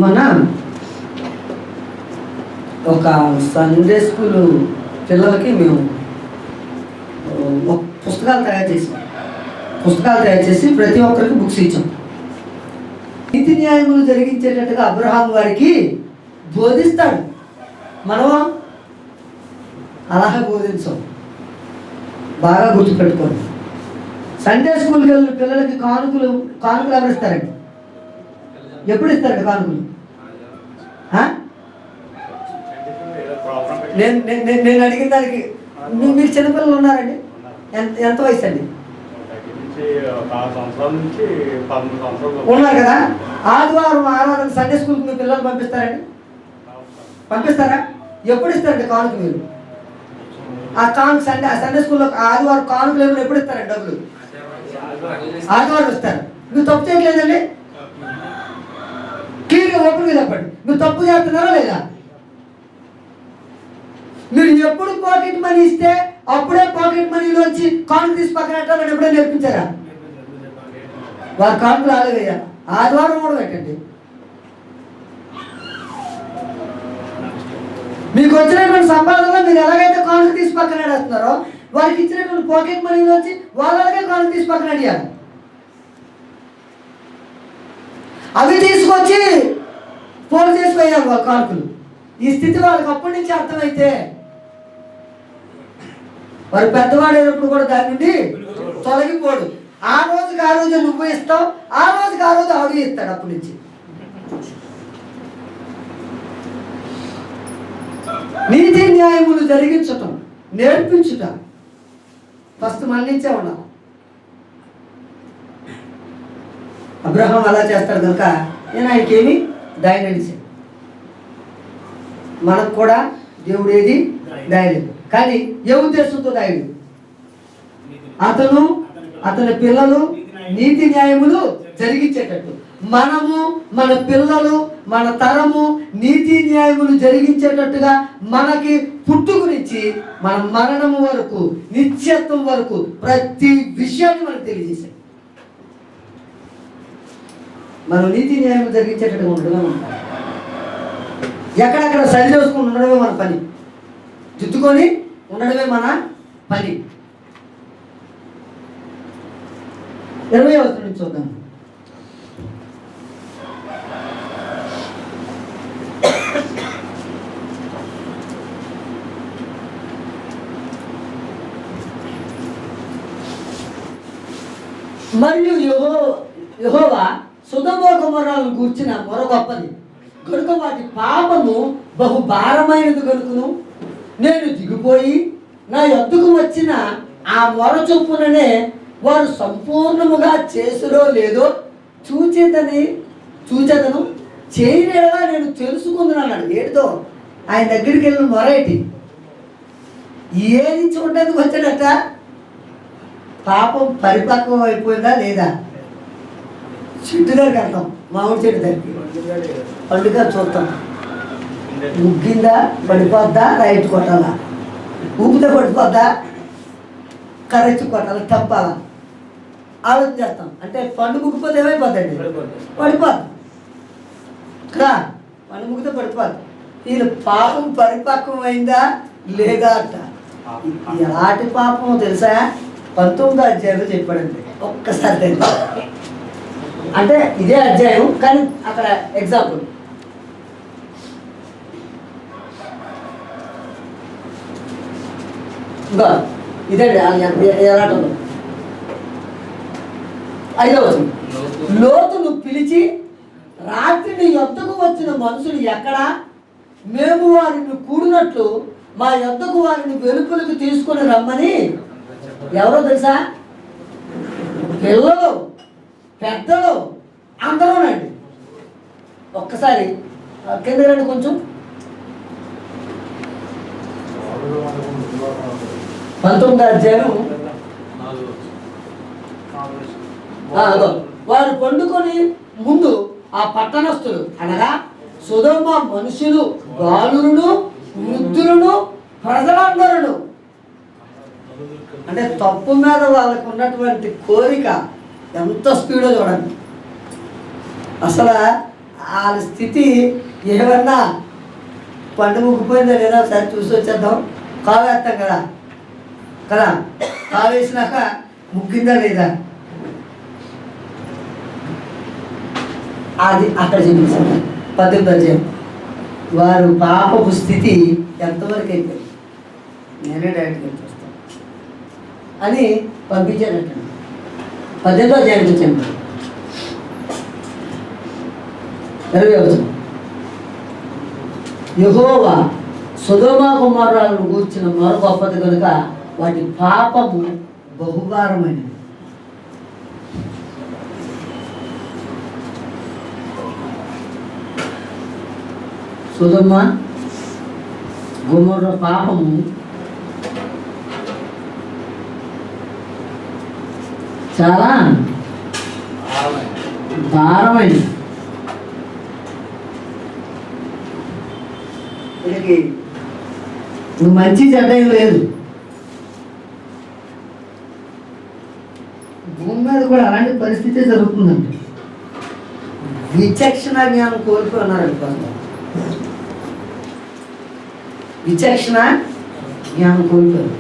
మన ఒక సండే స్కూల్ పిల్లలకి మేము పుస్తకాలు తయారు చేసి ప్రతి ఒక్కరికి బుక్స్ ఇచ్చాం. నీతి న్యాయములు జరిగించేటట్టుగా అబ్రహాం గారికి బోధిస్తాడు. మనం అలాగే బోధించాం. బాగా గుర్తుపెట్టుకోండి. సండే స్కూల్కి వెళ్ళిన పిల్లలకి కానుకలు ఎవరు ఇస్తారండి? ఎప్పుడు ఇస్తారండి కానుకలు? నేను అడిగిన దానికి మీరు చిన్నపిల్లలు ఉన్నారండి? ఎంత వయసు అండి? ఉన్నారు కదా. ఆదివారం సండే స్కూల్కి మీ పిల్లలు పంపిస్తారండి? పంపిస్తారా? ఎప్పుడు ఇస్తారండి కానుక? మీరు ఆ కానుక సండే స్కూల్లో ఆదివారం కానుకలు ఏమైనా ఎప్పుడు ఇస్తారండి? డబ్బులు ఆదివారం ఇస్తారు. మీరు తప్పు చేయట్లేదండి? క్లియర్గా ఓపెన్గా చెప్పండి. మీరు తప్పు చేస్తున్నారా లేదా? మీరు ఎప్పుడు పాకెట్ మనీ ఇస్తే అప్పుడే పాకెట్ మనీలోంచి కానుక తీసి పక్కన పెట్టాలని ఎప్పుడే నేర్పించారా? వారు కానుక రాలేదయ్యా, ఆదివారం కూడా పెట్టండి. మీకు వచ్చినటువంటి సంపాదనలో మీరు ఎలాగైతే కానుక తీసి పక్కన వేస్తున్నారో వారికి ఇచ్చినటువంటి పాకెట్ మనీలోంచి వాళ్ళకే కానుక తీసి పక్కన అడిగారు. అవి తీసుకొచ్చి పోగు చేసి పోయారు వాళ్ళ కానుకలు. ఈ స్థితి వాళ్ళకి అప్పటి నుంచి అర్థమైతే వారు పెద్దవాడైనప్పుడు కూడా దాని నుండి తొలగిపోడు. ఆ రోజు నువ్వు ఇస్తావు, ఆ రోజు ఆవిడ ఇస్తాడు. అప్పటి నుంచి నీతి న్యాయములు జరిగించటం నేర్పించుట ఫస్ట్ మన నుంచే ఉన్నాం. అబ్రహాం అలా చేస్తాడు కనుక నేను ఆయనకేమి దాయనడిచాను. మనకు కూడా దేవుడు ఏది దాయలేదు. కానీ ఏ ఉద్దేశంతో దాయడు? అతను అతని పిల్లలు నీతి న్యాయములు జరిగించేటట్టు. మనము, మన పిల్లలు, మన తరము నీతి న్యాయములు జరిగించేటట్టుగా మనకి పుట్టుకునిచ్చి మన మరణము వరకు, నిత్యత్వం వరకు ప్రతి విషయాన్ని మనకు తెలియజేశాడు. మనం నీతి న్యాయములు జరిగించేటట్టుగా ఉండడమే మన పని. ఎక్కడెక్కడ సరి చేసుకుని ఉండడమే మన పని. దిద్దుకొని ఉండడమే మన పని. 20వ వచనం నుంచి చూద్దాం. మరియు యెహోవా సొదొమ గొమొర్రాలను గూర్చిన మొర గొప్పది కనుక వాటి పాపము బహు భారమైనది కనుకను నేను దిగిపోయి నా యొద్దకు వచ్చిన ఆ మొర చొప్పుననే వారు సంపూర్ణముగా చేసులో లేదో చూచేదను చేయలేదా నేను తెలుసుకుందును అన్నాడు. ఏడుతో ఆయన దగ్గరికి వెళ్ళిన మొర ఏంటి? ఏది చూడడానికి వచ్చాడట? పాపం పరిపక్వం అయిపోయిందా లేదా? చెట్టు దగ్గరికి వెళ్తాం, మామిడి చెట్టు దగ్గరికి పండుగ చూస్తాం. ముగ్గిందా, పడిపోద్దా, రైట్ కొట్టాలా, ఊపితే పడిపోద్దా, కరెక్ట్ కొట్టాలా, తప్పాలా ఆలోచన చేస్తాం. అంటే పండు ముగ్గిపోతే ఏమైపోద్దండి? పడిపోద్ది కదా. పండు ముగ్గితే పడిపోద్ది. వీళ్ళు పాపం పరిపక్వం అయిందా లేదా అంట. ఎలాంటి పాపమో తెలుసా? 19వ అధ్యాయంలో చెప్పాడండి. ఒక్కసారి తెలుసా? అంటే ఇదే అధ్యాయం కానీ అక్కడ ఎగ్జాంపుల్. ఇంకా ఇదండి ఎలాంటి 5వ వచనం. లోతును పిలిచి రాత్రి నీ యొద్దకు వచ్చిన మనుషులు ఎక్కడా? మేము వారిని కూడినట్లు మా యొద్దకు వారిని వెలుపలకు తీసుకొని రమ్మని. ఎవరో తెలుసా? పిల్లలు, పెద్దలు అందరూనండి. ఒక్కసారి కింద రండి కొంచెం. 19వ అధ్యాయం. వారు పండుకొని ముందు ఆ పట్టణస్థులు అనగా సొదొమ మనుషులు, బాలురును, వృద్ధులను, ప్రజలందరూ, అంటే తప్పు మీద వాళ్ళకు ఉన్నటువంటి కోరిక ఎంత స్పీడో చూడండి. అసలు వాళ్ళ స్థితి ఏమన్నా పండు ముగ్గిపోయిందా లేదా ఒకసారి చూసి వచ్చేద్దాం. కావేస్తాం కదా కదా, కావేసినాక ముగ్గిందా లేదా అది అక్కడ చూపించారు. 18వ అధ్యాయం. వారు పాపపు స్థితి ఎంతవరకు అయిపోయింది, నేనే డైరెక్ట్గా చూస్తాను అని పంపించారట. 18వ అధ్యాయానికి వచ్చాను. 20వ వచనం. యెహోవా సొదొమ గొమొర్రాలను గూర్చిన మొర గొప్పది కనుక వాటి పాపము బహుభారమైనది. సొదొమ గొమొర్రా పాపము చాలా భారమైనది. వీళ్ళకి నువ్వు మంచి చెడ్డ లేదు. భూమి మీద కూడా అలాంటి పరిస్థితి జరుగుతుందండి. విచక్షణ జ్ఞానం కోల్పోయి ఉన్నారండి కొంత. విచక్షణ జ్ఞానం కోల్పోయారు.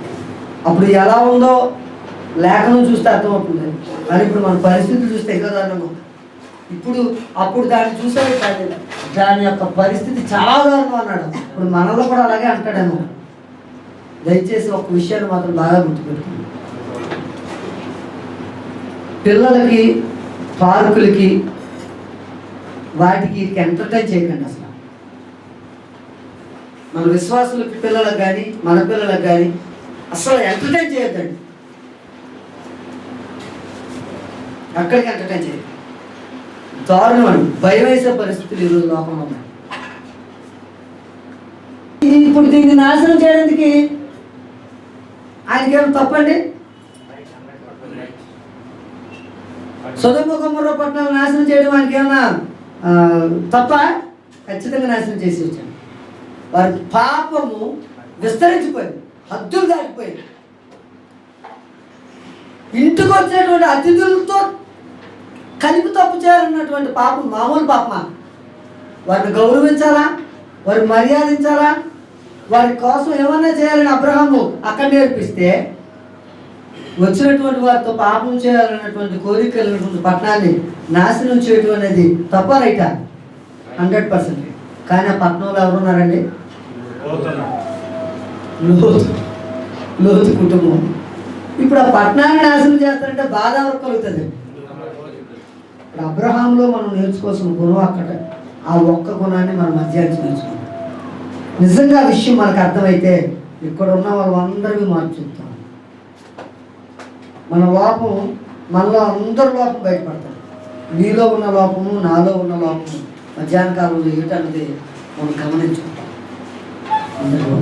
అప్పుడు ఎలా ఉందో లేఖనం చూస్తే అర్థమవుతుంది. కానీ ఇప్పుడు మన పరిస్థితులు చూస్తే ఇంకా దారుణం. అప్పుడు దాన్ని చూసాడు, దాని యొక్క పరిస్థితి చాలా దారుణం అన్నాడు. ఇప్పుడు మనలో కూడా అలాగే అంటాడేమో. దయచేసి ఒక విషయాన్ని మాత్రం బాగా గుర్తుపెట్టుకోండి. పిల్లలకి, పార్కులకి, వాటికి ఎంటర్టైన్ చేయకండి. అసలు మన విశ్వాసులకి పిల్లలకు కానీ మన పిల్లలకు కానీ అసలు ఎంటర్టైన్ చేయొద్దండి. అక్కడికి ఎంటర్టైన్ చేయాలి. దారుణం అండి. భయం వేసే పరిస్థితులు ఈరోజు లోకంలో ఉన్నాయి. ఇప్పుడు దీన్ని నాశనం చేయడానికి ఆయనకేమో తప్పండి. సొదొమ గొమొర్రా పట్టణాలు నాశనం చేయడం ఆయనకి ఏమన్నా తప్ప? ఖచ్చితంగా నాశనం చేసి వచ్చాడు. వారి పాపము విస్తరించిపోయింది, హద్దులు దాటిపోయింది. ఇంటికి వచ్చినటువంటి అతిథులతో కలిపి తప్పు చేయాలన్నటువంటి పాపం మామూలు పాపమా? వారిని గౌరవించాలా, వారిని మర్యాదించాలా, వారి కోసం ఏమన్నా చేయాలని అబ్రహాము అక్కడ నేర్పిస్తే, వచ్చినటువంటి వారితో పాపం చేయాలన్నటువంటి కోరిక కలిగినటువంటి పట్టణాన్ని నాశనం చేయడం అనేది తప్ప రైటా? 100%. కానీ ఆ పట్టణంలో ఎవరున్నారండి? లోతు కుటుంబం. ఇప్పుడు ఆ పట్టణాన్ని నాశనం చేస్తారంటే బాధ ఎవరికి కలుగుతుంది? ఇప్పుడు అబ్రహాంలో మనం నేర్చుకోవాల్సిన గుణం అక్కడ, ఆ ఒక్క గుణాన్ని మనం మధ్యాహ్నం నేర్చుకుంటాం. నిజంగా ఆ విషయం మనకు అర్థమైతే ఇక్కడ ఉన్న వాళ్ళందరినీ మార్చుతాం. మన లోపం, మనలో అందరి లోపం బయటపడతాం. నీలో ఉన్న లోపము, నాలో ఉన్న లోపము మధ్యాహ్న కాలంలో ఏటన్నది మనం గమనించుకుంటాం. అందరూ